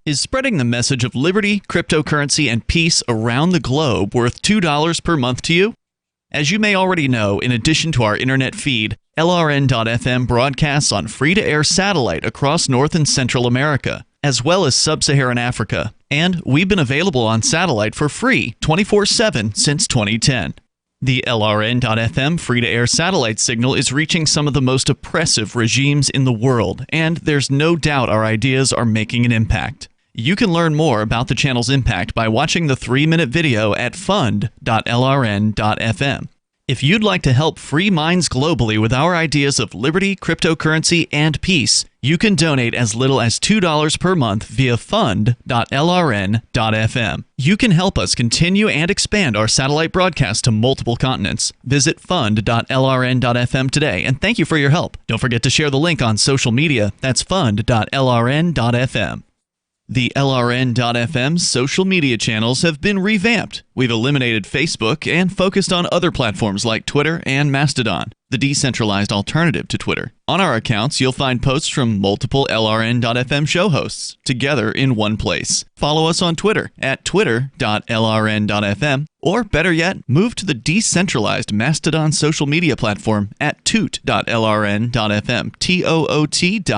Is spreading the message of liberty, cryptocurrency, and peace around the globe worth $2 per month to you? As you may already know, in addition to our internet feed, LRN.FM broadcasts on free-to-air satellite across North and Central America, as well as Sub-Saharan Africa. And we've been available on satellite for free 24/7 since 2010. The LRN.FM free-to-air satellite signal is reaching some of the most oppressive regimes in the world, and there's no doubt our ideas are making an impact. You can learn more about the channel's impact by watching the 3-minute video at fund.lrn.fm. If you'd like to help free minds globally with our ideas of liberty, cryptocurrency, and peace, you can donate as little as $2 per month via fund.lrn.fm. You can help us continue and expand our satellite broadcast to multiple continents. Visit fund.lrn.fm today, and thank you for your help. Don't forget to share the link on social media. That's fund.lrn.fm. The LRN.FM social media channels have been revamped. We've eliminated Facebook and focused on other platforms like Twitter and Mastodon, the decentralized alternative to Twitter. On our accounts, you'll find posts from multiple LRN.FM show hosts together in one place. Follow us on Twitter at twitter.lrn.fm, or better yet, move to the decentralized Mastodon social media platform at toot.lrn.fm, toot.lrn.fm.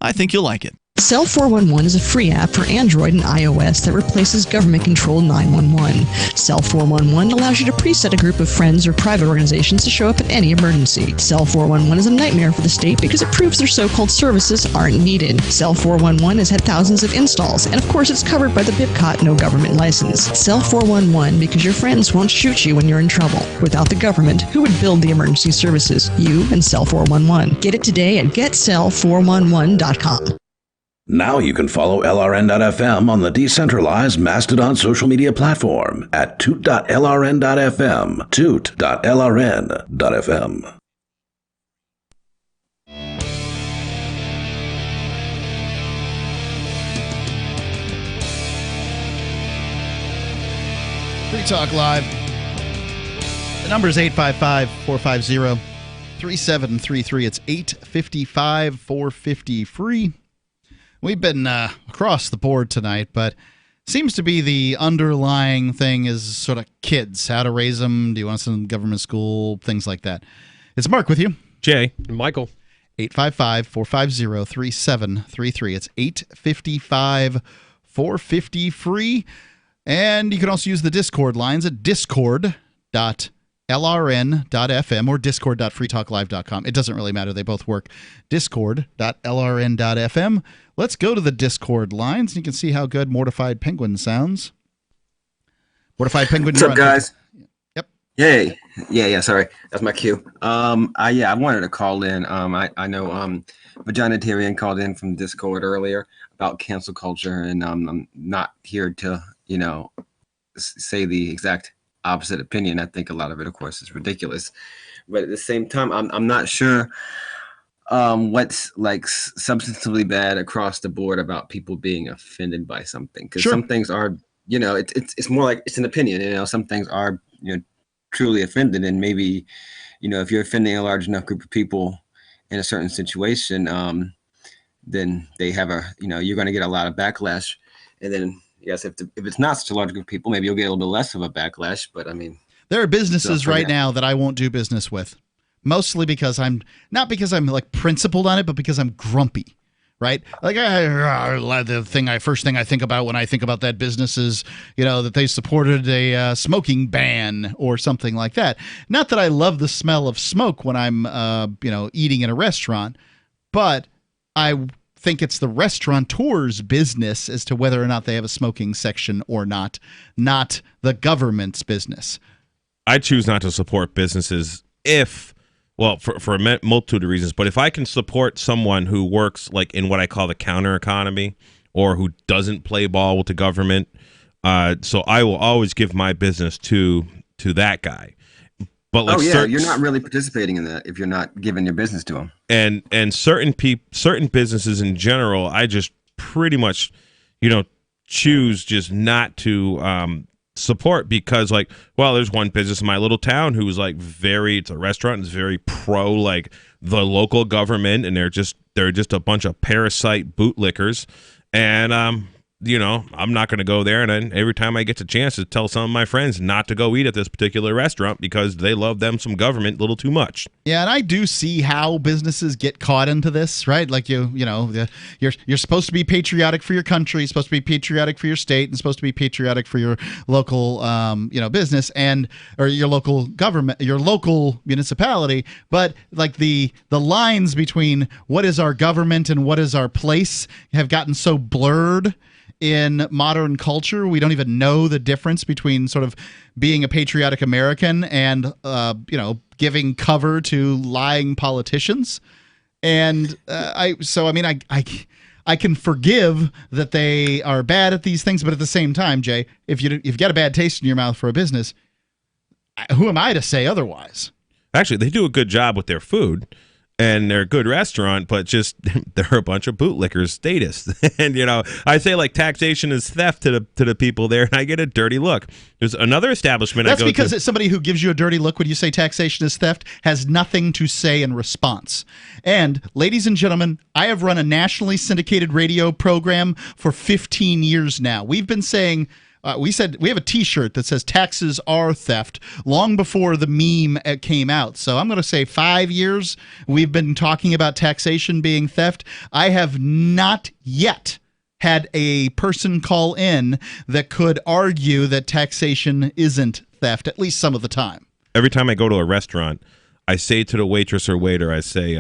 I think you'll like it. Cell 411 is a free app for Android and iOS that replaces government-controlled 911. Cell 411 allows you to preset a group of friends or private organizations to show up at any emergency. Cell 411 is a nightmare for the state because it proves their so-called services aren't needed. Cell 411 has had thousands of installs, and of course it's covered by the BIPCOT no government license. Cell 411 because your friends won't shoot you when you're in trouble. Without the government, who would build the emergency services? You and Cell 411. Get it today at getcell411.com. Now you can follow LRN.FM on the decentralized Mastodon social media platform at toot.lrn.fm, toot.lrn.fm. Free Talk Live. The number is 855-450-3733. It's 855-450-FREE. We've been across the board tonight, but seems to be the underlying thing is sort of kids, how to raise them, do you want to send them to government school, things like that. It's Mark with you. Jay. And Michael. 855-450-3733. It's 855-450-FREE. And you can also use the Discord lines at discord.lrn.fm or discord.freetalklive.com. It doesn't really matter. They both work. Discord.lrn.fm. Let's go to the Discord lines, and you can see how good Mortified Penguin sounds. Mortified Penguin. What's up, guys? Yep. Yay. Yeah, sorry. That's my cue. I wanted to call in. I know Vagina Tyrion called in from Discord earlier about cancel culture, and I'm not here to, say the exact opposite opinion. I think a lot of it, of course, is ridiculous. But at the same time, I'm not sure what's like substantively bad across the board about people being offended by something. Because some things are, it's more like it's an opinion. Some things are, truly offended, and maybe, if you're offending a large enough group of people in a certain situation, then they have you're going to get a lot of backlash, and then yes, if it's not such a large group of people, maybe you'll get a little bit less of a backlash. But I mean, there are businesses right now that I won't do business with, mostly because I'm like principled on it, but because I'm grumpy. Right? Like the first thing I think about when I think about that business is, that they supported a smoking ban or something like that. Not that I love the smell of smoke when I'm, eating in a restaurant, but I think it's the restaurateur's business as to whether or not they have a smoking section or not the government's business. I choose not to support businesses if well, for a multitude of reasons, but if I can support someone who works like in what I call the counter economy or who doesn't play ball with the government, so I will always give my business to that guy. But like you're not really participating in that if you're not giving your business to them. And certain businesses in general, I just pretty much, choose just not to support because there's one business in my little town who's it's a restaurant, and is very pro like the local government, and they're just a bunch of parasite bootlickers, and I'm not going to go there. And then every time I get the chance to tell some of my friends not to go eat at this particular restaurant because they love them some government a little too much. Yeah, and I do see how businesses get caught into this, right? Like you're supposed to be patriotic for your country, supposed to be patriotic for your state, and supposed to be patriotic for your local, business or your local government, your local municipality. But like the lines between what is our government and what is our place have gotten so blurred in modern culture. We don't even know the difference between sort of being a patriotic American and, giving cover to lying politicians. And I can forgive that they are bad at these things, but at the same time, Jay, if you've got a bad taste in your mouth for a business, who am I to say otherwise? Actually, they do a good job with their food. And they're a good restaurant, but just they're a bunch of bootlickers, statists. And I say like taxation is theft to the people there, and I get a dirty look. There's another establishment. That's because somebody who gives you a dirty look when you say taxation is theft has nothing to say in response. And ladies and gentlemen, I have run a nationally syndicated radio program for 15 years now. We've been saying. We said we have a T-shirt that says taxes are theft long before the meme came out. So I'm going to say 5 years we've been talking about taxation being theft. I have not yet had a person call in that could argue that taxation isn't theft, at least some of the time. Every time I go to a restaurant, I say to the waitress or waiter, I say,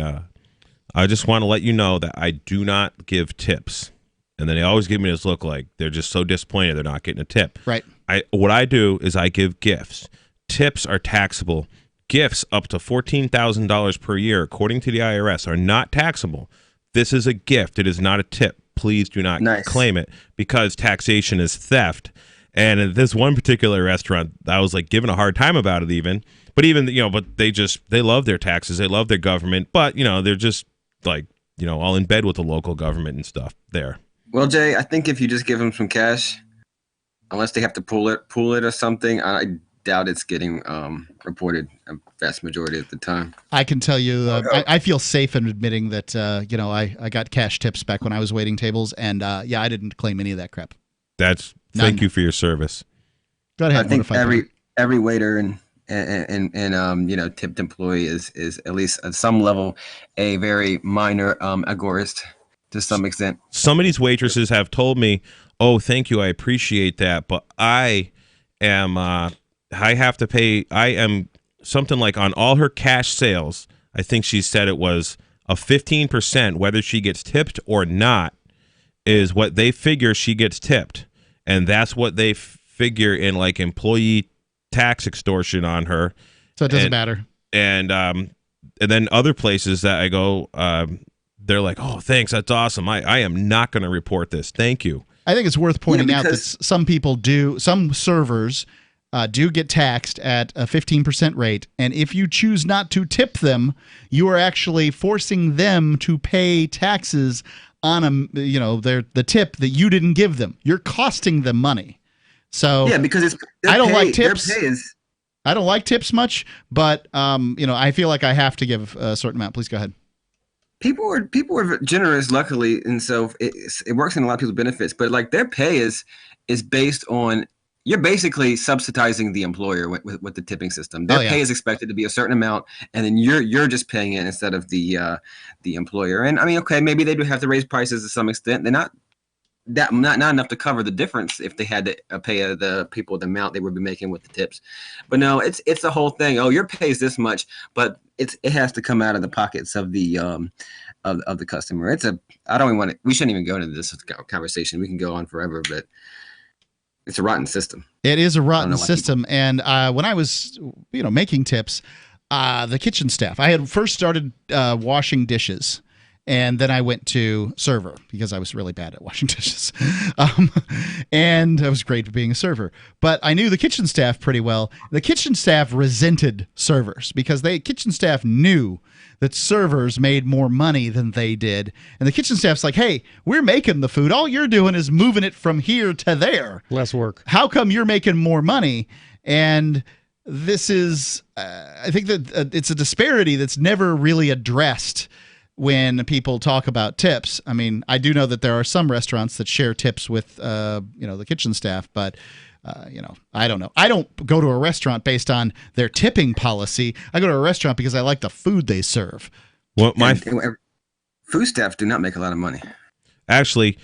I just want to let you know that I do not give tips. And then they always give me this look like they're just so disappointed they're not getting a tip. Right. What I do is I give gifts. Tips are taxable. Gifts up to $14,000 per year, according to the IRS, are not taxable. This is a gift. It is not a tip. Please do not claim it because taxation is theft. And at this one particular restaurant, I was like giving a hard time about it even. But they love their taxes. They love their government. But, they're just all in bed with the local government and stuff there. Well, Jay, I think if you just give them some cash, unless they have to pull it or something, I doubt it's getting reported a vast majority of the time. I can tell you, I feel safe in admitting that, I got cash tips back when I was waiting tables, and I didn't claim any of that crap. Thank you for your service. Go ahead. I think every waiter and tipped employee is at least at some level a very minor agorist. To some extent. Some of these waitresses have told me, oh, thank you, I appreciate that, but I have to pay, I am something like on all her cash sales, I think she said it was a 15%, whether she gets tipped or not, is what they figure she gets tipped. And that's what they figure in like employee tax extortion on her. So it doesn't matter. And then other places that I go, they're like, oh, thanks. That's awesome. I am not going to report this. Thank you. I think it's worth pointing out that some servers do get taxed at a 15% rate. And if you choose not to tip them, you are actually forcing them to pay taxes on the tip that you didn't give them. You're costing them money. So yeah, because I don't like tips. I don't like tips much, but I feel like I have to give a certain amount. Please go ahead. People are generous, luckily, and so it works in a lot of people's benefits. But like their pay is based on, you're basically subsidizing the employer with the tipping system. Their pay is expected to be a certain amount, and then you're just paying it instead of the employer. And I mean, okay, maybe they do have to raise prices to some extent. They're not enough to cover the difference if they had to pay the people the amount they would be making with the tips. But no, it's the whole thing. Oh, your pay is this much, but it has to come out of the pockets of the of the customer. I don't even want to. We shouldn't even go into this conversation. We can go on forever, but it's a rotten system. It is a rotten system. And when I was making tips, The kitchen staff. I had first started washing dishes, and then I went to server because I was really bad at washing dishes. And I was great at being a server. But I knew the kitchen staff pretty well. The kitchen staff resented servers because kitchen staff knew that servers made more money than they did. And the kitchen staff's like, hey, we're making the food. All you're doing is moving it from here to there. Less work. How come you're making more money? And this is, I think that it's a disparity that's never really addressed when people talk about tips. I mean, I do know that there are some restaurants that share tips with, the kitchen staff, but, I don't know. I don't go to a restaurant based on their tipping policy. I go to a restaurant because I like the food they serve. Well, food staff do not make a lot of money. Actually,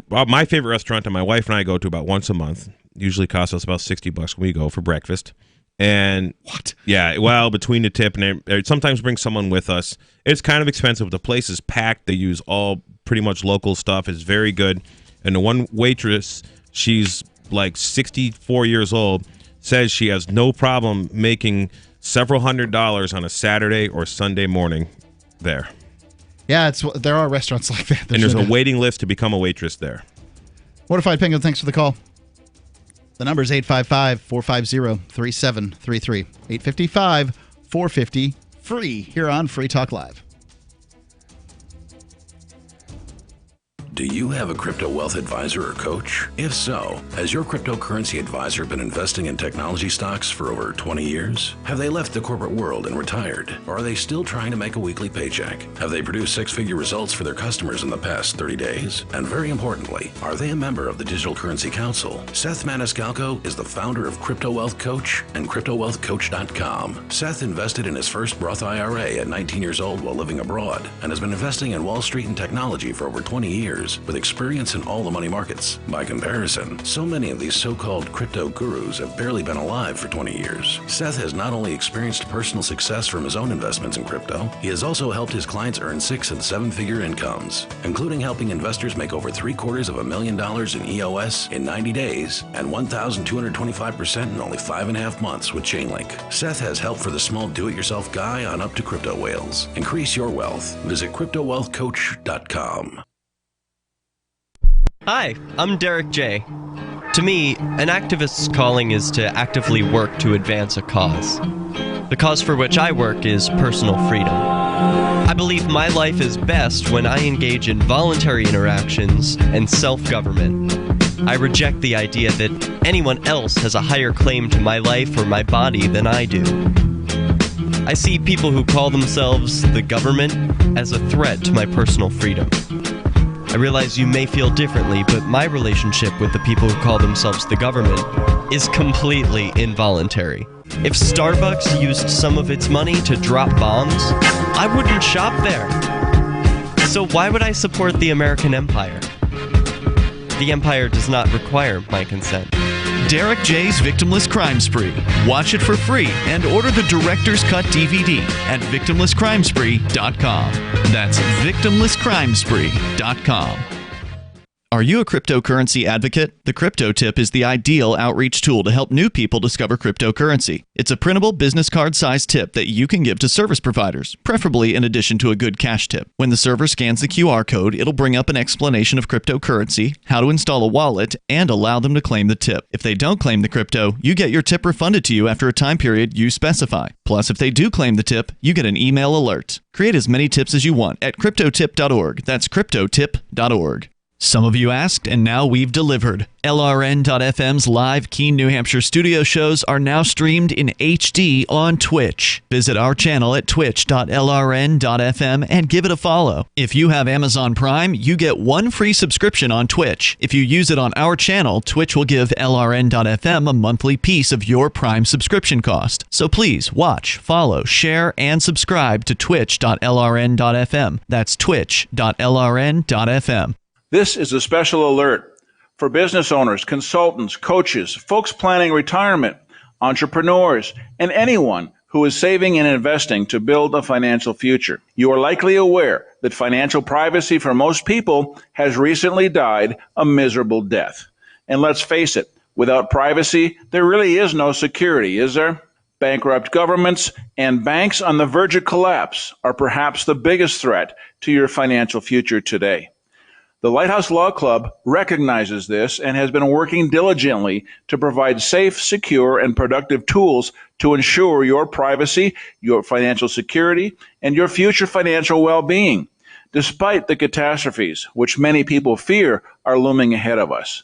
my favorite restaurant that my wife and I go to about once a month usually costs us about $60 when we go for breakfast. And what? Yeah, well, between the tip and sometimes bring someone with us. It's kind of expensive. The place is packed. They use all pretty much local stuff. It's very good. And the one waitress, she's like 64 years old, says she has no problem making several $100s on a Saturday or Sunday morning there. Yeah, there are restaurants like that. There's a waiting list to become a waitress there. Mortified Penguin, thanks for the call. The number is 855-450-3733. 855-450-FREE here on Free Talk Live. Do you have a crypto wealth advisor or coach? If so, has your cryptocurrency advisor been investing in technology stocks for over 20 years? Have they left the corporate world and retired? Or are they still trying to make a weekly paycheck? Have they produced six-figure results for their customers in the past 30 days? And very importantly, are they a member of the Digital Currency Council? Seth Maniscalco is the founder of Crypto Wealth Coach and CryptoWealthCoach.com. Seth invested in his first Roth IRA at 19 years old while living abroad and has been investing in Wall Street and technology for over 20 years. With experience in all the money markets. By comparison, so many of these so-called crypto gurus have barely been alive for 20 years. Seth has not only experienced personal success from his own investments in crypto, he has also helped his clients earn 6- and 7-figure incomes, including helping investors make over $750,000 in EOS in 90 days and 1,225% in only 5.5 months with Chainlink. Seth has help for the small do-it-yourself guy on up to crypto whales. Increase your wealth. Visit CryptoWealthCoach.com. Hi, I'm Derek J. To me, an activist's calling is to actively work to advance a cause. The cause for which I work is personal freedom. I believe my life is best when I engage in voluntary interactions and self-government. I reject the idea that anyone else has a higher claim to my life or my body than I do. I see people who call themselves the government as a threat to my personal freedom. I realize you may feel differently, but my relationship with the people who call themselves the government is completely involuntary. If Starbucks used some of its money to drop bombs, I wouldn't shop there. So why would I support the American empire? The empire does not require my consent. Derek J's Victimless Crime Spree. Watch it for free and order the Director's Cut DVD at victimlesscrimespree.com. That's victimlesscrimespree.com. Are you a cryptocurrency advocate? The Crypto Tip is the ideal outreach tool to help new people discover cryptocurrency. It's a printable business card-sized tip that you can give to service providers, preferably in addition to a good cash tip. When the server scans the QR code, it'll bring up an explanation of cryptocurrency, how to install a wallet, and allow them to claim the tip. If they don't claim the crypto, you get your tip refunded to you after a time period you specify. Plus, if they do claim the tip, you get an email alert. Create as many tips as you want at cryptotip.org. That's cryptotip.org. Some of you asked, and now we've delivered. LRN.FM's live Keene, New Hampshire studio shows are now streamed in HD on Twitch. Visit our channel at twitch.lrn.fm and give it a follow. If you have Amazon Prime, you get one free subscription on Twitch. If you use it on our channel, Twitch will give LRN.FM a monthly piece of your Prime subscription cost. So please watch, follow, share, and subscribe to twitch.lrn.fm. That's twitch.lrn.fm. This is a special alert for business owners, consultants, coaches, folks planning retirement, entrepreneurs, and anyone who is saving and investing to build a financial future. You are likely aware that financial privacy for most people has recently died a miserable death. And let's face it, without privacy, there really is no security, is there? Bankrupt governments and banks on the verge of collapse are perhaps the biggest threat to your financial future today. The Lighthouse Law Club recognizes this and has been working diligently to provide safe, secure, and productive tools to ensure your privacy, your financial security, and your future financial well-being, despite the catastrophes which many people fear are looming ahead of us.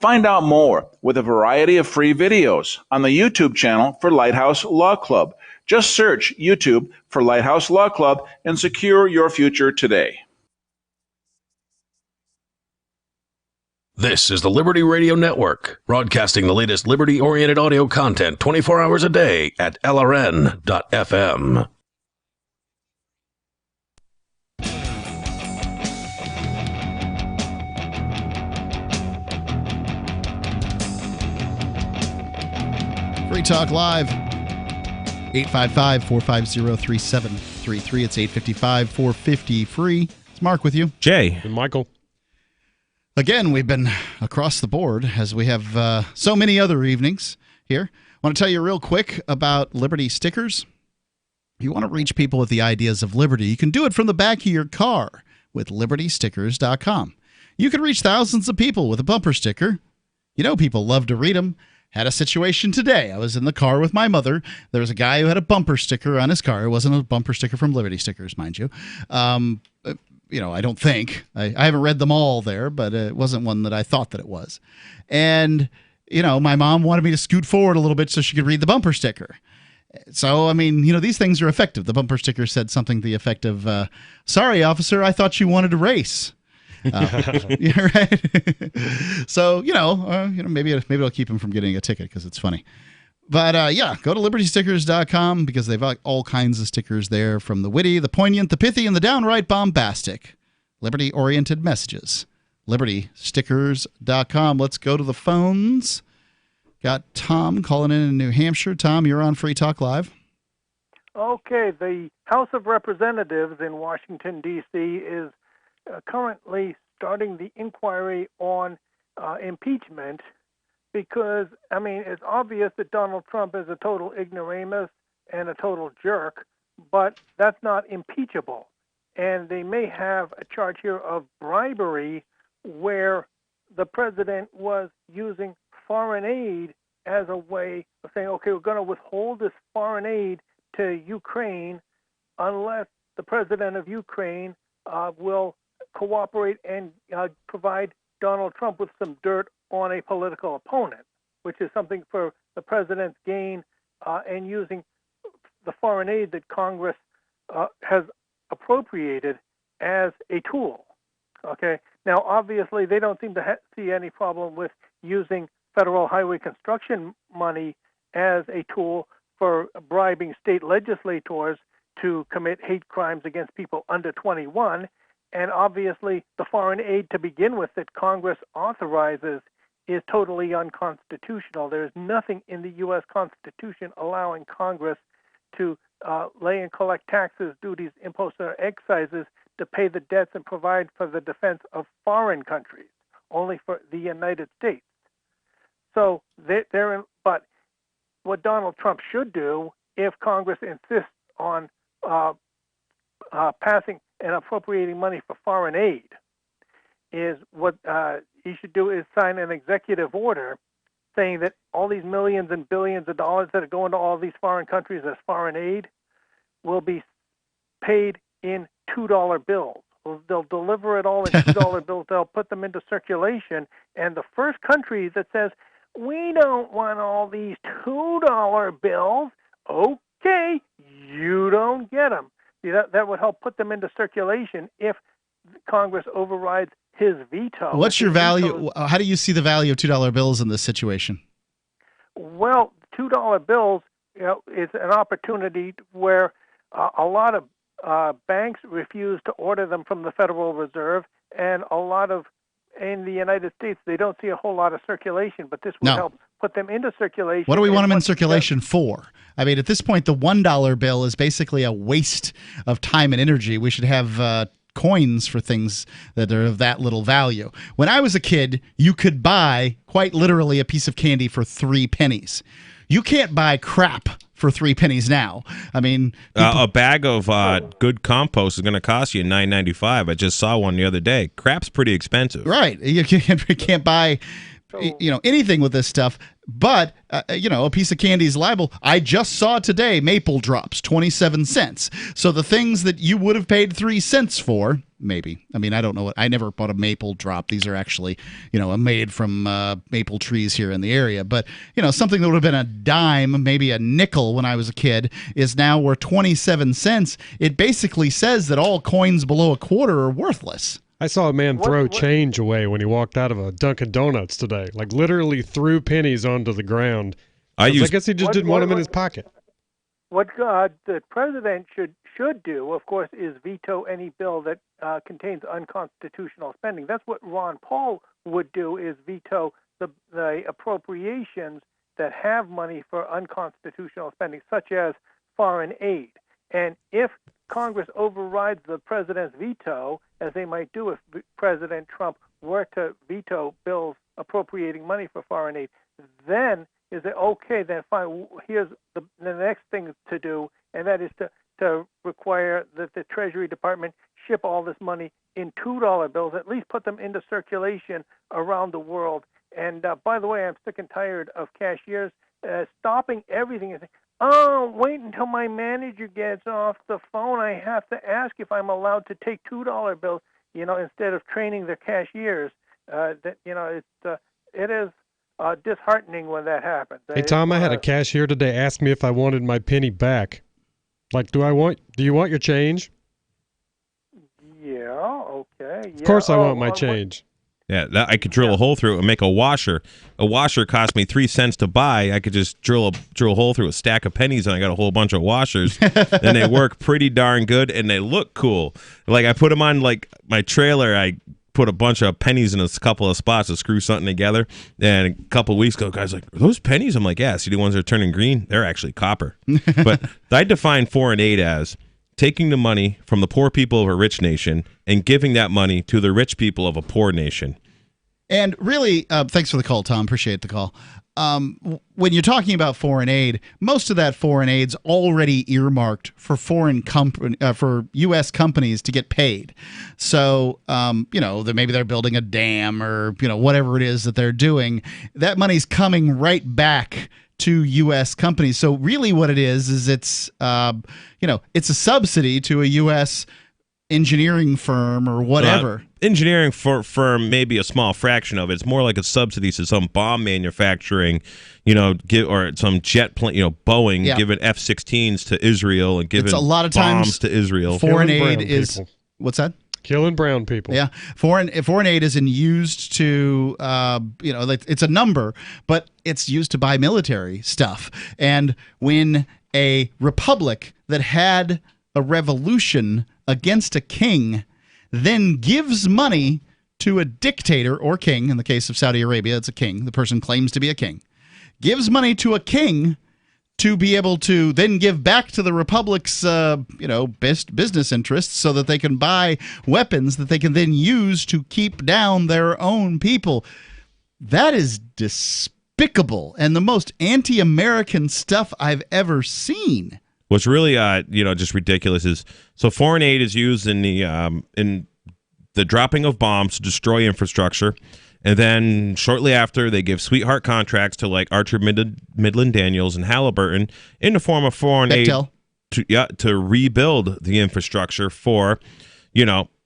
Find out more with a variety of free videos on the YouTube channel for Lighthouse Law Club. Just search YouTube for Lighthouse Law Club and secure your future today. This is the Liberty Radio Network, broadcasting the latest liberty-oriented audio content 24 hours a day at LRN.FM. Free Talk Live, 855-450-3733. It's 855-450-FREE. It's Mark with you. Jay. And Michael. Again, we've been across the board, as we have so many other evenings here. I want to tell you real quick about Liberty stickers. If you want to reach people with the ideas of liberty, you can do it from the back of your car with libertystickers.com. You can reach thousands of people with a bumper sticker. You know people love to read them. Had a situation today. I was in the car with my mother. There was a guy who had a bumper sticker on his car. It wasn't a bumper sticker from Liberty Stickers, mind you. I don't think. I haven't read them all there, but it wasn't one that I thought that it was. And, my mom wanted me to scoot forward a little bit so she could read the bumper sticker. So, these things are effective. The bumper sticker said something to the effect of, sorry, officer, I thought you wanted to race. Yeah, right. So, maybe it'll keep him from getting a ticket because it's funny. But go to libertystickers.com because they've got all kinds of stickers there, from the witty, the poignant, the pithy, and the downright bombastic. Liberty-oriented messages. libertystickers.com. Let's go to the phones. Got Tom calling in New Hampshire. Tom, you're on Free Talk Live. Okay, the House of Representatives in Washington, D.C. is currently starting the inquiry on impeachment because, it's obvious that Donald Trump is a total ignoramus and a total jerk, but that's not impeachable. And they may have a charge here of bribery where the president was using foreign aid as a way of saying, okay, we're going to withhold this foreign aid to Ukraine unless the president of Ukraine will cooperate and provide Donald Trump with some dirt on a political opponent, which is something for the president's gain, and using the foreign aid that Congress has appropriated as a tool. Okay. Now, obviously, they don't seem to see any problem with using federal highway construction money as a tool for bribing state legislators to commit hate crimes against people under 21. And obviously, the foreign aid to begin with that Congress authorizes is totally unconstitutional. There is nothing in the U.S. Constitution allowing Congress to lay and collect taxes, duties, imposts, or excises to pay the debts and provide for the defense of foreign countries, only for the United States. So but what Donald Trump should do, if Congress insists on passing and appropriating money for foreign aid, is what he should do is sign an executive order saying that all these millions and billions of dollars that are going to all these foreign countries as foreign aid will be paid in $2 bills. They'll deliver it all in $2 bills. They'll put them into circulation. And the first country that says, we don't want all these $2 bills, okay, you don't get them. See, that would help put them into circulation if Congress overrides his veto. What's your value? How do you see the value of $2 bills in this situation? Well, $2 bills, is an opportunity where a lot of banks refuse to order them from the Federal Reserve, and in the United States, they don't see a whole lot of circulation, but this will help put them into circulation. What do we want them in circulation for? At this point, the $1 bill is basically a waste of time and energy. We should have coins for things that are of that little value. When I was a kid, you could buy, quite literally, a piece of candy for 3 pennies. You can't buy crap for 3 pennies now. I mean, a bag of good compost is going to cost you $9.95. I just saw one the other day. Crap's pretty expensive. Right. You can't buy anything with this stuff. But, a piece of candy is liable. I just saw today maple drops, 27 cents. So the things that you would have paid 3 cents for, maybe. I mean, I don't know. I never bought a maple drop. These are actually, made from maple trees here in the area. But, something that would have been a dime, maybe a nickel when I was a kid, is now worth 27 cents. It basically says that all coins below a quarter are worthless. I saw a man throw change away when he walked out of a Dunkin' Donuts today. Like literally threw pennies onto the ground. I guess he just didn't want them in his pocket. What the president should do, of course, is veto any bill that contains unconstitutional spending. That's what Ron Paul would do, is veto the appropriations that have money for unconstitutional spending, such as foreign aid. And if Congress overrides the president's veto, as they might do if President Trump were to veto bills appropriating money for foreign aid, then is it okay, then fine, here's the next thing to do, and that is to require that the Treasury Department ship all this money in $2 bills, at least put them into circulation around the world. And by the way, I'm sick and tired of cashiers stopping everything and saying, "Oh, wait until my manager gets off the phone. I have to ask if I'm allowed to take $2 bills." Instead of training their cashiers, it is disheartening when that happens. Hey Tom, I had a cashier today ask me if I wanted my penny back. Like, do you want your change? Yeah. Okay. Of course, I want my change. Yeah, I could drill a hole through it and make a washer. A washer cost me 3 cents to buy. I could just drill a hole through a stack of pennies, and I got a whole bunch of washers. And they work pretty darn good, and they look cool. Like, I put them on, like, my trailer. I put a bunch of pennies in a couple of spots to screw something together. And a couple of weeks ago, guys like, "Are those pennies?" I'm like, "Yeah, see the ones that are turning green? They're actually copper." But I define foreign aid as taking the money from the poor people of a rich nation and giving that money to the rich people of a poor nation. And really, thanks for the call, Tom. Appreciate the call. When you're talking about foreign aid, most of that foreign aid's already earmarked for for U.S. companies to get paid. So, maybe they're building a dam or, whatever it is that they're doing. That money's coming right back to U.S. companies. So really what it is it's a subsidy to a U.S. engineering firm or whatever. Engineering firm may be a small fraction of it. It's more like a subsidy to some bomb manufacturing, or some jet plane, Boeing giving F-16s to Israel and giving a lot of bombs times to Israel. Foreign aid is people. What's that? Killing brown people. Yeah, foreign aid isn't used to, it's a number, but it's used to buy military stuff. And when a republic that had a revolution against a king then gives money to a dictator or king, in the case of Saudi Arabia, it's a king. The person claims to be a king. Gives money to a king to be able to then give back to the republic's, best business interests so that they can buy weapons that they can then use to keep down their own people. That is despicable and the most anti-American stuff I've ever seen. What's really, just ridiculous is, so foreign aid is used in the dropping of bombs to destroy infrastructure, and then shortly after, they give sweetheart contracts to like Archer Midland Daniels and Halliburton in the form of foreign aid to rebuild the infrastructure for,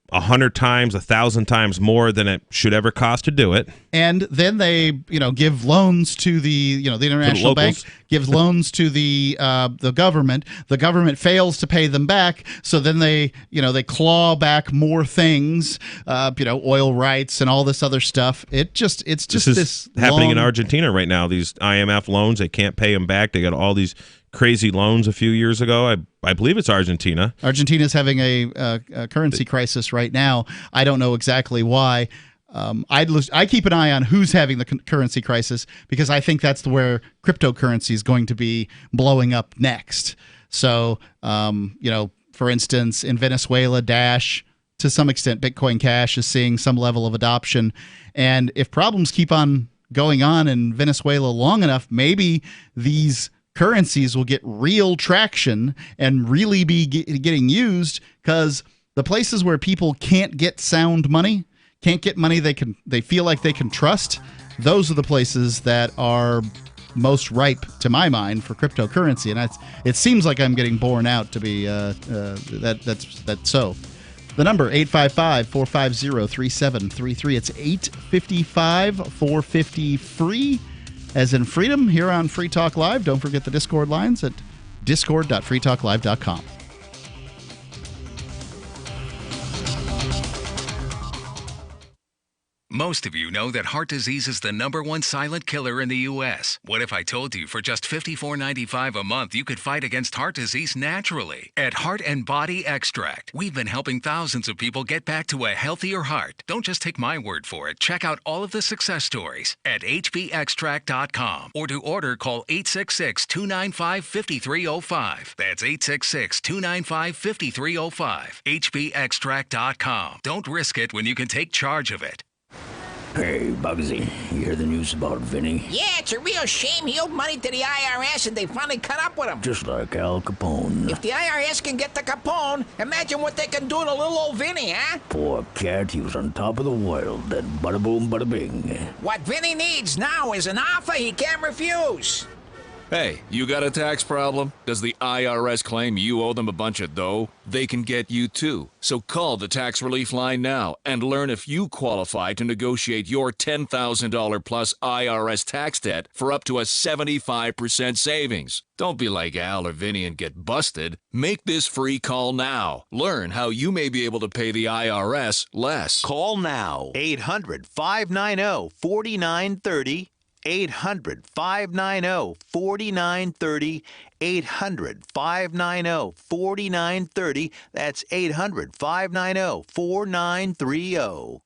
100 times, 1,000 times more than it should ever cost to do it. And then they, give loans to the, the international bank, gives loans to the government. The government fails to pay them back, so then they claw back more things, oil rights and all this other stuff. It's just this happening in Argentina right now. These IMF loans, they can't pay them back. They got all these crazy loans a few years ago. I believe it's Argentina. Argentina's having a currency crisis right now. I don't know exactly why. I keep an eye on who's having the currency crisis because I think that's where cryptocurrency is going to be blowing up next. So, for instance, in Venezuela, Dash, to some extent, Bitcoin Cash is seeing some level of adoption. And if problems keep on going on in Venezuela long enough, maybe these currencies will get real traction and really be getting used, because the places where people can't get sound money, can't get money they feel like they can trust, those are the places that are most ripe, to my mind, for cryptocurrency. And it seems like I'm getting borne out to be that's so. The number, 855-450-3733. It's 855-450-FREE, as in freedom, here on Free Talk Live. Don't forget the Discord lines at discord.freetalklive.com. Most of you know that heart disease is the #1 silent killer in the U.S. What if I told you for just $54.95 a month you could fight against heart disease naturally? At Heart and Body Extract, we've been helping thousands of people get back to a healthier heart. Don't just take my word for it. Check out all of the success stories at hbextract.com, or to order, call 866-295-5305. That's 866-295-5305. hbextract.com. Don't risk it when you can take charge of it. Hey, Bugsy, you hear the news about Vinny? Yeah, it's a real shame. He owed money to the IRS and they finally cut up with him. Just like Al Capone. If the IRS can get to Capone, imagine what they can do to little old Vinny, huh? Poor cat, he was on top of the world, then bada boom, bada bing. What Vinny needs now is an offer he can't refuse. Hey, you got a tax problem? Does the IRS claim you owe them a bunch of dough? They can get you too. So call the Tax Relief Line now and learn if you qualify to negotiate your $10,000 plus IRS tax debt for up to a 75% savings. Don't be like Al or Vinny and get busted. Make this free call now. Learn how you may be able to pay the IRS less. Call now. 800-590-4930. 800-590-4930. 800-590-4930. That's 800-590-4930.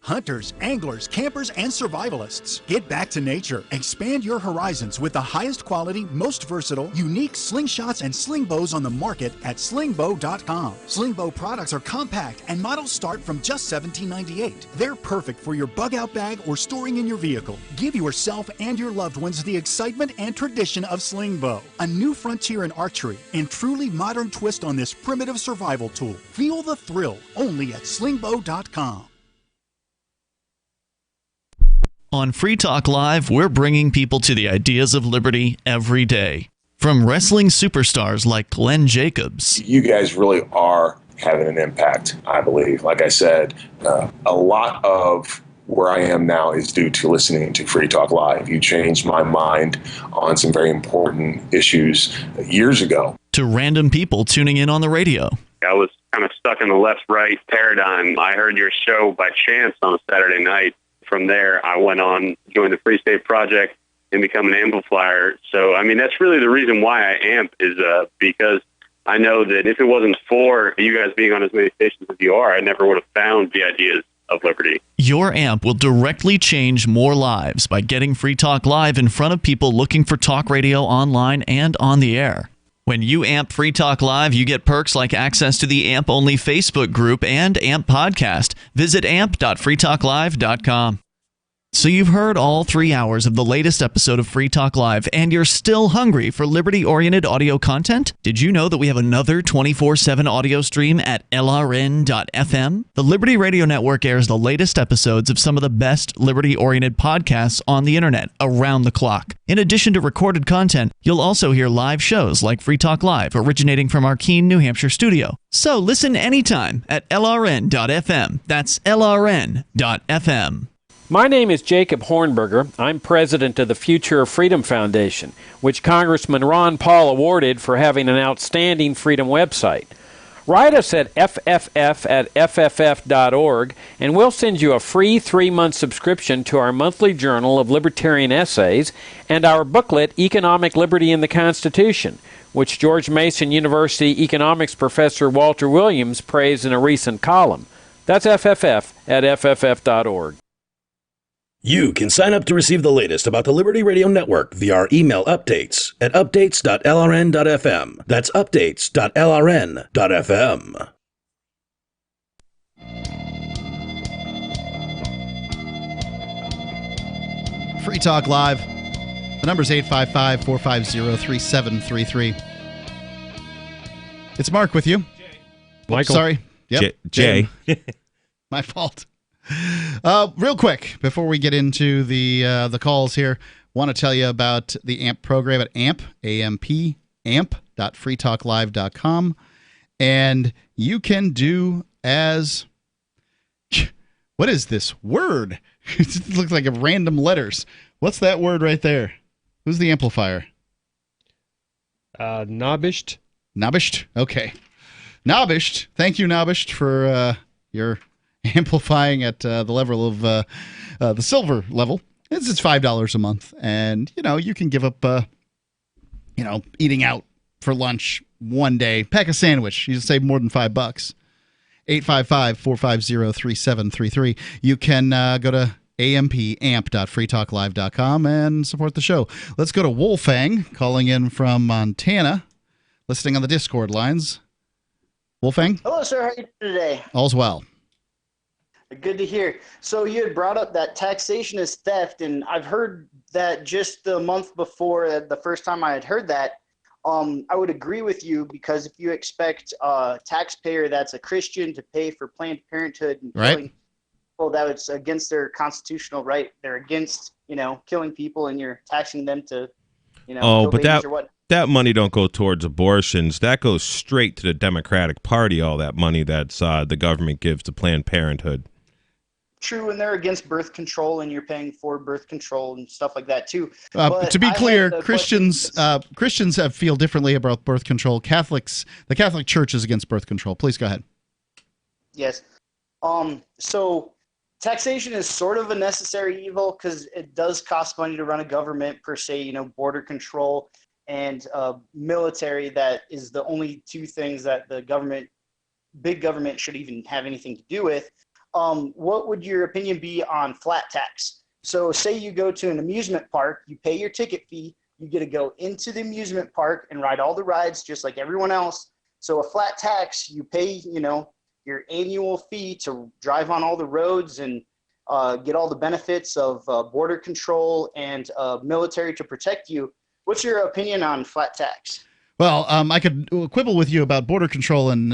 Hunters, anglers, campers, and survivalists. Get back to nature. Expand your horizons with the highest quality, most versatile, unique slingshots and sling bows on the market at slingbow.com. Sling bow products are compact and models start from just $17.98. They're perfect for your bug out bag or storing in your vehicle. Give yourself and your loved ones the excitement and tradition of sling bow, a new frontier in archery and truly modern twist on this primitive survival tool. Feel the thrill only at slingbow.com. On Free Talk Live, we're bringing people to the ideas of liberty every day. From wrestling superstars like Glenn Jacobs. You guys really are having an impact, I believe. Like I said, a lot of where I am now is due to listening to Free Talk Live. You changed my mind on some very important issues years ago. To random people tuning in on the radio. I was kind of stuck in the left-right paradigm. I heard your show by chance on a Saturday night. From there, I went on, joined the Free State Project, and become an amplifier. So, I mean, that's really the reason why I amp is because I know that if it wasn't for you guys being on as many stations as you are, I never would have found the ideas of liberty. Your amp will directly change more lives by getting Free Talk Live in front of people looking for talk radio online and on the air. When you amp Free Talk Live, you get perks like access to the AMP-only Facebook group and AMP podcast. Visit amp.freetalklive.com. So you've heard all 3 hours of the latest episode of Free Talk Live, and you're still hungry for liberty-oriented audio content? Did you know that we have another 24/7 audio stream at LRN.FM? The Liberty Radio Network airs the latest episodes of some of the best liberty-oriented podcasts on the internet around the clock. In addition to recorded content, you'll also hear live shows like Free Talk Live, originating from our Keene, New Hampshire studio. So listen anytime at LRN.FM. That's LRN.FM. My name is Jacob Hornberger. I'm president of the Future of Freedom Foundation, which Congressman Ron Paul awarded for having an outstanding freedom website. Write us at fff@fff.org, and we'll send you a free 3-month subscription to our monthly journal of libertarian essays and our booklet, Economic Liberty in the Constitution, which George Mason University economics professor Walter Williams praised in a recent column. That's fff@fff.org. You can sign up to receive the latest about the Liberty Radio Network via our email updates at updates.lrn.fm. That's updates.lrn.fm. Free Talk Live. The number is 855-450-3733. It's Mark with you. Michael. Sorry. Yep. Jay. My fault. Real quick, before we get into the calls here, want to tell you about the AMP program at amp.freetalklive.com. And you can do as... What is this word? It looks like a random letters. What's that word right there? Who's the amplifier? Nobished. Nobished? Okay. Nobished. Thank you, Nobished, for your amplifying at the level of the silver level. It's $5 a month. And, you can give up, eating out for lunch one day. Pack a sandwich. You save more than $5. 855-450-3733. You can go to amp.freetalklive.com and support the show. Let's go to Wolfgang, calling in from Montana, listening on the Discord lines. Wolfgang? Hello, sir. How are you doing today? All's well. Good to hear. So you had brought up that taxation is theft, and I've heard that just the month before, the first time I had heard that. I would agree with you, because if you expect a taxpayer that's a Christian to pay for Planned Parenthood and killing people, that it's against their constitutional right. They're against, killing people, and you're taxing them to, kill but babies or what. that money don't go towards abortions. That goes straight to the Democratic Party, all that money that's the government gives to Planned Parenthood. True, and they're against birth control, and you're paying for birth control and stuff like that too. To be clear, Christians feel differently about birth control. The Catholic Church is against birth control. Please go ahead. Yes. So taxation is sort of a necessary evil, because it does cost money to run a government per se. Border control and military. That is the only two things that the big government should even have anything to do with. What would your opinion be on flat tax? So say you go to an amusement park, you pay your ticket fee, you get to go into the amusement park and ride all the rides just like everyone else. So a flat tax, you pay, your annual fee to drive on all the roads and get all the benefits of border control and military to protect you. What's your opinion on flat tax? Well, I could quibble with you about border control and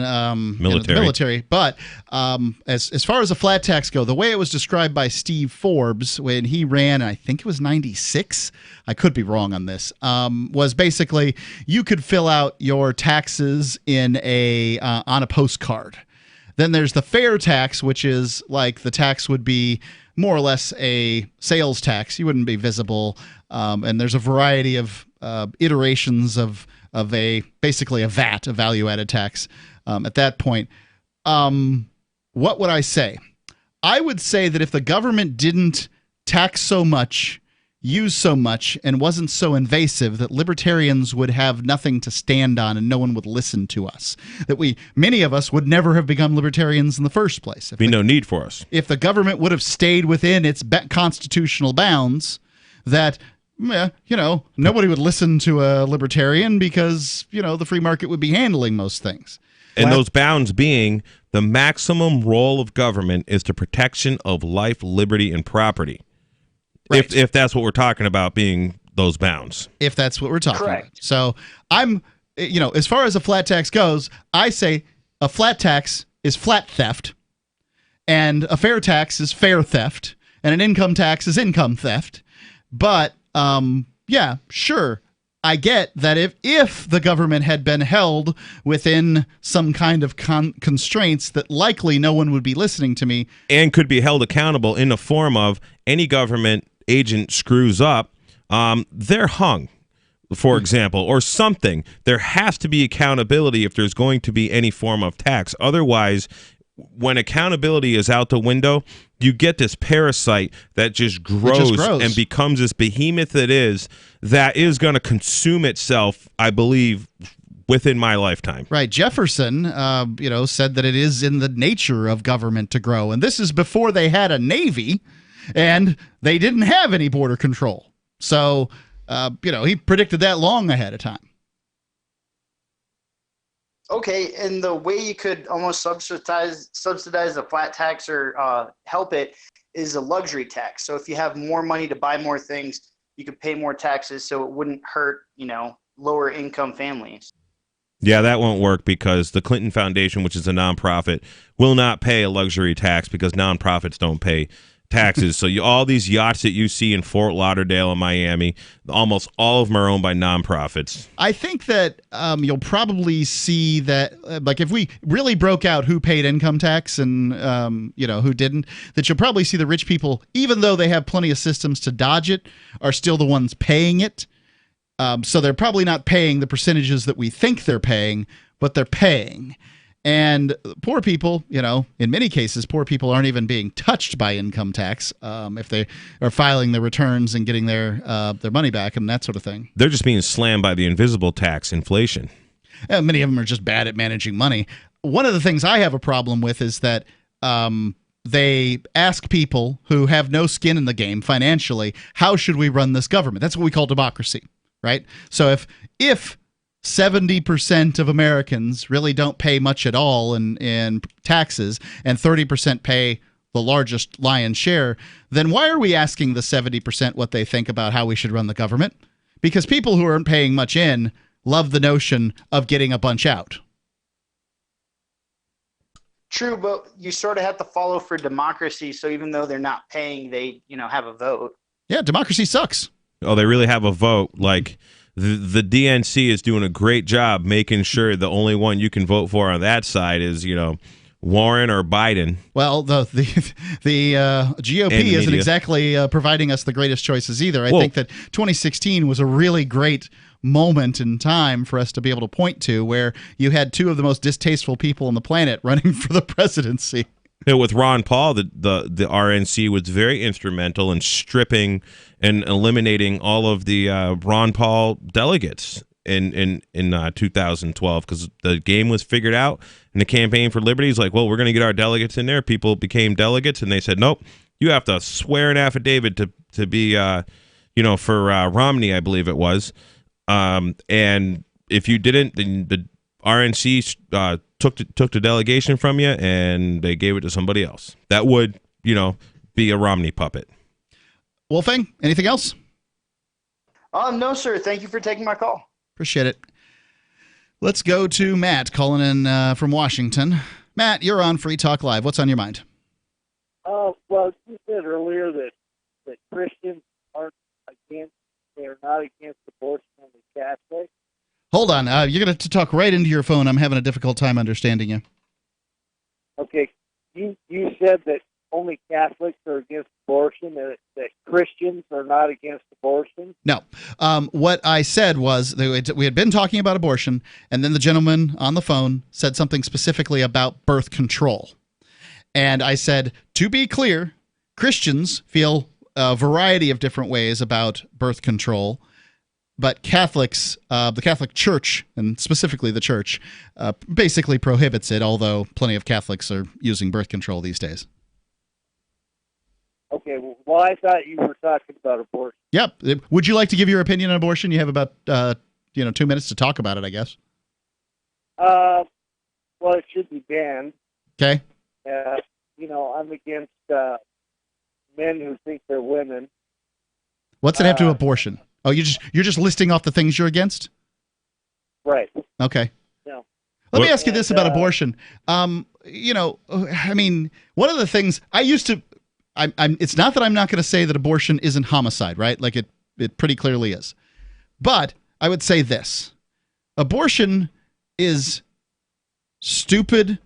military, but as far as a flat tax go, the way it was described by Steve Forbes when he ran, I think it was 96, I could be wrong on this, was basically you could fill out your taxes on a postcard. Then there's the fair tax, which is like the tax would be more or less a sales tax. You wouldn't be visible, and there's a variety of iterations of basically a VAT, a value-added tax. At that point, what would I say? I would say that if the government didn't tax so much, use so much, and wasn't so invasive, that libertarians would have nothing to stand on and no one would listen to us. That many of us would never have become libertarians in the first place. No need for us. If the government would have stayed within its constitutional bounds, that nobody would listen to a libertarian, because, the free market would be handling most things. And those bounds being the maximum role of government is the protection of life, liberty, and property. Right. If that's what we're talking about, being those bounds. If that's what we're talking about. So I'm, as far as a flat tax goes, I say a flat tax is flat theft, and a fair tax is fair theft, and an income tax is income theft. But yeah, sure. I get that if the government had been held within some kind of constraints, that likely no one would be listening to me. And could be held accountable in the form of any government agent screws up, they're hung, for example, or something. There has to be accountability if there's going to be any form of tax. Otherwise, when accountability is out the window, you get this parasite that just grows and becomes this behemoth that is going to consume itself, I believe, within my lifetime. Right. Jefferson, said that it is in the nature of government to grow. And this is before they had a navy and they didn't have any border control. So, he predicted that long ahead of time. Okay, and the way you could almost subsidize a flat tax or help it is a luxury tax. So if you have more money to buy more things, you could pay more taxes so it wouldn't hurt, lower income families. Yeah, that won't work because the Clinton Foundation, which is a nonprofit, will not pay a luxury tax because nonprofits don't pay taxes. So all these yachts that you see in Fort Lauderdale and Miami, almost all of them are owned by nonprofits. I think that you'll probably see that, like if we really broke out who paid income tax and who didn't, that you'll probably see the rich people, even though they have plenty of systems to dodge it, are still the ones paying it. So they're probably not paying the percentages that we think they're paying, but they're paying. And poor people, in many cases, poor people aren't even being touched by income tax if they are filing their returns and getting their money back and that sort of thing. They're just being slammed by the invisible tax, inflation. Many of them are just bad at managing money. One of the things I have a problem with is that they ask people who have no skin in the game financially, how should we run this government? That's what we call democracy. Right? So if 70% of Americans really don't pay much at all in taxes and 30% pay the largest lion's share, then why are we asking the 70% what they think about how we should run the government? Because people who aren't paying much in love the notion of getting a bunch out. True, but you sort of have to follow for democracy. So even though they're not paying, they, have a vote. Yeah, democracy sucks. Oh, they really have a vote. Like the DNC is doing a great job making sure the only one you can vote for on that side is, Warren or Biden. Well, the GOP isn't exactly providing us the greatest choices either. I think that 2016 was a really great moment in time for us to be able to point to where you had two of the most distasteful people on the planet running for the presidency. With Ron Paul, the RNC was very instrumental in stripping and eliminating all of the Ron Paul delegates in 2012 because the game was figured out and the Campaign for Liberty is like, well, we're going to get our delegates in there. People became delegates and they said, nope, you have to swear an affidavit to be, for Romney, I believe it was. And if you didn't, then the RNC took the delegation from you and they gave it to somebody else. That would, be a Romney puppet. Wolfgang, anything else? No, sir. Thank you for taking my call. Appreciate it. Let's go to Matt calling in from Washington. Matt, you're on Free Talk Live. What's on your mind? Well, you said earlier that Christians they're not against abortion, only Catholics. Hold on. You're going to have to talk right into your phone. I'm having a difficult time understanding you. Okay. You said that only Catholics are against abortion, that Christians are not against abortion? No. What I said was that we had been talking about abortion, and then the gentleman on the phone said something specifically about birth control. And I said, to be clear, Christians feel a variety of different ways about birth control. But Catholics, the Catholic Church, and specifically the Church, basically prohibits it, although plenty of Catholics are using birth control these days. Okay, well, I thought you were talking about abortion. Yep. Would you like to give your opinion on abortion? You have about 2 minutes to talk about it, I guess. Well, it should be banned. Okay. I'm against men who think they're women. What's it have to do with abortion? Oh, you're just listing off the things you're against? Right. Okay. No. Let me ask you this about abortion. One of the things I used to, it's not that I'm not going to say that abortion isn't homicide, right? Like it pretty clearly is. But I would say this. Abortion is stupid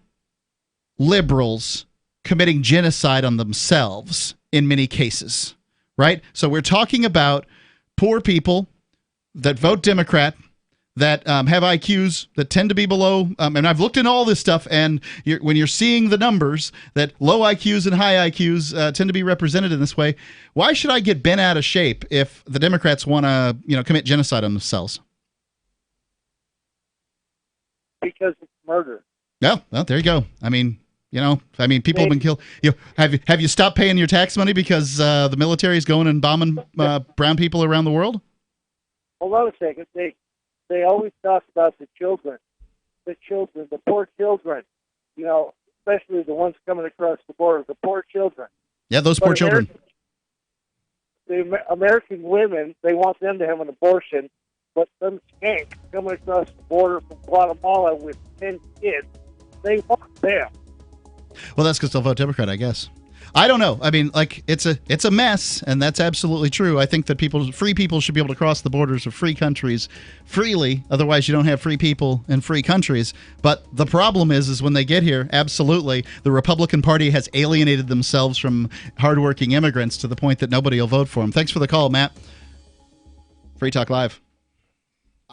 liberals committing genocide on themselves in many cases, right? So we're talking about poor people that vote Democrat, that have IQs that tend to be below, and I've looked into all this stuff, and when you're seeing the numbers that low IQs and high IQs tend to be represented in this way, why should I get bent out of shape if the Democrats want to, commit genocide on themselves? Because it's murder. Yeah, well, there you go. People have been killed. Have you stopped paying your tax money because the military is going and bombing brown people around the world? Hold on a second. They always talk about the children, the poor children. Especially the ones coming across the border, the poor children. Yeah, those poor children. the American women, they want them to have an abortion, but some skank coming across the border from Guatemala with 10 kids, they want them. Well, that's because they'll vote Democrat, I guess. I don't know. I mean, like, it's a mess, and that's absolutely true. I think that free people should be able to cross the borders of free countries freely. Otherwise, you don't have free people in free countries. But the problem is when they get here, absolutely, the Republican Party has alienated themselves from hardworking immigrants to the point that nobody will vote for them. Thanks for the call, Matt. Free Talk Live.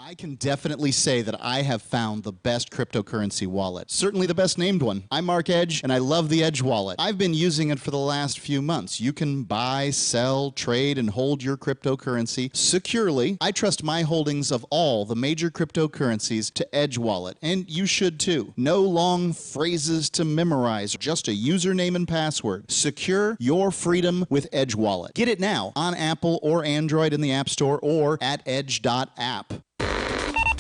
I can definitely say that I have found the best cryptocurrency wallet. Certainly the best named one. I'm Mark Edge, and I love the Edge wallet. I've been using it for the last few months. You can buy, sell, trade, and hold your cryptocurrency securely. I trust my holdings of all the major cryptocurrencies to Edge Wallet, and you should too. No long phrases to memorize, just a username and password. Secure your freedom with Edge Wallet. Get it now on Apple or Android in the App Store or at edge.app.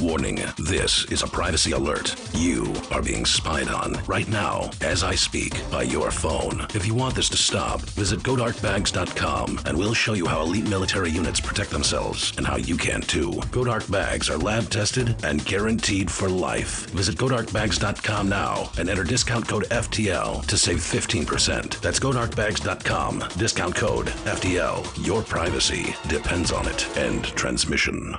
Warning, this is a privacy alert. You are being spied on right now as I speak by your phone. If you want this to stop, visit GoDarkBags.com and we'll show you how elite military units protect themselves and how you can too. GoDark Bags are lab tested and guaranteed for life. Visit GoDarkBags.com now and enter discount code FTL to save 15%. That's GoDarkBags.com. Discount code FTL. Your privacy depends on it. End transmission.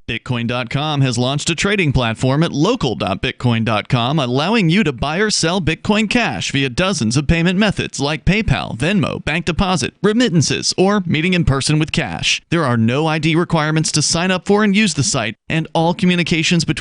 Bitcoin.com has launched a trading platform at local.bitcoin.com, allowing you to buy or sell Bitcoin Cash via dozens of payment methods like PayPal, Venmo, bank deposit, remittances, or meeting in person with cash. There are no ID requirements to sign up for and use the site, and all communications between